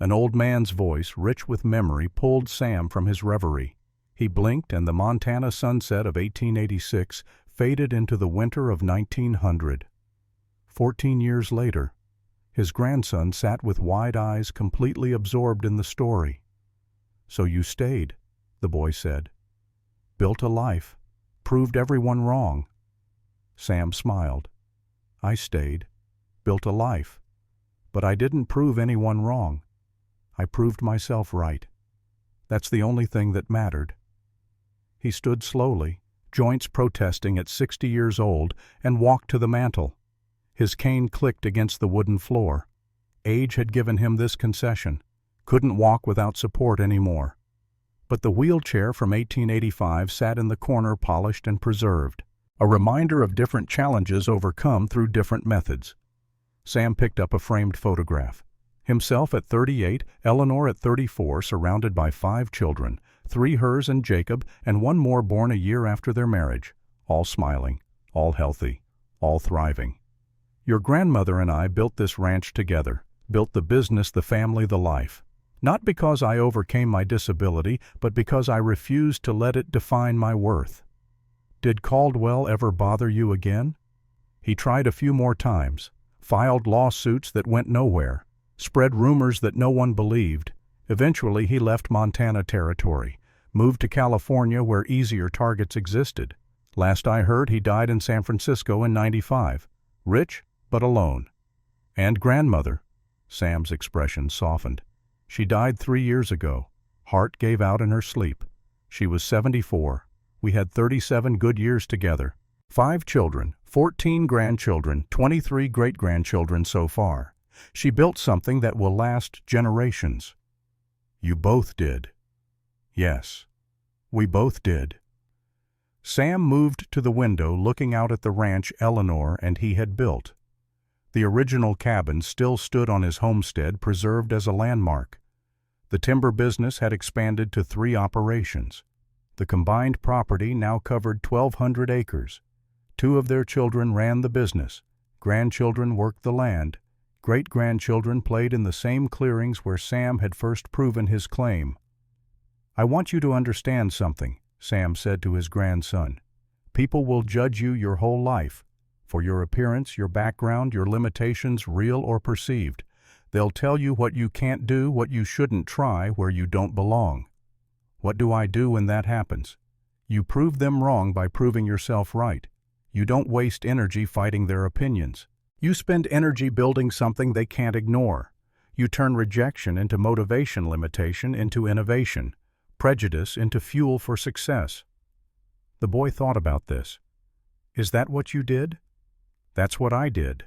An old man's voice, rich with memory, pulled Sam from his reverie. He blinked, and the Montana sunset of 1886 faded into the winter of 1900. 14 years later, his grandson sat with wide eyes, completely absorbed in the story. "So you stayed," the boy said. "Built a life, proved everyone wrong." Sam smiled. "I stayed, built a life, but I didn't prove anyone wrong. I proved myself right. That's the only thing that mattered." He stood slowly, joints protesting at 60 years old, and walked to the mantel. His cane clicked against the wooden floor. Age had given him this concession. Couldn't walk without support anymore. But the wheelchair from 1885 sat in the corner, polished and preserved, a reminder of different challenges overcome through different methods. Sam picked up a framed photograph. Himself at 38, Eleanor at 34, surrounded by 5 children, 3 hers and Jacob, and 1 more born a year after their marriage, all smiling, all healthy, all thriving. "Your grandmother and I built this ranch together, built the business, the family, the life. Not because I overcame my disability, but because I refused to let it define my worth." "Did Caldwell ever bother you again?" "He tried a few more times, filed lawsuits that went nowhere, spread rumors that no one believed. Eventually he left Montana Territory, moved to California where easier targets existed. Last I heard, he died in San Francisco in '95. Rich, but alone." "And grandmother?" Sam's expression softened. "She died 3 years ago. Heart gave out in her sleep. She was 74. We had 37 good years together. 5 children, 14 grandchildren, 23 great-grandchildren so far. She built something that will last generations." "You both did." "Yes, we both did." Sam moved to the window, looking out at the ranch Eleanor and he had built. The original cabin still stood on his homestead, preserved as a landmark. The timber business had expanded to 3 operations. The combined property now covered 1,200 acres. 2 of their children ran the business. Grandchildren worked the land. Great-grandchildren played in the same clearings where Sam had first proven his claim. "I want you to understand something," Sam said to his grandson. "People will judge you your whole life, for your appearance, your background, your limitations, real or perceived. They'll tell you what you can't do, what you shouldn't try, where you don't belong. What do I do when that happens? You prove them wrong by proving yourself right. You don't waste energy fighting their opinions. You spend energy building something they can't ignore. You turn rejection into motivation, limitation into innovation, prejudice into fuel for success." The boy thought about this. "Is that what you did?" "That's what I did.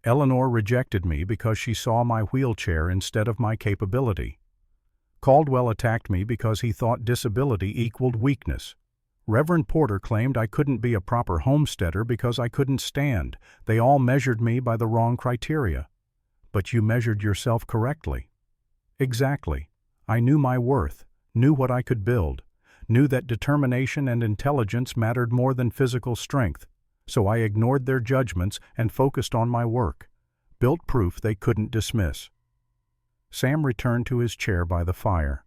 Eleanor rejected me because she saw my wheelchair instead of my capability. Caldwell attacked me because he thought disability equaled weakness. Reverend Porter claimed I couldn't be a proper homesteader because I couldn't stand. They all measured me by the wrong criteria. But you measured yourself correctly." "Exactly. I knew my worth, knew what I could build, knew that determination and intelligence mattered more than physical strength. so I ignored their judgments and focused on my work, built proof they couldn't dismiss. Sam returned to his chair by the fire.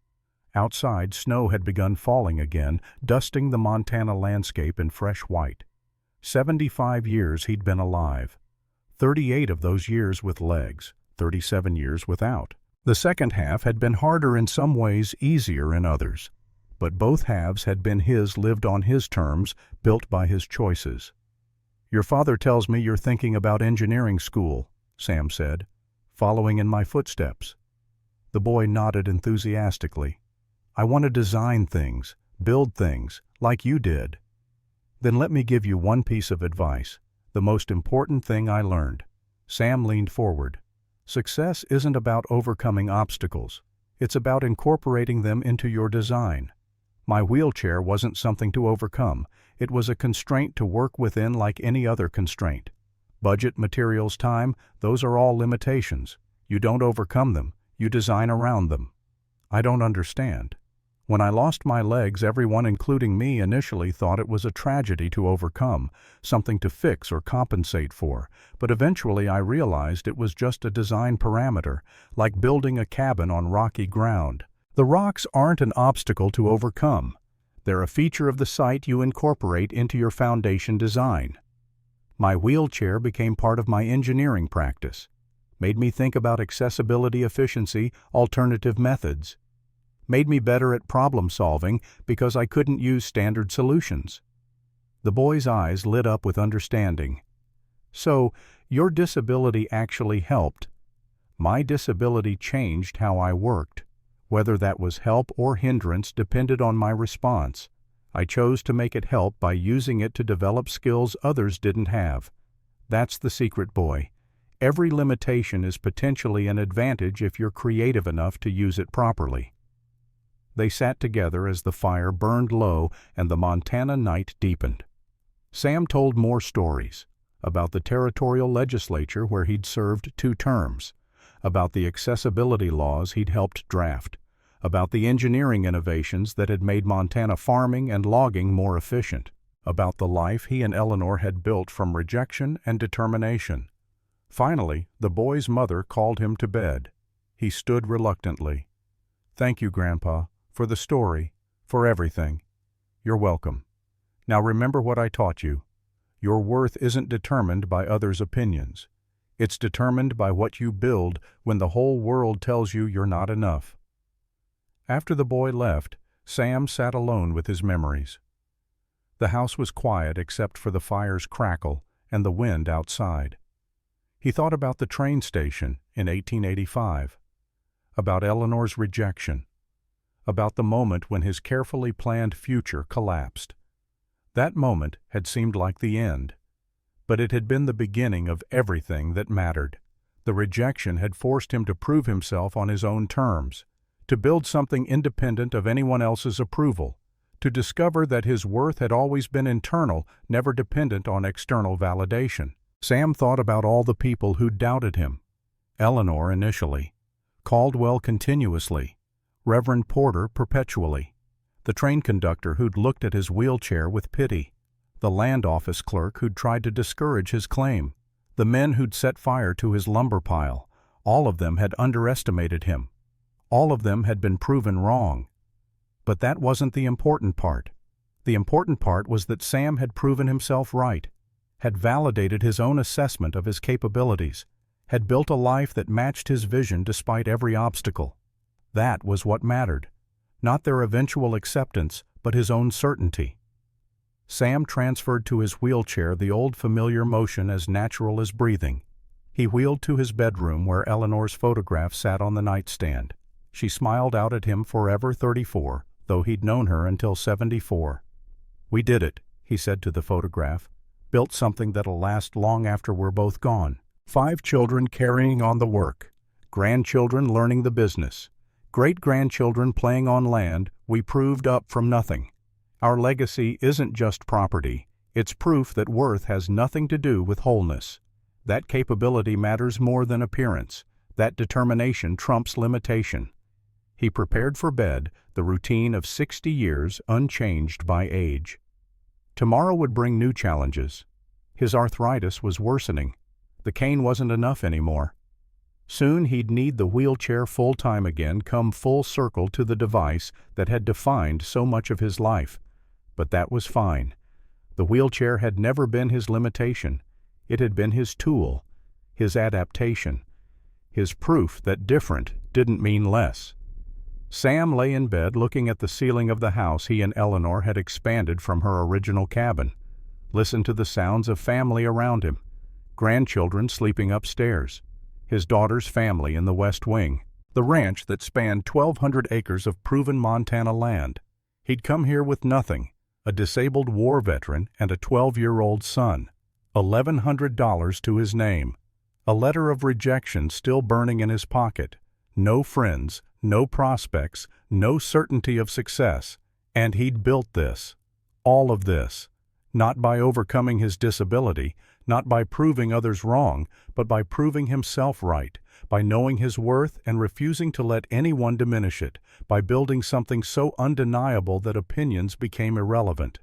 Outside, snow had begun falling again, dusting the Montana landscape in fresh white. 75 years he'd been alive. 38 of those years with legs, 37 years without. The second half had been harder in some ways, easier in others. But both halves had been his, lived on his terms, built by his choices. "Your father tells me you're thinking about engineering school," Sam said, following in my footsteps. The boy nodded enthusiastically. "I want to design things, build things, like you did." "Then let me give you one piece of advice, the most important thing I learned." Sam leaned forward. "Success isn't about overcoming obstacles. It's about incorporating them into your design. My wheelchair wasn't something to overcome. It was a constraint to work within like any other constraint. Budget, materials, time, those are all limitations. You don't overcome them, you design around them." "I don't understand." "When I lost my legs, everyone, including me, initially thought it was a tragedy to overcome, something to fix or compensate for, but eventually I realized it was just a design parameter, like building a cabin on rocky ground. The rocks aren't an obstacle to overcome. They're a feature of the site you incorporate into your foundation design." My wheelchair became part of my engineering practice, made me think about accessibility, efficiency, alternative methods. Made me better at problem solving because I couldn't use standard solutions. The boy's eyes lit up with understanding. "So, your disability actually helped." "My disability changed how I worked. Whether that was help or hindrance depended on my response. I chose to make it help by using it to develop skills others didn't have. That's the secret, boy. Every limitation is potentially an advantage if you're creative enough to use it properly." They sat together as the fire burned low and the Montana night deepened. Sam told more stories, about the territorial legislature where he'd served 2 terms, about the accessibility laws he'd helped draft, about the engineering innovations that had made Montana farming and logging more efficient, about the life he and Eleanor had built from rejection and determination. Finally, the boy's mother called him to bed. He stood reluctantly. "Thank you, Grandpa, for the story, for everything. You're welcome. Now remember what I taught you. Your worth isn't determined by others' opinions. It's determined by what you build when the whole world tells you you're not enough." After the boy left, Sam sat alone with his memories. The house was quiet except for the fire's crackle and the wind outside. He thought about the train station in 1885, about Eleanor's rejection, about the moment when his carefully planned future collapsed. That moment had seemed like the end, but it had been the beginning of everything that mattered. The rejection had forced him to prove himself on his own terms, to build something independent of anyone else's approval, to discover that his worth had always been internal, never dependent on external validation. Sam thought about all the people who'd doubted him. Eleanor initially, Caldwell continuously, Reverend Porter perpetually, the train conductor who'd looked at his wheelchair with pity, the land office clerk who'd tried to discourage his claim, the men who'd set fire to his lumber pile. All of them had underestimated him. All of them had been proven wrong. But that wasn't the important part. The important part was that Sam had proven himself right, had validated his own assessment of his capabilities, had built a life that matched his vision despite every obstacle. That was what mattered. Not their eventual acceptance, but his own certainty. Sam transferred to his wheelchair the old familiar motion as natural as breathing. He wheeled to his bedroom where Eleanor's photograph sat on the nightstand. She smiled out at him, forever 34, though he'd known her until 74. "We did it," he said to the photograph. "Built something that'll last long after we're both gone. 5 children carrying on the work. Grandchildren learning the business. Great-grandchildren playing on land we proved up from nothing. Our legacy isn't just property. It's proof that worth has nothing to do with wholeness. That capability matters more than appearance. That determination trumps limitation." He prepared for bed, the routine of 60 years unchanged by age. Tomorrow would bring new challenges. His arthritis was worsening. The cane wasn't enough anymore. Soon he'd need the wheelchair full-time again, come full circle to the device that had defined so much of his life. But that was fine. The wheelchair had never been his limitation. It had been his tool, his adaptation, his proof that different didn't mean less. Sam lay in bed looking at the ceiling of the house he and Eleanor had expanded from her original cabin. Listened to the sounds of family around him, grandchildren sleeping upstairs, his daughter's family in the West Wing, the ranch that spanned 1,200 acres of proven Montana land. He'd come here with nothing, a disabled war veteran and a 12-year-old son, $1,100 to his name, a letter of rejection still burning in his pocket, no friends, no prospects, no certainty of success, and he'd built this, all of this, not by overcoming his disability, not by proving others wrong, but by proving himself right, by knowing his worth and refusing to let anyone diminish it, by building something so undeniable that opinions became irrelevant.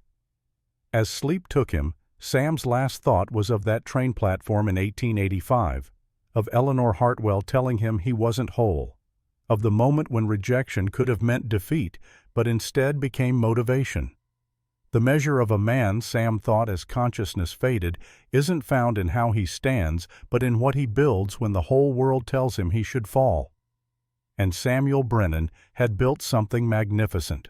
As sleep took him, Sam's last thought was of that train platform in 1885, of Eleanor Hartwell telling him he wasn't whole, of the moment when rejection could have meant defeat, but instead became motivation. The measure of a man, Sam thought as consciousness faded, isn't found in how he stands, but in what he builds when the whole world tells him he should fall. And Samuel Brennan had built something magnificent.